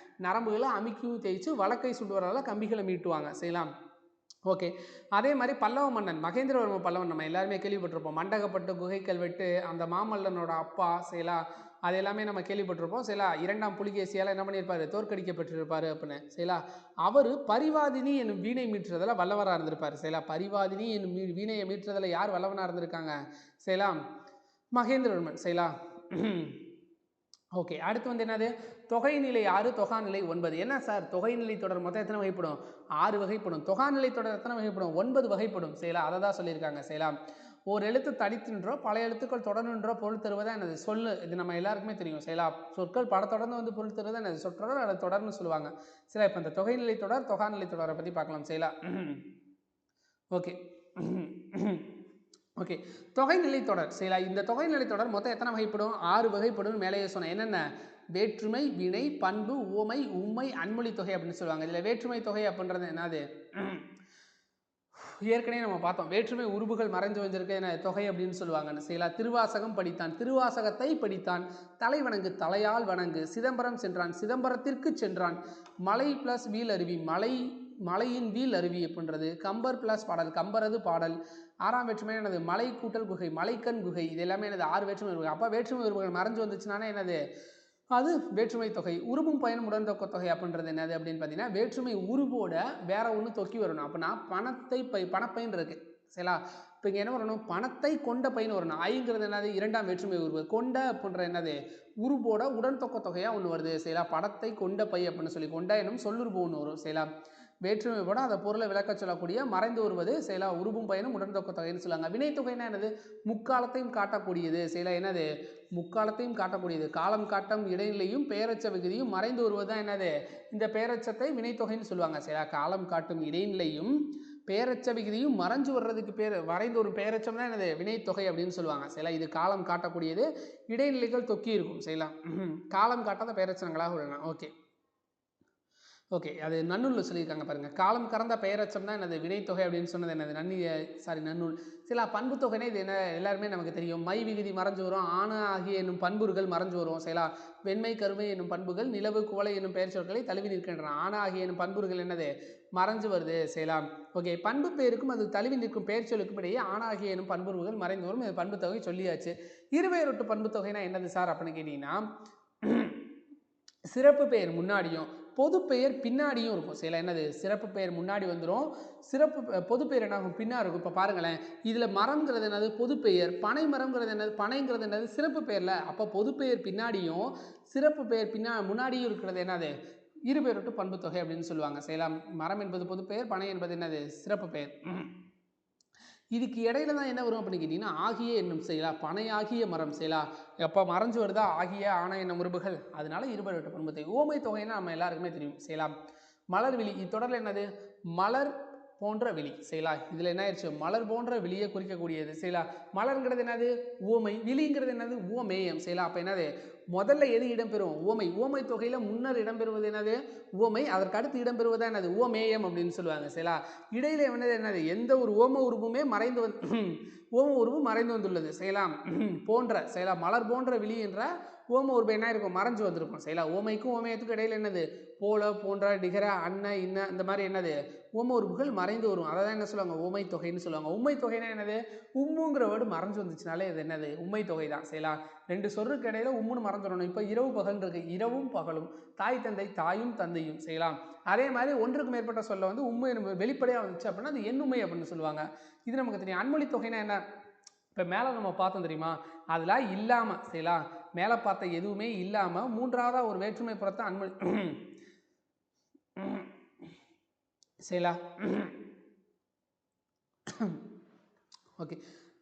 நரம்புகளை அமுக்கியும் தேய்ச்சி வலக்கை சுண்டுவரால் கம்பிகளை மீட்டுவாங்க. செய்யலாம். ஓகே. அதே மாதிரி பல்லவ மன்னன் மகேந்திரவர்ம பல்லவன் நம்ம எல்லாருமே கேள்விப்பட்டிருப்போம். மண்டகப்பட்டு குகை கல்வெட்டு அந்த மாமல்லனோட அப்பா செய்யலா அது எல்லாமே நம்ம கேள்விப்பட்டிருப்போம். செய்யலா 2ஆம் புலிகேசியால் என்ன பண்ணியிருப்பாரு? தோற்கடிக்கப்பட்டிருப்பாரு அப்படின்னு செய்யலா. அவர் பரிவாதினி என்னும் வீணை மீட்டுறதில் வல்லவராக இருந்திருப்பார். செய்யலா பரிவாதினி என்னும் வீணையை மீட்டுறதில் யார் வல்லவனாக இருந்திருக்காங்க? செய்யலா மகேந்திரவர்மன். செய்யலா ஓகே. அடுத்து வந்து என்னது? தொகைநிலை 6 தொகாநிலை 9. என்ன சார் தொகைநிலை தொடர் மொத்தம் எத்தனை வகைப்படும்? 6 வகைப்படும். தொகாநிலை தொடர் எத்தனை வகைப்படும்? 9 வகைப்படும். செய்யலாம். அதை தான் சொல்லியிருக்காங்க. செய்யலாம். ஒரு எழுத்து தடித்துன்றோ பல எழுத்துக்கள் தொடர்ன்றோ பொருள் தருவதா என்னது? சொல்லு. இது நம்ம எல்லாருக்குமே தெரியும். செய்யலாம். சொற்கள் பட தொடர்ந்து வந்து பொருள் தருவதா என்னது? சொற்றொடர் அதை தொடர்னு சொல்லுவாங்க. சரி, இப்போ இந்த தொகைநிலை தொடர் தொகாநிலை தொடரை பற்றி பார்க்கலாம். செய்யலாம். ஓகே. ஓகே. தொகைநிலை தொடர். செய்யலாம். இந்த தொகைநிலை தொடர் மொத்தம் எத்தனை வகைப்படும்? 6 வகைப்படும். மேலேயே சொன்னேன். என்னென்ன? வேற்றுமை, வினை, பண்பு, உவமை, உம்மை, அன்மொழி தொகை அப்படின்னு சொல்லுவாங்க. இதில் வேற்றுமை தொகை அப்படின்றது என்னது? ஏற்கனவே நம்ம பார்த்தோம். வேற்றுமை உருபுகள் மறைஞ்சு வந்திருக்க என்ன தொகை அப்படின்னு சொல்லுவாங்கன்னு. செய்யலாம். திருவாசகம் படித்தான், திருவாசகத்தை படித்தான், தலை வணங்கு, தலையால் வணங்கு, சிதம்பரம் சென்றான், சிதம்பரத்திற்கு சென்றான், மலை பிளஸ் வீல் அருவி, மலையின் வீல் அருவி அப்படின்றது, கம்பர் பிளஸ் பாடல், கம்பரது பாடல். 6ஆம் வேற்றுமை என்னது? மலை கூட்டல் குகை, மலைக்கண் குகை. இது எல்லாமே என்னது? 6 வேற்றுமை உருவுகள். அப்போ வேற்றுமை உருவுகள் மறைஞ்சு வந்துச்சுன்னா என்னது? அது வேற்றுமை தொகை. உருவும் பயனும் உடன்தொக்க தொகை அப்படின்றது என்னது அப்படின்னு பார்த்தீங்கன்னா வேற்றுமை உருவோட வேற ஒன்று தொக்கி வரணும். அப்படின்னா பணப்பைன்னு இருக்கு. சரிங்களா? இப்போ இங்கே என்ன வரணும்? பணத்தை கொண்ட பையன் வரணும். ஐங்கிறது என்னது? 2ஆம் வேற்றுமை உருவு. கொண்ட அப்படின்ற என்னது? உருவோட உடன்தொக்க தொகையாக ஒன்று வருது. சரிங்களா? படத்தை கொண்ட பை அப்படின்னு சொல்லி கொண்ட என்னும் சொல்லுருபு ஒன்று வரும். சரிங்களா? வேற்றுமை போட அதை பொருளை விளக்க சொல்லக்கூடிய மறைந்து வருவது செயலா உருவும் பயனும் உடன்தொக்க தொகைன்னு சொல்லுவாங்க. வினைத்தொகைன்னா என்னது? முக்காலத்தையும் காட்டக்கூடியது. செயலா என்னது? முக்காலத்தையும் காட்டக்கூடியது. காலம் காட்டம் இடைநிலையும் பெயரச்ச விகுதியும் மறைந்து வருவது தான் என்னது? இந்த பெயரச்சத்தை வினைத்தொகைன்னு சொல்லுவாங்க. சரியா? காலம் காட்டும் இடைநிலையும் பெயரச்ச விகுதியும் மறைஞ்சு வர்றதுக்கு மறைந்து ஒரு பெயரச்சம் தான் என்னது? வினைத்தொகை அப்படின்னு சொல்லுவாங்க. சரியா? இது காலம் காட்டக்கூடியது. இடைநிலைகள் தொக்கி இருக்கும். செய்யலாம். காலம் காட்டாத பெயரச்சனங்களாக உள்ளன. ஓகே. ஓகே. அது நன்னூலில் சொல்லியிருக்காங்க பாருங்கள். காலம் கறந்த பெயரச்சம் தான் என்னது? வினைத்தொகை அப்படின்னு சொன்னது என்னது? நன்னூல். சில பண்பு தொகைனே இது என்ன எல்லாருமே நமக்கு தெரியும். மை விகுதி மறைஞ்சு வரும். ஆண ஆகிய என்னும் பண்புகள் மறைஞ்சு வரும். சில வெண்மை கருமை என்னும் பண்புகள் நிலவு குவளை என்னும் பெயர் சொற்களை தழுவி நிற்கின்றன. ஆண ஆகிய என்னும் பண்புகள் என்னது? மறைஞ்சு வருது. செய்யலாம். ஓகே. பண்பு பெயருக்கும் அது தழுவி நிற்கும் பெயர் சொல்லுக்கும் இடையே ஆணாகிய என்னும் பண்புகள் மறைந்து வரும். இது பண்பு தொகை சொல்லியாச்சு. இருபெயரொட்டு பண்பு தொகைனா என்னது சார் அப்படின்னு கேட்டீங்கன்னா சிறப்பு பெயர் முன்னாடியும் பொது பெயர் பின்னாடியும் இருக்கும். சில என்னது? சிறப்பு பெயர் முன்னாடி வந்துடும். பொது பெயர் என்ன ஆகும்? பின்னாடி இருக்கும். இப்போ பாருங்களேன், இதில் மரம்ங்கிறது என்னது? பொது பெயர். பனை மரம்ங்கிறது என்னது? பனைங்கிறது என்னது? சிறப்பு பெயரில். அப்போ பொது பெயர் பின்னாடியும் சிறப்பு பெயர் முன்னாடியும் இருக்கிறது என்னது? இருபெயரொட்டு பண்பு தொகை அப்படின்னு சொல்லுவாங்க. செய்யலாம். மரம் என்பது பொது பெயர், பனை என்பது என்னது? சிறப்பு பெயர். இதுக்கு இடையில தான் என்ன வரும் அப்படின்னு கேட்டிங்கன்னா ஆகிய என்னும் செய்யலாம். பனை ஆகிய மரம் செய்யலாம். எப்போ மறைஞ்சு வருதா ஆகிய ஆன என்னும் உறுப்புகள், அதனால இருபெயரொட்டு பண்பு தொகை. ஓமை தொகைன்னா நம்ம எல்லாருக்குமே தெரியும். செய்யலாம். மலர் விழி. இத்தொடரில் என்னது? மலர் போன்ற விழி. செய்யலாம். இதில் என்ன ஆயிடுச்சு? மலர் போன்ற விழியை குறிக்கக்கூடியது. செய்யலாம். மலர்ங்கிறது என்னது? ஓமை. விழிங்கிறது என்னது? ஓமேயம். செய்யலாம். அப்போ என்னது? முதல்ல எது இடம்பெறும்? ஓமை. ஓமை தொகையில் முன்னர் இடம்பெறுவது என்னது? ஓமை. அதற்கு அடுத்து இடம்பெறுவதா என்னது? ஓமேயம் அப்படின்னு சொல்லுவாங்க. செய்யலாம். இடையில என்னது? எந்த ஒரு ஓம உருவுமே மறைந்து ஓம உருவு மறைந்து வந்துள்ளது. செய்யலாம். போன்ற. செய்யலாம். மலர் போன்ற விழி என்ற ஓம உருவு என்ன இருக்கும்? மறைஞ்சு வந்திருக்கும். செய்யலாம். ஓமைக்கும் ஓமயத்துக்கும் இடையில என்னது? போல, போன்ற, நிகர, அன்ன, இன்ன இந்த மாதிரி என்னது? ஓம உறுப்புகள் மறைந்து வரும். அதை தான் என்ன சொல்லுவாங்க? ஓமை தொகைன்னு சொல்லுவாங்க. உண்மை தொகைனா என்னது? உம்முங்கிற வேர்டு மறைஞ்சு வந்துச்சுனாலே இது என்னது? உண்மை தொகை தான். செய்யலாம். 2 சொல்லுக்கு இடையில உம்முன்னு மறைஞ்சிடணும். இப்போ இரவு பகல் இருக்கு. இரவும் பகலும். தாய் தந்தை தாயும் தந்தையும். செய்யலாம். அதே மாதிரி ஒன்றுக்கு மேற்பட்ட சொல்ல வந்து உண்மை வெளிப்படையாக வந்துச்சு அப்படின்னா அது எண்ணுமை அப்படின்னு சொல்லுவாங்க. இது நமக்கு தெரியும். அன்மொழி தொகைனா என்ன? இப்போ மேலே நம்ம பார்த்தோம் தெரியுமா? அதெல்லாம் இல்லாமல் செய்யலாம். மேலே பார்த்த எதுவுமே இல்லாமல் மூன்றாவதாக ஒரு வேற்றுமை புறத்தை அன்மொழி செய்யலாம். ஓகே.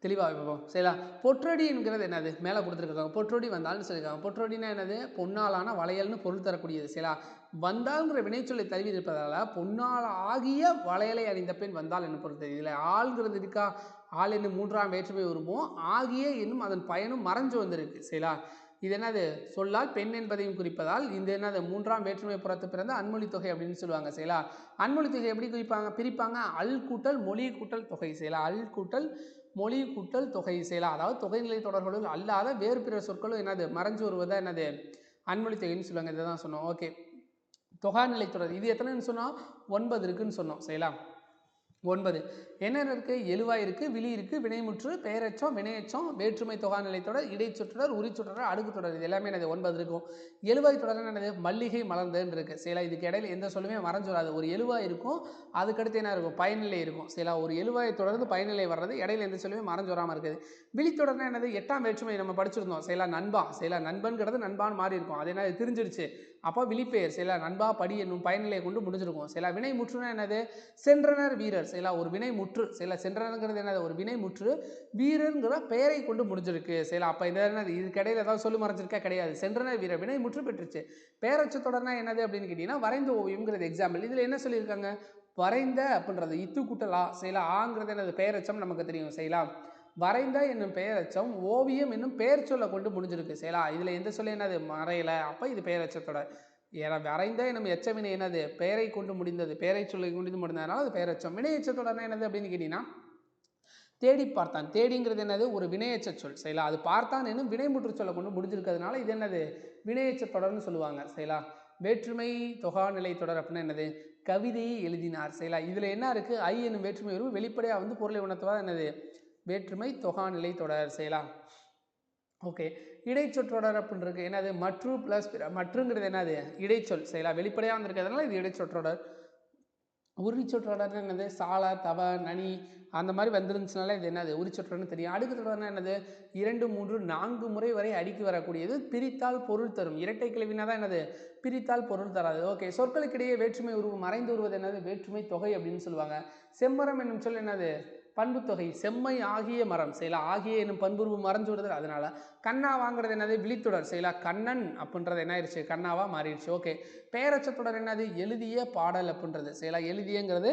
தெளிவாக வைப்போம் சரிங்களா. பொற்றொடிங்கிறது என்னது மேலே கொடுத்துருக்காங்க. பொற்றொடி வந்தால்னு சொல்லியிருக்காங்க. பொற்றொடினா என்னது பொன்னாலான வளையல்னு பொருள் தரக்கூடியது சரிங்களா. வந்தால்ங்கிற வினைச்சொல்லை தழுவி இருப்பதால் பொன்னால் ஆகிய வளையலை அணிந்த பெண் வந்தால் என்ன பொறுத்தது. இதில் ஆள்ங்கிறது இருக்கா, ஆள் என்னும் 3ஆம் வேற்றுமை உருவம், ஆகிய என்னும் அதன் பயனும் மறைஞ்சு வந்திருக்கு சரிங்களா. இது என்னது சொல்லால் பெண் என்பதையும் குறிப்பதால் இந்த என்னது 3ஆம் வேற்றுமை புறத்து பிறந்த அன்மொழி தொகை அப்படின்னு சொல்லுவாங்க சரிங்களா. அன்மொழி தொகை எப்படி பிரிப்பாங்க அல் கூட்டல் மொழி கூட்டல் தொகை சரிங்களா. அல் கூட்டல் மொழி கூட்டல் தொகை செய்யலாம். அதாவது தொகைநிலை தொடர்களுள் அல்லாத வேறு பிற சொற்களும் என்னது மறைஞ்சு வருவதா என்னது அன்மொழி தொகைன்னு சொல்லுவாங்க. இதை தான் சொன்னோம். ஓகே, தொகாநிலை தொடர் இது எத்தனைன்னு சொன்னோம் 9 இருக்குன்னு சொன்னோம் செய்யலாம். 9 என்னென்ன இருக்குது, எழுவாய் இருக்குது, விழி இருக்குது, வினைமுற்று, பெயரெச்சம், வினையச்சம், வேற்றுமை தொகாநிலை தொடர், இடைச்சொற்றொடர், உரிச்சொற்றொடர், அடுக்கு தொடர், இது எல்லாமே என்னது 9 இருக்கும். எழுவாய் தொடர் என்னது மல்லிகை மலர்ந்ததுன்னு இருக்குது சரிங்களா. இதுக்கு இடையில எந்த சொல்லுமே மறைஞ்சு வராது. ஒரு எழுவாய் இருக்கும், அதுக்கடுத்து என்ன இருக்கும் பயனிலை இருக்கும் சரிங்களா. ஒரு எழுவாயை தொடர்ந்து பயனிலை வர்றது, இடையில எந்த சொல்லுமே மறைஞ்சு வராமல் இருக்குது. விழித்தொடர்னா என்னது 8ஆம் வேற்றுமை நம்ம படிச்சிருந்தோம் சரிங்களா. நண்பா சரிங்களா. நண்பன்கிறது நண்பான்னு மாறி இருக்கும், அது என்ன தெரிஞ்சிருச்சு. அப்போ விழிப்பெயர் சரிங்களா. நண்பா படி என்னும் பயனிலையை கொண்டு முடிஞ்சிருக்கும் சரிங்களா. வினை முற்றுனா என்னது சென்றனர் வீரர் சரிங்களா. ஒரு வினை முற்று சரிங்களா. சென்றனங்கிறது என்னது ஒரு வினை முற்று, வீரர்ங்கிற பெயரை கொண்டு முடிஞ்சிருக்கு சரிங்களா. அப்போ இந்த என்னது இதுக்கு இடையில ஏதாவது சொல்லி மறைஞ்சிருக்கா கிடையாது. சென்றனர் வீரர் வினை முற்று பெற்றுச்சு. பெயரச்சு தொடர்னா என்னது அப்படின்னு கேட்டீங்கன்னா வரைந்த ஓவியம்ங்கிறது எக்ஸாம்பிள். இதில் என்ன சொல்லியிருக்காங்க வரைந்த அப்படின்றது இத்து கூட்டலா சரிங்களா. ஆங்கிறது என்னது பெயரச்சம் நமக்கு தெரியும் சரிங்களா. வரைந்த என்னும் பெயரச்சம் ஓவியம் என்னும் பெயர் சொல்ல கொண்டு முடிஞ்சிருக்கு சரிங்களா. இதில் எந்த சொல்ல என்னது மறையலை, அப்போ இது பெயரச்சத்தோட. ஏன்னா வரைந்த நம்ம எச்சவினை என்னது பெயரை கொண்டு முடிந்தது, பெயரை சொல்லி கொண்டு முடிந்ததுனால அது பெயரச்சம். வினையச்சத்தொடர்னா என்னது அப்படின்னு கேட்டீங்கன்னா தேடி பார்த்தான். தேடிங்கிறது என்னது ஒரு வினையச்ச சொல் சரிங்களா. அது பார்த்தான் என்னும் வினைமுற்று சொல்ல கொண்டு முடிஞ்சிருக்கிறதுனால இது என்னது வினையச்ச தொடர்னு சொல்லுவாங்க சரிங்களா. வேற்றுமை தொகாநிலை தொடர் அப்படின்னா என்னது கவிதையை எழுதினார் சரிங்களா. இதில் என்ன இருக்குது ஐ என்னும் வேற்றுமை உருவு வெளிப்படையாக வந்து பொருளை உணர்த்துவதா என்னது வேற்றுமை தொகாநிலை தொடர் செய்யலாம். ஓகே, இடைச்சொற்றொடர் அப்படின்னு இருக்கு என்னது மற்று ப்ளஸ் மற்றுங்கிறது என்னது இடைச்சொல் செய்யலாம். வெளிப்படையாக வந்திருக்கிறதுனால இது இடைச்சொற்றொடர். உரிச்சொற்றொடர் என்னது சால தவ நனி அந்த மாதிரி வந்துருந்துச்சுனால இது என்னது உரிச்சொற்றொடர்னு தெரியும். அடுக்கு தொடர்னா என்னது 2 3 4 முறை வரை அடுக்கி வரக்கூடியது, பிரித்தால் பொருள் தரும். இரட்டை கிளவினா தான் என்னது பிரித்தால் பொருள் தராது. ஓகே, சொற்களுக்கிடையே வேற்றுமை உருவு மறைந்து வருவது என்னது வேற்றுமை தொகை அப்படின்னு சொல்லுவாங்க. செம்மரம் என்னும் சொல் என்னது பண்பு தொகை, செம்மை ஆகிய மரம் செய்யலாம். ஆகிய என்னும் பண்புருவு மறைஞ்சு விடுதல். அதனால கண்ணா வாங்குறது என்னது விழித்தொடர் செய்யலாம். கண்ணன் அப்படின்றது என்ன ஆயிடுச்சு கண்ணாவா மாறிடுச்சு. ஓகே, பெயரச்சத்தொடர் என்னது எழுதிய பாடல் அப்படின்றது செய்யலாம். எழுதியங்கிறது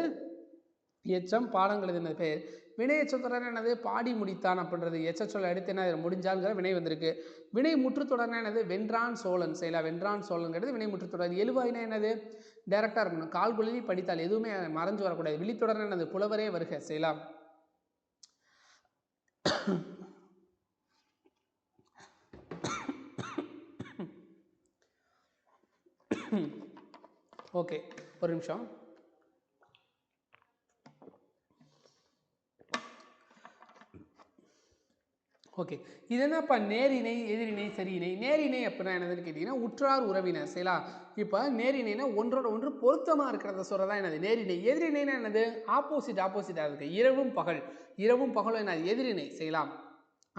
எச்சம், பாடங்கிறது என்னது பெயர். வினையச்சத்தொடர் என்னது பாடி முடித்தான் அப்படின்றது எச்ச சொல்ல அடுத்து என்ன முடிஞ்சாங்கிற வினை வந்திருக்கு. வினை முற்றுத்தொடர்னா என்னது வென்றான் சோழன் செய்யலாம். வென்றான் சோழன்கிறது வினை முற்றுத்தொடர். எழுவாயினா என்னது டைரக்டாக இருக்கணும், கால்குழலி படித்தால் எதுவுமே மறைஞ்சு வரக்கூடாது. விழித்தொடர் என்னது புலவரே வருக செய்யலாம். ஓகே, ஒரு நிமிஷம். ஓகே, இது என்னப்பா நேரிணை எதிரிணை சரியிணை. நேரிணை அப்படின்னா என்னதுன்னு கேட்டிங்கன்னா உற்றார் உறவினர் செய்யலாம். இப்போ நேரிணைனா ஒன்றோட ஒன்று பொருத்தமாக இருக்கிறத சொல்கிறதா என்னது நேரிணை. எதிரிணைனா என்னது ஆப்போசிட்டாக இருக்குது. இரவும் பகல், இரவும் பகலும் என்னது எதிரிணை செய்யலாம்.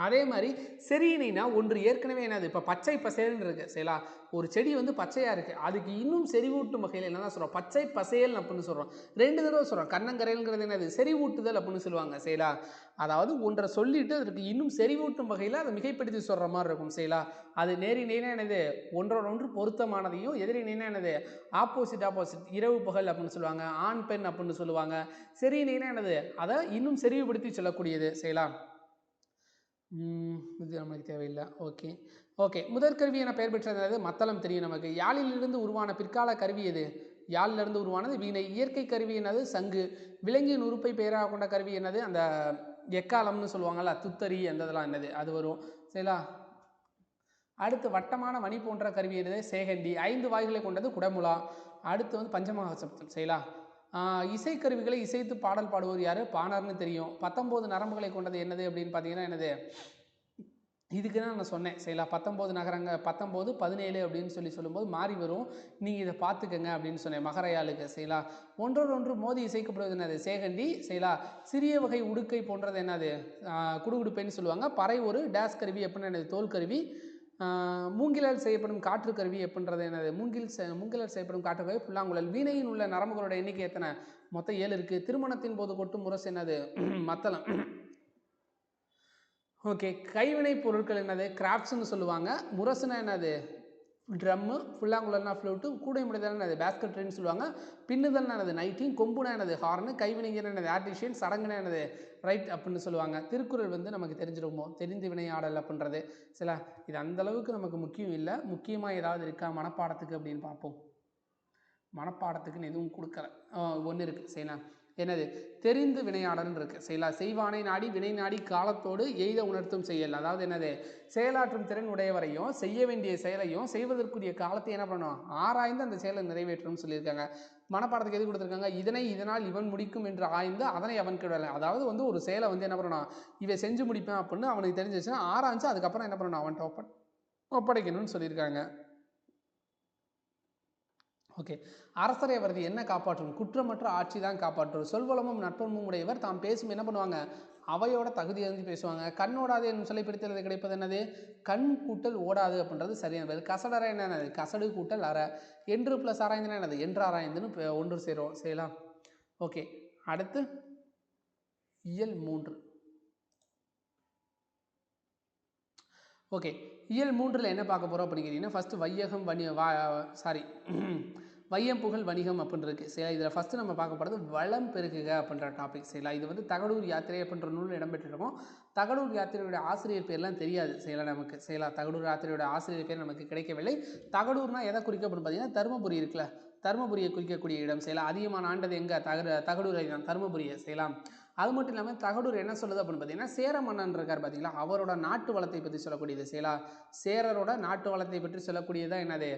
அதே மாதிரி செரியினைனா ஒன்று ஏற்கனவே என்னது இப்போ பச்சை பசேல்னு இருக்குது செய்யலாம். ஒரு செடி வந்து பச்சையாக இருக்குது, அதுக்கு இன்னும் செறிவூட்டும் வகையில் என்ன தான் சொல்கிறோம் பச்சை பசேல் அப்படின்னு சொல்கிறோம். 2 தடவை சொல்கிறோம். கண்ணங்கரைங்கிறது என்னது செறிவூட்டுதல் அப்படின்னு சொல்லுவாங்க செய்யலாம். அதாவது ஒன்றை சொல்லிட்டு அதற்கு இன்னும் செறிவூட்டும் வகையில் அதை மிகைப்படுத்தி சொல்கிற மாதிரி இருக்கும் செய்யலாம். அது நேரிணைனா என்னது ஒன்றோட ஒன்று பொருத்தமானதையும், எதிரிணைனா என்னது ஆப்போசிட் இரவு பகல் அப்படின்னு சொல்லுவாங்க, ஆண் பெண் அப்படின்னு சொல்லுவாங்க. செரியினைனா என்னது அதை இன்னும் செறிவுபடுத்தி சொல்லக்கூடியது செய்யலாம். இது நமக்கு தேவையில்லை. ஓகே ஓகே, முதற்கருவி என பெயர் பெற்றது மத்தளம் தெரியும் நமக்கு. யாழிலிருந்து உருவான பிற்கால கருவி எது? யாழிலிருந்து உருவானது வீணை. இயற்கை கருவி என்னது சங்கு. விலங்கின் உறுப்பை பெயராக கொண்ட கருவி என்னது அந்த எக்காலம்னு சொல்லுவாங்கள்ல, துத்தரி அந்த இதெல்லாம் என்னது அது வரும் சரிங்களா. அடுத்து வட்டமான மணி போன்ற கருவி என்னது சேகண்டி. 5 வாய்களை கொண்டது குடமுலா. அடுத்து வந்து பஞ்சமகா சப்தம் செய்யலாம். இசைக்கருவிகளை இசைத்து பாடல் பாடுவோர் யார்? பாணர்னு தெரியும். 19 நரம்புகளை கொண்டது என்னது அப்படின்னு பார்த்தீங்கன்னா என்னது இதுக்கு தான் நான் சொன்னேன் செய்யலாம். 19 நகரங்கள் 19 17 அப்படின்னு சொல்லும்போது மாறி வரும், நீங்கள் இதை பார்த்துக்கங்க அப்படின்னு சொன்னேன். மகரையாளுக்கு செய்யலாம். ஒன்றோடு ஒன்று மோதி இசைக்கப்படுவது என்னது சேகண்டி செய்யலாம். சிறிய வகை உடுக்கை போன்றது என்னது குடுகுடுப்பைன்னு சொல்லுவாங்க. பறை ஒரு டேஸ் கருவி அப்படின்னு என்னது தோல் கருவி. மூங்கிலால் செய்யப்படும் காற்று கருவி அப்படின்றது என்னது மூங்கிலால் செய்யப்படும் காற்று கருவி புல்லாங்குழல். வீணையின் உள்ள நரம்புகளோட எண்ணிக்கை எத்தனை? மொத்தம் 7 இருக்குது. திருமணத்தின் போது கொட்டும் முரசு என்னது மத்தளம். ஓகே, கைவினை பொருட்கள் என்னது? கிராஃப்ட்ஸ்னு சொல்லுவாங்க. முரசுனா என்னது? ட்ரம்மு, புல்லாங்குழல்னா ஃப்ளூட்டு, கூடை முடிதல் என்னது? பேஸ்கெட் ட்ரேன்னு சொல்லுவாங்க. பின்னுதல்னா என்னது? நைட்டிங், கொம்புனா என்னது? ஹார்னு, கைவினைஞர் என்னது? ஆர்டிஷியன், சடங்குனா என்னது? ரைட் அப்படின்னு சொல்லுவாங்க. திருக்குறள் வந்து நமக்கு தெரிஞ்சிருமோ? தெரிந்து வினையாடல் அப்படின்றது. சில இது அந்த அளவுக்கு நமக்கு முக்கியம் இல்லை. முக்கியமாக ஏதாவது இருக்கா மனப்பாடத்துக்கு அப்படின்னு பார்ப்போம். மனப்பாடத்துக்குன்னு எதுவும் கொடுக்கல. ஒன்று இருக்குது செய்யலாம். என்னது? தெரிந்து வினையாடல்னு இருக்குது செய்யலாம். செய்வானை நாடி வினை நாடி காலத்தோடு எய்த உணர்த்தும் செயல். அதாவது என்னது? செயலாற்றும் திறன் உடையவரையும் செய்ய வேண்டிய செயலையும் செய்வதற்குரிய காலத்தை என்ன பண்ணணும்? ஆராய்ந்து அந்த செயலை நிறைவேற்றணும்னு சொல்லியிருக்காங்க. மனப்பாடத்துக்கு எது கொடுத்துருக்காங்க? இதனை இதனால் இவன் முடிக்கும் என்று ஆய்ந்து அதனை அவன் கிடலை. அதாவது வந்து ஒரு செயலை வந்து என்ன பண்ணணும்? இவன் செஞ்சு முடிப்பேன் அப்படின்னு அவனுக்கு தெரிஞ்சிச்சுன்னா ஆராய்ஞ்சு அதுக்கப்புறம் என்ன பண்ணணும்? அவன்கிட்ட ஒப்படைக்கணும்னு சொல்லியிருக்காங்க. ஓகே, அரசரை அவரது என்ன காப்பாற்றும்? குற்றமற்ற ஆட்சி தான் காப்பாற்றும். சொல்வளமும் நட்பமும் உடையவர் தாம் பேசும் என்ன பண்ணுவாங்க? அவையோட தகுதி அறிஞ்சு பேசுவாங்க. கண் ஓடாது என்னும் சொல்லை பிடித்தது கிடைப்பது என்னது? கண் கூட்டல் ஓடாது அப்படின்றது சரியானது. கசடற என்னது? கசடு கூட்டல் அற. என்று ப்ளஸ் ஆராய்ந்துனா என்னது? என்று ஆராய்ந்துன்னு ஒன்று சேரும் செய்யலாம். ஓகே, அடுத்து இயல் 3. ஓகே, இயல் 3ல் என்ன பார்க்க போகிறோம் அப்படின்னு கேட்டிங்கன்னா, ஃபஸ்ட்டு வையகம் வையம் புகழ் வணிகம் அப்படின்னு இருக்குது. சரி, இதில் ஃபஸ்ட்டு நம்ம பார்க்க போகிறது வளம் பெருகுக அப்படின்ற டாபிக். சரிங்களா, இது வந்து தகடூர் யாத்திரை அப்படின்ற நூலில் இடம்பெற்றிருக்கும். தகடூர் யாத்திரையோட ஆசிரியர் பேர்லாம் தெரியாது. செய்யலாம் நமக்கு செய்யலாம். தகடூர் யாத்திரையோட ஆசிரியர் பேர் நமக்கு கிடைக்கவில்லை. தகடூர்னா எதை குறிக்க அப்படின்னு பார்த்தீங்கன்னா, தருமபுரி இருக்குல்ல, தருமபுரியை குறிக்கக்கூடிய இடம். செய்யலாம். அதிகமான ஆண்டது எங்கே? தகடூரை தான், தருமபுரியை. செய்யலாம். அது மட்டும் இல்லாமல் தகடூர் என்ன சொல்லுது அப்படின்னு பார்த்தீங்கன்னா, சேர மன்னன் இருக்கார் பார்த்தீங்களா, அவரோட நாட்டு வளத்தை பற்றி சொல்லக்கூடியது. செய்யலாம். சேரரோட நாட்டு வளத்தை பற்றி சொல்லக்கூடியதான் என்னது?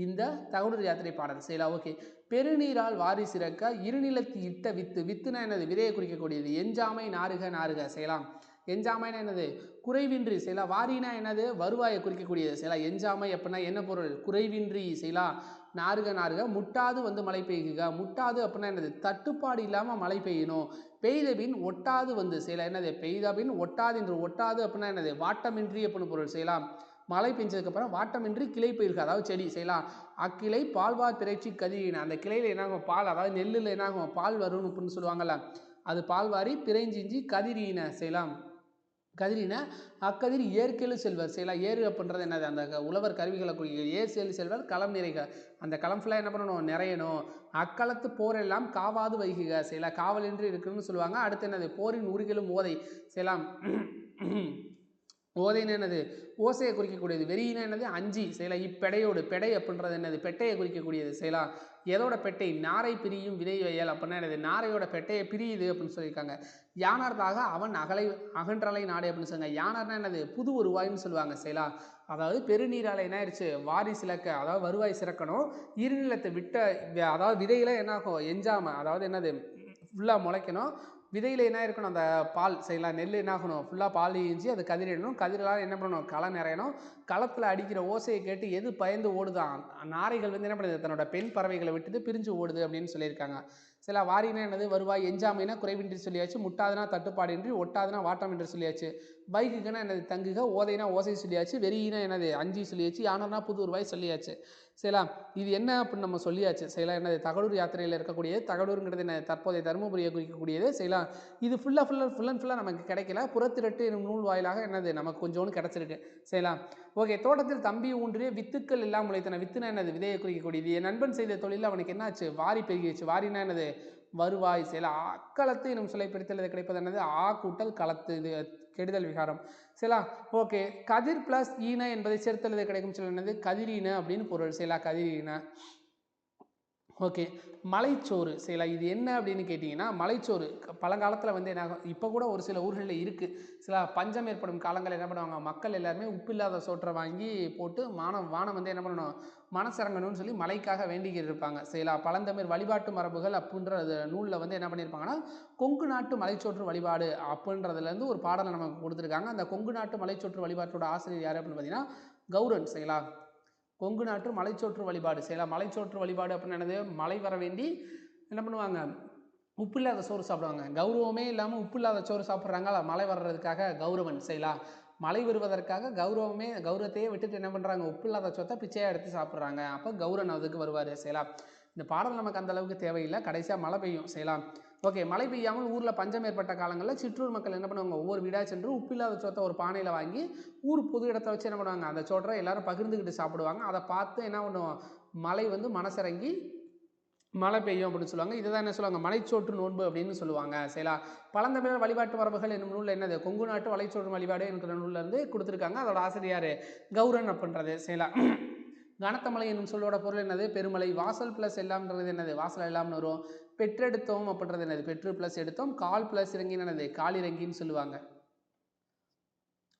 இந்த தகடூர் யாத்திரை பாடல். செய்யலாம். ஓகே, பெருநீரால் வாரி சிறக்க இருநிலத்து இட்ட வித்து. வித்துனா என்னது? விதையை குறிக்கக்கூடியது. எஞ்சாமை நாறுக நாறுக. செய்யலாம். எஞ்சாமைனா என்னது? குறைவின்றி. செய்யலாம். வாரினா என்னது? வருவாயை குறிக்கக்கூடியது. செய்யலாம். எஞ்சாமை அப்படின்னா என்ன பொருள்? குறைவின்றி. செய்யலாம். நாறுக நாறுக. முட்டாது வந்து மழை பெய்யுக. முட்டாது அப்படின்னா என்னது? தட்டுப்பாடு இல்லாமல் மழை பெய்யணும். பெய்த பின் ஒட்டாது வந்து. செய்யலாம். என்னது? பெய்த பின் ஒட்டாது என்று. ஒட்டாது அப்படின்னா என்னது? வாட்டமின்றி அப்படின்னு பொருள். செய்யலாம். மழை பெஞ்சதுக்கப்புறம் வாட்டமின்றி கிளை பயிர்கள், அதாவது செடி. செய்யலாம். அக்கிளை பால்வார் திரைச்சி கதிரின. அந்த கிளையில் என்னாகும்? பால், அதாவது நெல்லில் என்னாகும்? பால் வரும் அப்படின்னு சொல்லுவாங்கள்ல, அது பால்வாரி பிறைஞ்சிஞ்சி கதிரின. செய்யலாம். கதிரின அக்கதிர் ஏற்கெழு செல்வர். செய்யலாம். ஏறு அப்படின்றது என்னது? அந்த உழவர் கருவிகளை குறிக்க. ஏர் செல்வர் களம் நிறைக. அந்த களம் ஃபுல்லாக என்ன பண்ணணும்? நிறையணும். அக்களத்து போரெல்லாம் காவாது வைகுக. செய்யலாம். காவலின்றி இருக்குன்னு சொல்லுவாங்க. அடுத்து என்னது? போரின் உருகிலும் ஓதை. செய்யலாம். ஓதைன்னு என்னது? ஓசையை குறிக்கக்கூடியது. வெறியினா என்னது? அஞ்சி. செய்யலாம். இப்பெடையோடு. பெடை அப்படின்றது என்னது? பெட்டையை குறிக்கக்கூடியது. செய்யலாம். எதோட பெட்டை? நாரை பிரியும் விதை வயல் அப்படின்னா என்னது? நாரையோட பெட்டையை பிரியுது அப்படின்னு சொல்லியிருக்காங்க. யானார்தாக அவன் அகன்றலை நாடு அப்படின்னு சொல்லுவாங்க. யானார்னா என்னது? புது வருவாய்ன்னு சொல்லுவாங்க. செய்யலாம். அதாவது பெருநீரால் என்ன ஆயிடுச்சு? வாரி சிறக்க, அதாவது வருவாய் சிறக்கணும். இருநிலத்தை விட்ட, அதாவது விதையில என்ன ஆகும்? எஞ்சாமல், அதாவது என்னது? ஃபுல்லாக முளைக்கணும். விதையில் என்ன இருக்கணும்? அந்த பால். செய்யலாம். நெல் என்ன ஆகணும்? ஃபுல்லாக பால் ஈஞ்சி அது கதிரிடணும். கதிரெலாம் என்ன பண்ணணும்? களை நிறையணும். களத்தில் அடிக்கிற ஓசையை கேட்டு எது பயந்து ஓடுதான்? நாரைகள் வந்து என்ன பண்ணுது? தன்னோட பெண் பறவைகளை விட்டுட்டு பிரிஞ்சு ஓடுது அப்படின்னு சொல்லியிருக்காங்க. சில வாரினா என்னது? வருவாய். எஞ்சாமைனா குறைவின்றி சொல்லியாச்சு. முட்டாதுனா தட்டுப்பாடின்றி. ஒட்டாதுனா வாட்டம் என்று சொல்லியாச்சு. பைக்குன்னா என்னது? தங்குக. ஓதைனா ஓசை சொல்லியாச்சு. வெறியினா என்னது? அஞ்சி சொல்லியாச்சு. யானர்னா புது வருவாய் சொல்லியாச்சு. செய்யலாம். இது என்ன அப்படின்னு நம்ம சொல்லியாச்சு. செய்யலாம். என்னது? தகடூர் யாத்திரையில் இருக்கக்கூடியது. தகடூருங்கிறது என்ன? தற்போதைய தருமபுரியை குறிக்கக்கூடியது. செய்யலாம். இது ஃபுல் அண்ட் ஃபுல்லாக நமக்கு கிடைக்கல. புறத்திரட்டு என்னும் நூல் வாயிலாக என்னது? நமக்கு கொஞ்சோன்னு கிடச்சிருக்கு. செய்யலாம். ஓகே, தோட்டத்தில் தம்பி ஊன்றிய வித்துக்கள் எல்லாம் முளைத்தன. வித்துனா என்னது? விதையை குறிக்கக்கூடியது. என் நண்பன் செய்த தொழில் அவனுக்கு என்னாச்சு? வாரி பெருகிச்சு. வாரினா என்னது? வருவாய். செய்யலாம். அக்களத்து என்னும் சொல்லை பிரித்தல் கிடைப்பது என்னது? ஆ கூட்டல் களத்து. இது கெடுதல் விகாரம். செய்யலாம். ஓகே, கதிர் பிளஸ் ஈன என்பதை சேர்த்தல் கிடைக்கும் சொல்ல என்னது? கதிரீன அப்படின்னு பொருள். செய்யலாம். கதிரீன. ஓகே, மலைச்சோறு. செய்யலாம். இது என்ன அப்படின்னு கேட்டிங்கன்னா, மலைச்சோறு பழங்காலத்தில் வந்து என்ன ஆகும்? இப்போ கூட ஒரு சில ஊர்களில் இருக்குது. சில பஞ்சம் ஏற்படும் காலங்கள் என்ன பண்ணுவாங்க? மக்கள் எல்லாருமே உப்பு இல்லாத சோற்றை வாங்கி போட்டு வானம் வந்து என்ன பண்ணணும்? மனசிறங்கணும்னு சொல்லி மலைக்காக வேண்டிக்கிட்டு இருப்பாங்க. செய்யலாம். பழந்தமிழ் வழிபாட்டு மரபுகள் அப்படின்ற நூலில் வந்து என்ன பண்ணியிருப்பாங்கன்னா, கொங்கு நாட்டு மலைச்சோற்று வழிபாடு அப்படின்றதுலேருந்து ஒரு பாடலை நமக்கு கொடுத்துருக்காங்க. அந்த கொங்கு நாட்டு மலைச்சோற்று வழிபாட்டோட ஆசிரியர் யார் அப்படின்னு பார்த்தீங்கன்னா, கௌரன். செய்யலாம். கொங்கு நாட்டு மலைச்சோற்று வழிபாடு. செய்யலாம். மலைச்சோற்று வழிபாடு அப்படின்னு என்னது? மலை வர வேண்டி என்ன பண்ணுவாங்க? உப்பு இல்லாத சோறு சாப்பிடுவாங்க. கௌரவமே இல்லாமல் உப்பு இல்லாத சோறு சாப்பிட்றாங்களா? மழை வர்றதுக்காக கௌரவன். செய்யலாம். மழை வருவதற்காக கௌரவத்தையே விட்டுட்டு என்ன பண்ணுறாங்க? உப்பு இல்லாத சோத்தை பிச்சையாக எடுத்து சாப்பிட்றாங்க. அப்போ கௌரவன் அதுக்கு வருவார். செய்யலாம். இந்த பாடல் நமக்கு அந்த அளவுக்கு தேவையில்லை. கடைசியாக மழை பெய்யும். செய்யலாம். ஓகே, மழை பெய்யாமல் ஊரில் பஞ்சம் ஏற்பட்ட காலங்களில் சிற்றூர் மக்கள் என்ன பண்ணுவாங்க, ஒவ்வொரு வீடாக சென்று உப்பில்லாத சோத்தை ஒரு பானையில் வாங்கி ஊர் பொது இடத்த வச்சு என்ன பண்ணுவாங்க, அந்த சோற்றை எல்லாரும் பகிர்ந்துக்கிட்டு சாப்பிடுவாங்க. அதை பார்த்து என்ன பண்ணுவோம், மழை வந்து மனசிறங்கி மழை பெய்யும் அப்படின்னு சொல்லுவாங்க. இதுதான் என்ன சொல்லுவாங்க, மலைச்சோற்று நோன்பு அப்படின்னு சொல்லுவாங்க. சரிங்களா? பழந்தமிழர் வழிபாட்டு மரபுகள் என்னும் நூலில் என்னது, கொங்கு நாட்டு மலைச்சோற்று வழிபாடு என்கிற நூலில் இருந்து கொடுத்துருக்காங்க. அதோட ஆசிரியர் கௌரன் அப்படின்றது. சரிங்களா? கனத்த மலை என்னும் சொல்லோட பொருள் என்னது, பெருமலை. வாசல் ப்ளஸ் எல்லாம்ன்றது என்னது, வாசல் எல்லாம்னு வரும். பெற்றெடுத்தோம் அப்படின்றது என்னது, பெற்று ப்ளஸ் எடுத்தோம். கால் ப்ளஸ் இறங்கின்னு என்னது, காலிறங்கின்னு சொல்லுவாங்க.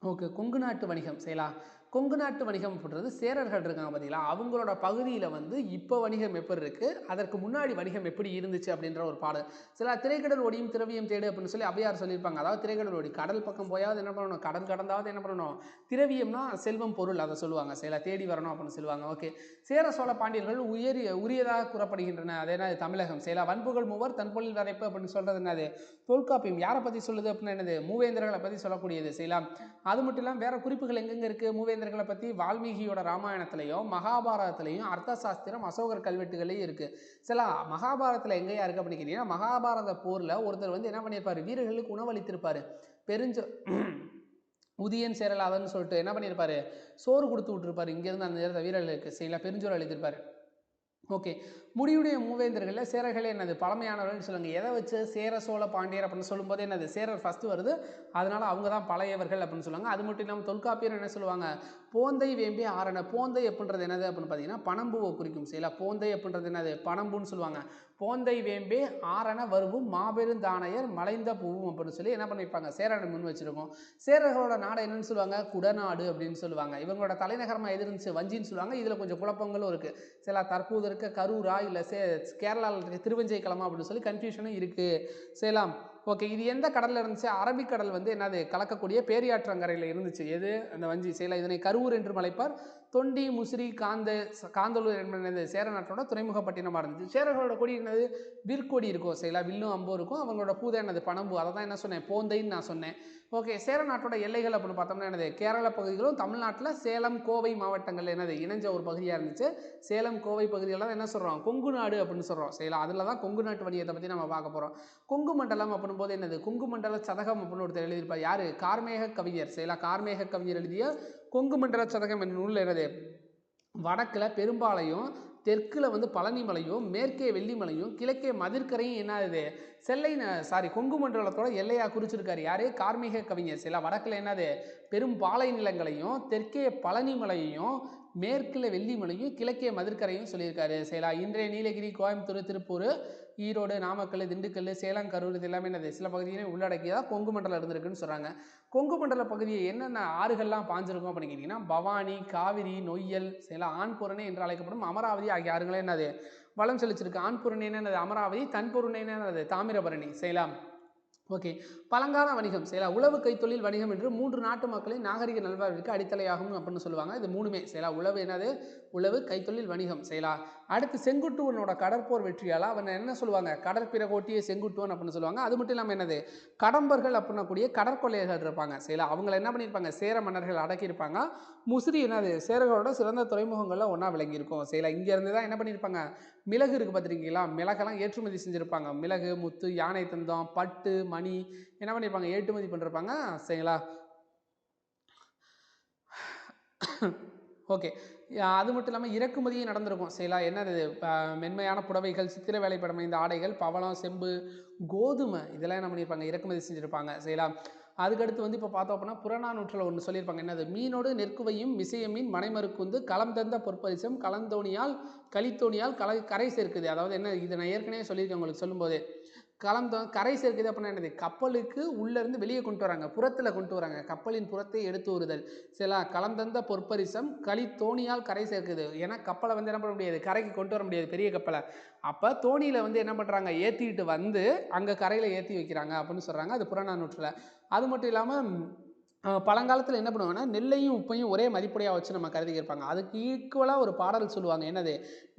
ஓகே, கொங்கு நாட்டு வணிகம். சரிங்களா? கொங்கு நாட்டு வணிகம் அப்படின்றது சேரர்கள் இருக்காங்க பார்த்தீங்களா, அவங்களோட பகுதியில் வந்து இப்போ வணிகம் எப்படி இருக்குது, அதற்கு முன்னாடி வணிகம் எப்படி இருந்துச்சு அப்படின்ற ஒரு பாடம். சில திரைக்கடல் ஒடியும் திரவியம் தேடு அப்படின்னு சொல்லி அவ்வையார் சொல்லியிருப்பாங்க. அதாவது திரைக்கடல் ஒடி, கடல் பக்கம் போயாவது என்ன பண்ணணும், கடல் கடந்தாவது என்ன பண்ணணும், திரவியம்னா செல்வம் பொருள், அதை சொல்லுவாங்க. சில தேடி வரணும் அப்படின்னு சொல்லுவாங்க. ஓகே, சேர சோழ பாண்டியர்கள் உரியதாக கூறப்படுகின்றன. அது என்ன, தமிழகம். சில வன்புகள் மூவர் தன்பொழில் வரைப்பு அப்படின்னு சொல்கிறது என்னது, தொல்காப்பியம். யாரை பற்றி சொல்லுது அப்படின்னா என்னது, மூவேந்தர்களை பற்றி சொல்லக்கூடியது. செய்யலாம். அது மட்டும் இல்லாமல் வேற குறிப்புகள் எங்கெங்க இருக்குது மூவேந்தர்களை பற்றி, வால்மீகியோட ராமாயணத்திலையும் மகாபாரதத்திலையும் அர்த்த சாஸ்திரம் அசோகர் கல்வெட்டுகளையும் இருக்குது. சில மகாபாரதத்தில் எங்கேயா இருக்குது அப்படின்னு கேட்டிங்கன்னா, மகாபாரத போரில் ஒருத்தர் வந்து என்ன பண்ணியிருப்பார், வீரர்களுக்கு உணவளித்திருப்பார். உதியன் சேரலாதன்னு சொல்லிட்டு என்ன பண்ணியிருப்பார், சோறு கொடுத்து விட்டுருப்பார் இங்கேருந்து அந்த நேரத்தை வீரர்களுக்கு. சில பெருஞ்சோறு அளித்திருப்பார். ஓகே, முடிவுடைய மூவேந்தர்களில் சேரர்களே என்னது பழமையானவர்கள்னு சொல்லுங்க. எதை வச்சு சேர சோழ பாண்டியர் அப்படின்னு சொல்லும்போது என்னது, சேரர் ஃபஸ்ட்டு வருது, அதனால் அவங்க தான் பழையவர்கள் அப்படின்னு சொல்லுவாங்க. அது மட்டும் இல்லாமல் தொல்காப்பியர் என்ன சொல்லுவாங்க, போந்தை வேம்பி ஆரண. போந்தை அப்படின்றது என்னது அப்படின்னு பார்த்தீங்கன்னா பனம்பூவை குறிக்கும். சரிங்களா? போந்தை அப்படின்றது என்னது, பனம்பூன்னு சொல்லுவாங்க. போந்தை வேம்பே ஆரண வருவும் மாபெரும் தானையர் மலைந்த பூவும் அப்படின்னு சொல்லி என்ன பண்ணியிருப்பாங்க, சேரனை முன் வச்சிருக்கோம். சேரர்களோட நாடு என்னன்னு சொல்லுவாங்க, குடநாடு அப்படின்னு சொல்லுவாங்க. இவங்களோட தலைநகரமாக எது இருந்துச்சு, வஞ்சின்னு சொல்லுவாங்க. இதில் கொஞ்சம் குழப்பங்களும் இருக்குது. சில தற்போது இருக்க கரூரா இல்லை கேரளாவில் இருக்க திருவஞ்சைக்கிழமா அப்படின்னு சொல்லி கன்ஃபியூஷனும் இருக்குது. செய்யலாம். ஓகே, இது எந்த கடலில் இருந்துச்சு, அரபிக்கடல் வந்து என்னது கலக்கக்கூடிய பேரியாற்றங்கரையில் இருந்துச்சு. எது, அந்த வஞ்சி. செய்யலாம். இதனை கரூர் என்று மலைப்பார். தொண்டி முசிறி காந்தலூர் என்பது சேர நாட்டோட துறைமுகப்பட்டினமாக இருந்துச்சு. சேரர்களோட கொடி என்னது, விற்கொடி இருக்கும். செய்யலாம். வில்லும் அம்பும் இருக்கும். அவங்களோட பூதை என்னது, பனம்பு. அதை தான் என்ன சொன்னேன், போந்தைன்னு நான் சொன்னேன். ஓகே, சேர நாட்டோட எல்லைகள் அப்படின்னு பார்த்தோம்னா என்னது, கேரள பகுதிகளும் தமிழ்நாட்டில் சேலம் கோவை மாவட்டங்கள் என்னது இணைஞ்ச ஒரு பகுதியாக இருந்துச்சு. சேலம் கோவை பகுதியெல்லாம் என்ன சொல்கிறோம், கொங்கு நாடு அப்படின்னு சொல்கிறோம். செய்யலாம். அதில் தான் கொங்கு நாட்டு வணிகத்தை பற்றி நம்ம பார்க்க போகிறோம். கொங்கு மண்டலம் அப்படின்னு போது என்னது, கொங்கு மண்டல சதகம் அப்படின்னு ஒருத்தர் எழுதியிருப்பார். யார், கார்மேக கவிஞர். செய்யலாம். கார்மேக கவிஞர் எழுதிய கொங்கு மண்டல சதகம் என்ற நூலில் என்னது, வடக்கில் பெரும்பாலையும், தெற்கில் வந்து பழனிமலையும், மேற்கே வெள்ளிமலையும், கிழக்கே மதிர்கரையும் என்னது கொங்கு மண்டலத்தோட எல்லையாக குறிச்சிருக்காரு. யாரு, கார்மேக கவிஞர். சில வடக்கில் என்னது பெரும்பாலை நிலங்களையும், தெற்கே பழனிமலையையும், மேற்கில் வெள்ளிமலையும், கிழக்கே மதிர்கரையும் சொல்லியிருக்காரு. சேலா. இன்றைய நீலகிரி, கோயம்புத்தூர், திருப்பூர், ஈரோடு, நாமக்கல், திண்டுக்கல், சேலம், கரூர் இது எல்லாமே என்னது சில பகுதியிலே உள்ளடக்கியதாக கொங்கு மண்டலம் இருந்திருக்குன்னு சொல்கிறாங்க. கொங்கு மண்டல பகுதியை என்னென்ன ஆறுகள்லாம் பாஞ்சிருக்கும் அப்படின்னு கேட்டிங்கன்னா, பவானி, காவிரி, நொய்யல், சேலம், ஆண்பூரணி என்று அழைக்கப்படும் அமராவதி ஆகிய ஆறுகளே என்னது வளம் செலுத்திருக்கு. ஆண்பூரணி என்னது அமராவதி, தன்பூரணி என்னது தாமிரபரணி. சேலம். ஓகே, பழங்கால வணிகம். சேலா. உழவு, கைத்தொழில், வணிகம் என்று 3 நாட்டு மக்களின் நாகரிக நல்வாழ்விற்கு அடித்தளையாகும் அப்படின்னு சொல்லுவாங்க. இது 3மே. சேலா. உழவு என்னது, உழவு, கைத்தொழில், வணிகம். சேலா. அடுத்து செங்குட்டுவனோட கடற்போர் வெற்றியால் அவன் என்ன சொல்லுவாங்க, கடற்பிறகோட்டிய செங்குட்டுவன் அப்படின்னு சொல்லுவாங்க. அது மட்டும் இல்லாமல் என்னது, கடம்பர்கள் அப்படின்னக்கூடிய கடற்கொள்ளையர்கள் இருப்பாங்க. சேலா. அவங்களை என்ன பண்ணியிருப்பாங்க, சேர மன்னர்கள் அடக்கியிருப்பாங்க. முசிறி என்னது சேரர்களோட சிறந்த துறைமுகங்களில் ஒன்றா விளங்கியிருக்கும். சேலா. இங்கேருந்து தான் என்ன பண்ணியிருப்பாங்க, மிளகு இருக்குது பார்த்துருக்கீங்களா, மிளகெல்லாம் ஏற்றுமதி செஞ்சுருப்பாங்க. மிளகு, முத்து, யானை தந்தம், பட்டு, மணி என்ன பண்ணியிருப்பாங்க, ஏற்றுமதி பண்ணிருப்பாங்க. சரிங்களா? ஓகே, அது மட்டும் இல்லாமல் இறக்குமதியும் நடந்திருக்கும். சரிங்களா? என்னது, மென்மையான புடவைகள், சித்திர வேலைப்படம் இந்த ஆடைகள், பவளம், செம்பு, கோதுமை இதெல்லாம் என்ன பண்ணியிருப்பாங்க, இறக்குமதி செஞ்சுருப்பாங்க. சரிங்களா? அதுக்கடுத்து வந்து இப்போ பார்த்தோம் அப்படின்னா புறநானூற்றில் ஒன்று சொல்லியிருப்பாங்க. என்னது, மீனோடு நெற்குவையும் மிசையமீன் மனைமறுக்குந்து களம் தந்த பொற்பரிசம் கலந்தோணியால் கலித்தோணியால் கரை சேர்க்குது. அதாவது என்ன, இதை நான் ஏற்கனவே சொல்லியிருக்கேன் உங்களுக்கு சொல்லும்போது, கரை சேர்க்குது அப்படின்னா என்னது, கப்பலுக்கு உள்ளேருந்து வெளியே கொண்டு வராங்க, புறத்தில் கொண்டு வராங்க, கப்பலின் புறத்தை எடுத்து வருதல். சில கலந்தந்த பொற்பரிசம் தோணியால் கரை சேர்க்குது. ஏன்னா கப்பலை வந்து என்ன பண்ண முடியாது, கரைக்கு கொண்டு வர முடியாது பெரிய கப்பலை. அப்போ தோணியில் வந்து என்ன பண்ணுறாங்க, ஏற்றிக்கிட்டு வந்து அங்கே கரையில் ஏற்றி வைக்கிறாங்க அப்படின்னு சொல்கிறாங்க. அது புறநானூற்றில். அது மட்டும் இல்லாமல் பழங்காலத்தில் என்ன பண்ணுவாங்கன்னா, நெல்லையும் உப்பையும் ஒரே மதிப்புடையா வச்சு நம்ம கருதி இருப்பாங்க. அதுக்கு ஈக்குவலா ஒரு பாடல் சொல்லுவாங்க. என்னது?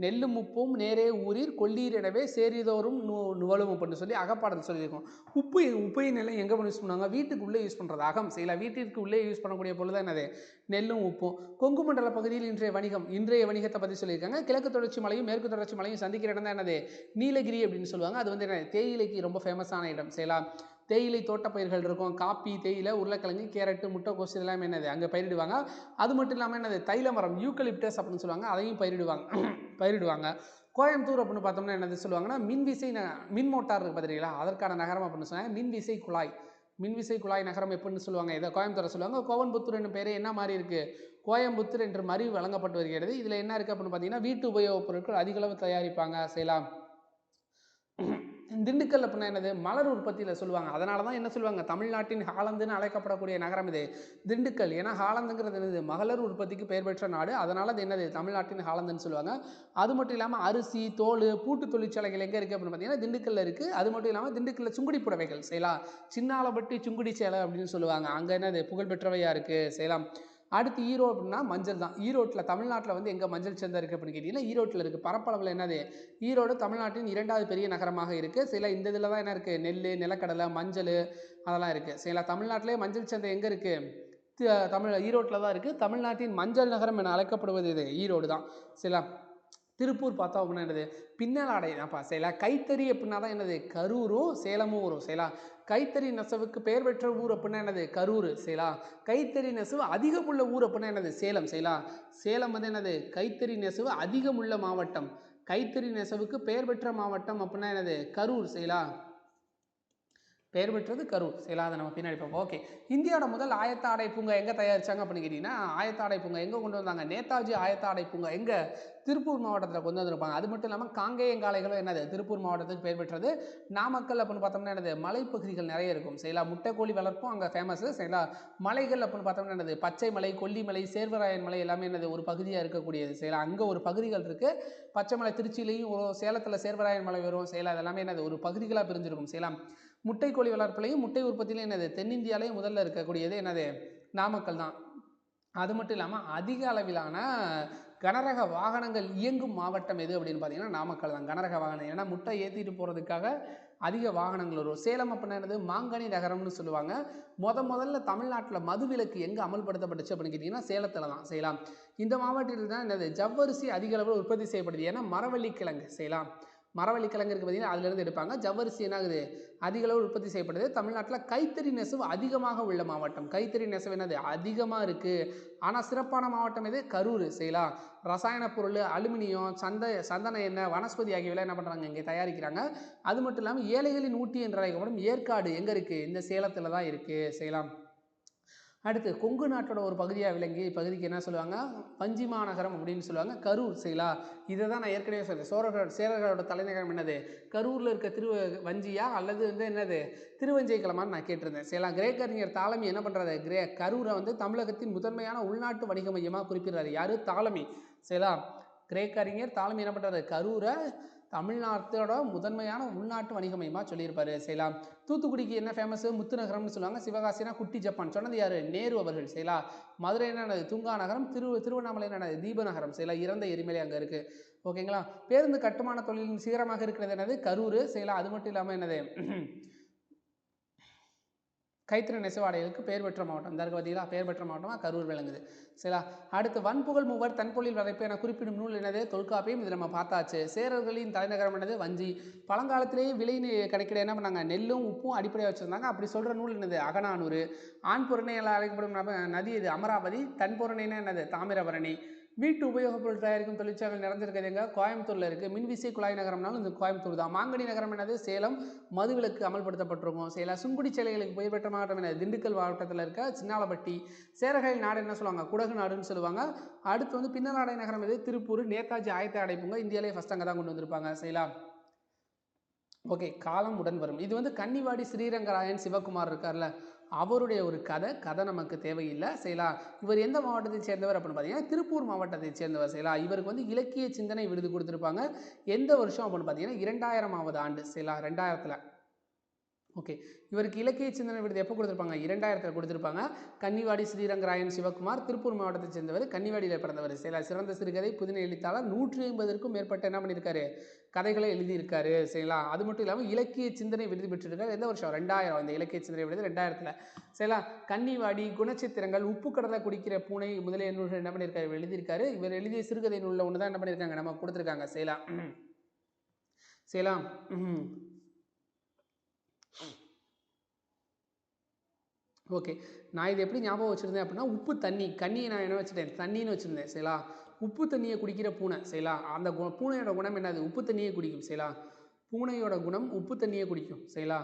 "நெல்லும் உப்பும் நேரே ஊரீர் கொள்ளீர் எனவே சேரிதோறும் நுவலும்" அப்படின்னு சொல்லி அகப்பாடல் சொல்லியிருக்கும். உப்பையும் நெல்லையும் எங்க யூஸ் பண்ணுவாங்க? வீட்டுக்கு உள்ளே யூஸ் பண்றது. அகம் செய்யலாம். வீட்டிற்கு உள்ளே யூஸ் பண்ணக்கூடிய பொருள் தான் என்னது? நெல்லும் உப்பும். கொங்கு மண்டல பகுதியில் இன்றைய வணிகத்தை பத்தி சொல்லியிருக்காங்க. கிழக்கு தொடர்ச்சி மலையும், மேற்கு தொடர்ச்சி மலையும் சந்திக்கிற இடம் தான் என்னது? நீலகிரி அப்படின்னு சொல்லுவாங்க. அது வந்து என்ன? தேயிலைக்கு ரொம்ப ஃபேமஸான இடம். செய்யலாம். தேயிலை தோட்டப்பயிர்கள் இருக்கும். காப்பி, தேயிலை, உருளைக்கிழங்கு, கேரட்டு, முட்டைக்கோஸ் இதெல்லாம் என்னது அங்கே பயிரிடுவாங்க. அது மட்டும் இல்லாமல் என்னது தைல மரம் யூக்கலிப்டஸ் அப்படின்னு சொல்லுவாங்க. அதையும் பயிரிடுவாங்க. கோயம்புத்தூர் அப்படின்னு பார்த்தோம்னா என்னது சொல்லுவாங்கன்னா மின் மோட்டார் இருக்குது பார்த்தீங்களா, அதற்கான நகரம் அப்படின்னு சொன்னாங்க. மின்விசை குழாய் நகரம் எப்படின்னு சொல்லுவாங்க. இதை கோயம்புத்தூரை சொல்லுவாங்க. கோவன்புத்தூர் என்னும் பேர் என்ன மாதிரி இருக்குது? கோயம்புத்தூர் என்று மறிவு வழங்கப்பட்டு வருகிறது. இதில் என்ன இருக்குது அப்படின்னு பார்த்தீங்கன்னா, வீட்டு உபயோகப் பொருட்கள் அதிகளவு தயாரிப்பாங்க. செய்யலாம். திண்டுக்கல் அப்படின்னா என்னது? மலர் உற்பத்தியில் சொல்லுவாங்க. அதனால தான் என்ன சொல்லுவாங்க? தமிழ்நாட்டின் ஹாலந்துன்னு அழைக்கப்படக்கூடிய நகரம் இது திண்டுக்கல். ஏன்னா ஹாலந்துங்கிறது என்னது? மகளிர் உற்பத்திக்கு பெயர் பெற்ற நாடு. அதனால அது என்னது? தமிழ்நாட்டின் ஹாலந்துன்னு சொல்லுவாங்க. அது மட்டும் இல்லாமல் அரிசி, தோல், பூட்டு தொழிற்சாலைகள் எங்கே இருக்குது அப்படின்னு பார்த்தீங்கன்னா திண்டுக்கல்ல இருக்குது. அது மட்டும் இல்லாமல் திண்டுக்கல்ல சுங்குடி புடவைகள் செய்யலாம். சின்னாலப்பட்டி சுங்குடி சேலை அப்படின்னு சொல்லுவாங்க. அங்கே என்னது? புகழ்பெற்றவையாக இருக்குது. செய்யலாம். அடுத்து ஈரோடு அப்படின்னா மஞ்சள் தான். ஈரோட்டில் தமிழ்நாட்டில் வந்து எங்கே மஞ்சள் சந்தை இருக்குது அப்படின்னு கேட்டிங்கன்னா ஈரோட்டில் இருக்குது. பரப்பளவில் என்னது? ஈரோடு தமிழ்நாட்டின் 2வது பெரிய நகரமாக இருக்குது. சில இந்த இதில் தான் என்ன இருக்குது? நெல், நிலக்கடலை, மஞ்சள் அதெல்லாம் இருக்குது. சில தமிழ்நாட்டிலே மஞ்சள் சந்தை எங்கே இருக்குது? ஈரோட்டில் தான் இருக்குது. தமிழ்நாட்டின் மஞ்சள் நகரம் என அழைக்கப்படுவது இது ஈரோடு தான். சில திருப்பூர் பார்த்தோம் அப்படின்னா என்னது? பின்னலாடை தான்ப்பா. செய்யலாம். கைத்தறி அப்படின்னா தான் என்னது? கரூரும் சேலமும் வரும். செய்யலாம். கைத்தறி நெசவுக்கு பெயர் பெற்ற ஊர் அப்படின்னா என்னது? கரூர். செய்யலாம். கைத்தறி நெசவு அதிகமுள்ள ஊர் அப்படின்னா என்னது? சேலம். செய்யலாம். சேலம் வந்து என்னது? கைத்தறி நெசவு அதிகமுள்ள மாவட்டம். கைத்தறி நெசவுக்கு பெயர் பெற்ற மாவட்டம் அப்படின்னா என்னது? கரூர். செய்யலாம். பெயர் பெற்றது கரூர். செய்யலாம். அதை நம்ம பின்னாடி பார்ப்போம். ஓகே. இந்தியாவோட முதல் ஆயத்த ஆடை பூங்கா எங்கே தயாரிச்சாங்க அப்படின்னு கேட்டிங்கன்னா, ஆயத்த ஆடை பூங்கா எங்கே கொண்டு வந்தாங்க? நேதாஜி ஆயத்த ஆடை பூங்கா எங்கே? திருப்பூர் மாவட்டத்தில் கொண்டு வந்திருப்பாங்க. அது மட்டும் இல்லாமல் காங்கேயங்காளைகளும் என்னது? திருப்பூர் மாவட்டத்துக்கு பெயர் பெற்றது. நாமக்கல் அப்படின்னு பார்த்தோம்னா என்னது? மலைப்பகுதிகள் நிறைய இருக்கும். செய்யலாம். முட்டைக்கோழி வளர்ப்பும் அங்கே ஃபேமஸ். செய்யலாம். மலைகள் அப்படின்னு பார்த்தோம்னா என்னது? பச்சை மலை, கொல்லிமலை, சேர்வராயன் மலை எல்லாமே என்னது? ஒரு பகுதியாக இருக்கக்கூடியது. செய்யலாம். அங்கே ஒரு பகுதிகள் இருக்குது. பச்சை மலை திருச்சியிலையும் சேலத்தில் சேர்வராயன் மலை வரும். செய்யலாம். அதெல்லாமே என்னது? ஒரு பகுதிகளாக பிரிஞ்சிருக்கும். செய்யலாம். முட்டை கோழி வளர்ப்புலையும் முட்டை உற்பத்தியிலையும் என்னது? தென்னிந்தியாவிலையும் முதல்ல இருக்கக்கூடியது என்னது? நாமக்கல் தான். அது மட்டும் இல்லாமல் அதிக அளவிலான கனரக வாகனங்கள் இயங்கும் மாவட்டம் எது அப்படின்னு பார்த்தீங்கன்னா நாமக்கல் தான். கனரக வாகனம். ஏன்னா முட்டை ஏற்றிட்டு போகிறதுக்காக அதிக வாகனங்கள் வரும். சேலம் அப்படின்னா என்னது? மாங்கனி நகரம்னு சொல்லுவாங்க. முதல்ல தமிழ்நாட்டில் மதுவிலக்கு எங்கே அமல்படுத்தப்பட்டுச்சு அப்படின்னு கேட்டிங்கன்னா சேலத்தில் தான். செய்யலாம். இந்த மாவட்டத்தில் தான் என்னது? ஜவ்வரிசி அதிக அளவில் உற்பத்தி செய்யப்படுது. ஏன்னா மரவள்ளிக்கிழங்கு. செய்யலாம். மரவள்ளிக்கிழங்கு இருக்குது பார்த்தீங்கன்னா அதுலேருந்து எடுப்பாங்க. ஜவ்வரிசி என்ன ஆகுது? அதிக அளவு உற்பத்தி செய்யப்படுது. தமிழ்நாட்டில் கைத்தறி நெசவு அதிகமாக உள்ள மாவட்டம். கைத்தறி நெசவு என்னது? அதிகமாக இருக்குது. ஆனால் சிறப்பான மாவட்டம் எது? கரூர். செய்யலாம். ரசாயன பொருள், அலுமினியம், சந்தன எண்ணெய், வனஸ்பதி ஆகியவை என்ன பண்ணுறாங்க? இங்கே தயாரிக்கிறாங்க. அது மட்டும் இல்லாமல் ஏழைகளின் ஊட்டி என்று அழைக்கப்படும் ஏற்காடு எங்கே இருக்குது? இந்த சேலத்தில் தான் இருக்குது. செய்யலாம். அடுத்து கொங்கு நாட்டோட ஒரு பகுதியாக விளங்கி பகுதிக்கு என்ன சொல்லுவாங்க? வஞ்சி மாநகரம் அப்படின்னு சொல்லுவாங்க. கரூர். செய்யலாம். இதை தான் நான் ஏற்கனவே சொன்னேன். சேரர்களோட தலைநகரம் என்னது? கரூரில் இருக்க வஞ்சியா அல்லது வந்து என்னது? திருவஞ்சைக்கிழமான்னு நான் கேட்டிருந்தேன். செய்யலாம். கிரேக்க அறிஞர் தாலமி என்ன பண்ணுறாரு? கரூரை வந்து தமிழகத்தின் முதன்மையான உள்நாட்டு வணிக மையமாக குறிப்பிடுறாரு. யார்? தாலமி. செய்யலாம். கிரேக்க அறிஞர் தாலமி என்ன பண்ணுறாரு? கரூரை தமிழ்நாட்டோட முதன்மையான உள்நாட்டு வணிக மையமாக சொல்லியிருப்பாரு. செய்யலாம். தூத்துக்குடிக்கு என்ன ஃபேமஸ்? முத்துநகரம்னு சொல்லுவாங்க. சிவகாசினா குட்டி ஜப்பான். சொன்னது யார்? நேரு அவர்கள். செய்யலாம். மதுரை என்னது? தூங்கா நகரம். திருவண்ணாமலை என்னது? தீபநகரம். செய்யலாம். இறந்த எரிமலை அங்கே இருக்குது. ஓகேங்களா? பேருந்து கட்டுமான தொழிலின் சிகரமாக இருக்கிறது என்னது? கரூர். செய்யலாம். அது மட்டும் இல்லாமல் என்னது? கைத்தறி நெசவாடைகளுக்கு பெயர் பெற்ற மாவட்டம். இந்த இருக்க பார்த்தீங்களா? பெயர் பெற்ற மாவட்டமாக கரூர் விளங்குது. சரிங்களா? அடுத்து வன்புகழ் மூவர் தன்பொழில் வரைப்பு என குறிப்பிடும் நூல் என்னது? தொல்காப்பியம். இது நம்ம பார்த்தாச்சு. சேரர்களின் தலைநகரம் என்னது? வஞ்சி. பழங்காலத்திலேயே விலை கணக்கிட என்ன பண்ணாங்க? நெல்லும் உப்பும் அடிப்படையாக வச்சுருந்தாங்க. அப்படி சொல்கிற நூல் என்னது? அகநானூறு. ஆண் பொருணையால் அழைக்கப்படும் நதி இது அமராவதி. தன் பொருணைனா என்னது? தாமிரபரணி. வீட்டு உபயோகப் பொருள் தயாரிக்கும் தொழிற்சாலை நிறைஞ்சிருக்கிறது எங்கே? கோயம்புத்தூரில் இருக்குது. மின்விசை குழாய் நகரம்னாலும் இந்த கோயம்புத்தூர் தான். மாங்கனி நகரம் என்னது? சேலம். மதுவிலக்கு அமல்படுத்தப்பட்டிருக்கும். சேலம். சுங்குடி சேலைகளுக்கு புகழ் பெற்ற மாவட்டம் என்னது? திண்டுக்கல் மாவட்டத்தில் இருக்க சின்னாலப்பட்டி. சேரர்களின் நாடு என்ன சொல்லுவாங்க? குடகு நாடுன்னு சொல்லுவாங்க. அடுத்து வந்து பின்னலாடை நகரம் எது? திருப்பூர். நேதாஜி ஆயத்த ஆடை பூங்கா இந்தியாவிலே ஃபஸ்ட் அங்கே தான் கொண்டு வந்திருப்பாங்க. செய்யலாம். ஓகே. காலம் உடன் வரும். இது வந்து கன்னிவாடி ஸ்ரீரங்கராயன் சிவகுமார் இருக்கார்ல, அவருடைய ஒரு கதை நமக்கு தேவையில்லை. செய்யலாம். இவர் எந்த மாவட்டத்தை சேர்ந்தவர் அப்படின்னு பார்த்தீங்கன்னா திருப்பூர் மாவட்டத்தை சேர்ந்தவர். செய்யலாம். இவருக்கு வந்து இலக்கிய சிந்தனை விருது கொடுத்துருப்பாங்க. எந்த வருஷம் அப்படின்னு பார்த்தீங்கன்னா 2000ஆவது ஆண்டு. செய்யலாம். 2000ல். ஓகே, இவருக்கு இலக்கிய சிந்தனை விருது எப்போ கொடுத்துருப்பாங்க? 2000 கொடுத்துருப்பாங்க. கன்னிவாடி ஸ்ரீரங்கராயன் சிவகுமார், திருப்பூர் மாவட்டத்தை சேர்ந்தவர், கன்னிவாடியில் பிறந்தவர். சரிங்களா? சிறந்த சிறுகதை, புதின எழுத்தாளர், 150க்கும் மேற்பட்ட என்ன பண்ணியிருக்காரு? கதைகளை எழுதியிருக்காரு. சரிங்களா? அது மட்டும் இல்லாமல் இலக்கிய சிந்தனை விருது பெற்றிருக்காரு. எந்த வருஷம்? 2000. இந்த இலக்கிய சிந்தனை விருது 2000. சரிங்களா? கன்னிவாடி, குணச்சித்திரங்கள், உப்பு கடலை குடிக்கிற பூனை முதலிய நூல்கள் என்ன பண்ணியிருக்காரு? எழுதியிருக்காரு. இவர் எழுதிய சிறுகதை நூலில் ஒன்று தான் என்ன பண்ணியிருக்காங்க? நம்ம கொடுத்துருக்காங்க. சரிங்களா? சரிங்களா? ஓகே, நான் இது எப்படி ஞாபகம் வச்சுருந்தேன் அப்படின்னா, உப்பு தண்ணி, கண்ணியை நான் என்ன வச்சுட்டேன்? தண்ணின்னு வச்சுருந்தேன். சரிங்களா? உப்பு தண்ணியை குடிக்கிற பூனை. சரிங்களா? அந்த பூனையோட குணம் என்னது? உப்பு தண்ணியை குடிக்கும். சரிங்களா? பூனையோட குணம் உப்பு தண்ணியை குடிக்கும். சரிங்களா?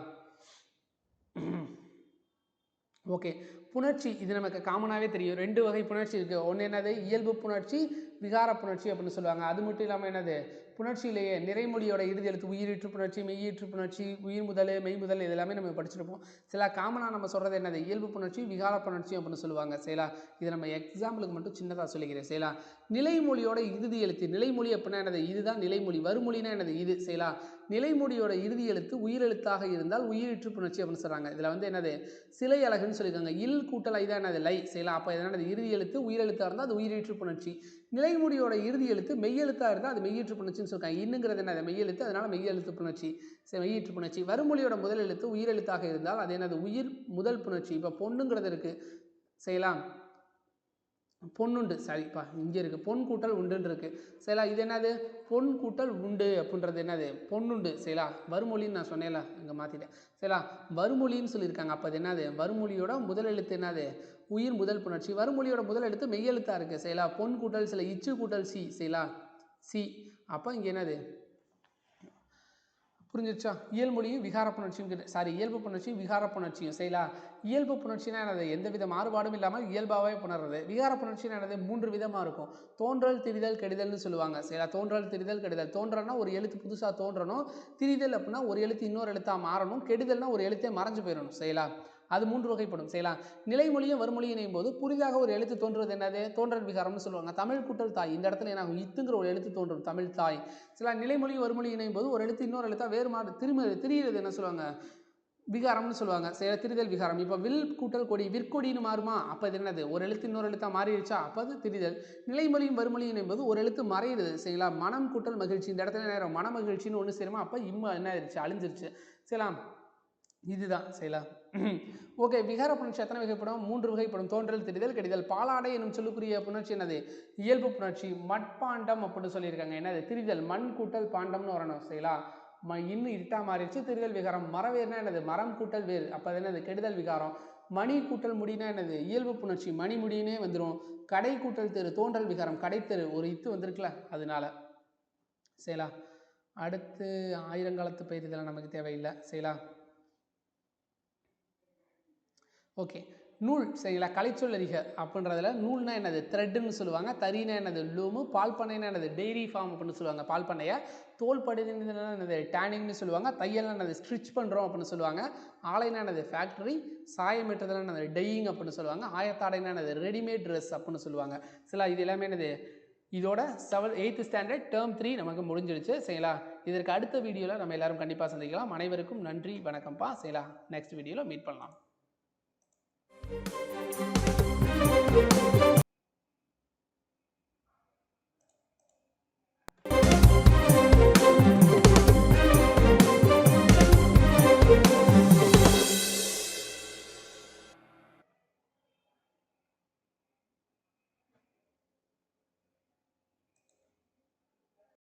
ஓகே, புணர்ச்சி இது நமக்கு காமனாகவே தெரியும். 2 வகை புணர்ச்சி இருக்குது. ஒன்று என்னது? இயல்பு புணர்ச்சி, விகார புணர்ச்சி அப்படின்னு சொல்லுவாங்க. அது மட்டும் இல்லாமல் என்னது? புணர்ச்சியிலேயே நிறைமொழியோட இறுதி எழுத்து உயிரீற்று புணர்ச்சி, மெய்யீற்று புணர்ச்சி, உயிர் முதல், மெய் முதல், இது எல்லாமே நம்ம படிச்சிருப்போம். சில காமனாக நம்ம சொல்கிறது என்னது? இயல்பு புணர்ச்சி, விகார புணர்ச்சி அப்படின்னு சொல்லுவாங்க. சரிங்களா? இது நம்ம எக்ஸாம்பிளுக்கு மட்டும் சின்னதாக சொல்லிக்கிறேன். சரிங்களா? நிலைமொழியோட இறுதி எழுத்து, நிலைமொழி அப்படின்னா என்னது? இதுதான் நிலைமொழி. வருமொழினா என்னது? இது. சரிங்களா? நிலைமொழியோட இறுதி எழுத்து உயிரெழுத்தாக இருந்தால் உயிரீற்று புணர்ச்சி அப்படின்னு சொல்கிறாங்க. இதில் வந்து என்னது? சிலை அழகுன்னு சொல்லியிருக்காங்க. இல் கூட்டல் ஐ தான் என்னது? லை. செய்யலாம். அப்போ என்னது? இறுதி எழுத்து உயிரெழுத்தாக இருந்தால் அது உயிரீற்று புணர்ச்சி. நிலைமொழியோட இறுதி எழுத்து மெய்யெழுத்தாக இருந்தால் அது மெய்யீற்று புணர்ச்சின்னு சொல்லியிருக்காங்க. இன்னுங்கிறது என்னது? மெய்யெழுத்து, அதனால மெய்யெழுத்து புணர்ச்சி, மெய்யீற்று புணர்ச்சி. வருமொழியோட முதல் எழுத்து உயிரெழுத்தாக இருந்தால் அது என்னது? உயிர் முதல் புணர்ச்சி. இப்போ பொண்ணுங்கிறது இருக்குது. செய்யலாம். பொண்ணுண்டு, சரிப்பா, இங்கே இருக்குது. பொன் கூட்டல் உண்டுன்னு இருக்குது. சரிங்களா? இது என்னது? பொன் கூட்டல் உண்டு அப்படின்றது என்னது? பொண்ணுண்டு. சரிங்களா? வருமொழின்னு நான் சொன்னேன்ல, இங்கே மாற்றிட்டேன். சரிங்களா? வருமொழின்னு சொல்லியிருக்காங்க. அப்போ அது என்னது? வருமொழியோட முதல் எழுத்து என்னது? உயிர் முதல் புணர்ச்சி. வருமொழியோட முதல் எழுத்து மெய்யெழுத்தாக இருக்குது. சரிங்களா? பொன் கூட்டல் சில இச்சு கூட்டல் சி. சரிங்களா? சி. அப்போ இங்கே என்னது? புரிஞ்சிருச்சா? இயல்மொழியும் விகார புணர்ச்சியும், இயல்பு புணர்ச்சியும் விகார புணர்ச்சியும். சரிங்களா? இயல்பு புணர்ச்சினா என்னது? எந்தவித மாறுபாடும் இல்லாமல் இயல்பாகவே புணர்றது. விகார புணர்ச்சினா என்னது? 3 விதமாக இருக்கும். தோன்றல், திரிதல், கெடுதல்னு சொல்லுவாங்க. சரிங்களா? தோன்றல், திரிதல், கெடுதல். தோன்றல்னா ஒரு எழுத்து புதுசாக தோன்றணும். திரிதல் அப்படின்னா ஒரு எழுத்து இன்னொரு எழுத்தாக மாறணும். கெடுதல்னா ஒரு எழுத்தே மறைஞ்சு போயிடணும். சரிங்களா? அது 3 வகைப்படும். செய்யலாம். நிலைமொழியும் வறுமொழியும் இணையும் போது புதிதாக ஒரு எழுத்து தோன்றுவது என்னது? தோன்றல் விகாரம்னு சொல்லுவாங்க. தமிழ் கூட்டல் தாய், இந்த இடத்துல என்ன இத்துங்கிற ஒரு எழுத்து தோன்றும், தமிழ் தாய். சில நிலைமொழியும் வறுமொழியும் இணையும் போது ஒரு எழுத்து இன்னொரு எழுத்தா வேறு மாறு திரியிறது என்ன சொல்லுவாங்க? விகாரம்னு சொல்லுவாங்க. திரிதல் விகாரம். இப்போ வில் கூட்டல் கொடி, விற்கொடின்னு மாறுமா? அப்போ இது என்னது? ஒரு எழுத்து இன்னொரு எழுத்தா மாறிடுச்சா? அப்போ அது திரிதல். நிலைமொழியும் வறுமொழியும் என்பது ஒரு எழுத்து மறையிறது. சரிங்களா? மனம் கூட்டல் மகிழ்ச்சி, இந்த இடத்துல நேரம் மன மகிழ்ச்சின்னு ஒன்று சேருமா? அப்போ என்ன ஆயிடுச்சு? அழிஞ்சிருச்சு. சரிங்களா? இதுதான். செய்யலாம். ஓகே, விகார புணர்ச்சி எத்தனை வகைப்படும்? 3 வகைப்படும். தோன்றல், திரிதல், கெடுதல். பாலாடை என்னும் சொல்லுக்குரிய புணர்ச்சி என்னது? இயல்பு புணர்ச்சி. மட்பாண்டம் அப்படின்னு சொல்லியிருக்காங்க. என்னது? திரிதல். மண் கூட்டல் பாண்டம்னு வரணும். செய்யலாம். இன்னும் இருட்டா மாறிடுச்சு. திரிதல் விகாரம். மரவேர்னா என்னது? மரம் கூட்டல் வேர். அப்போ அது என்னது? கெடுதல் விகாரம். மணி கூட்டல் முடினா என்னது? இயல்பு புணர்ச்சி. மணி முடினே வந்துடும். கடை கூட்டல் தெரு, தோன்றல் விகாரம். கடைத்தெரு, ஒரு இத்து வந்திருக்குல்ல, அதனால. செய்யலாம். அடுத்து ஆயிரங்காலத்து பயிர், இதெல்லாம் நமக்கு தேவையில்லை. செய்யலாம். ஓகே, நூல். சரிங்களா? கலைச்சொல் அறிக அப்படின்றதுல நூல்னா என்னது? த்ரெட்டுன்னு சொல்லுவாங்க. தறினா என்னது? லூமு. பால் பண்ணைனா என்னது? டெய்ரி ஃபார்ம் அப்படின்னு சொல்லுவாங்க. பால் பண்ணையை. தோல் படுதுன்னா என்னது? டேனிங்னு சொல்லுவாங்க. தையல்னா என்னது? ஸ்டிச் பண்ணுறோம் அப்படின்னு சொல்லுவாங்க. ஆலைனா என்னது? ஃபேக்ட்ரி. சாயமிட்டதுனா என்னது? டையிங் அப்படின்னு சொல்லுவாங்க. ஆயத்தாடைனா என்னது? ரெடிமேட் ட்ரெஸ் அப்படின்னு சொல்லுவாங்க. சில இது எல்லாமே என்னது? இதோட 8th ஸ்டாண்டர்ட் டேர்ம் 3 நமக்கு முடிஞ்சிடுச்சு. சரிங்களா? இதற்கு அடுத்த வீடியோவில் நம்ம எல்லாரும் கண்டிப்பாக சந்திக்கலாம். அனைவருக்கும் நன்றி, வணக்கம்ப்பா. சரிங்களா? நெக்ஸ்ட் வீடியோவில் மீட் பண்ணலாம்.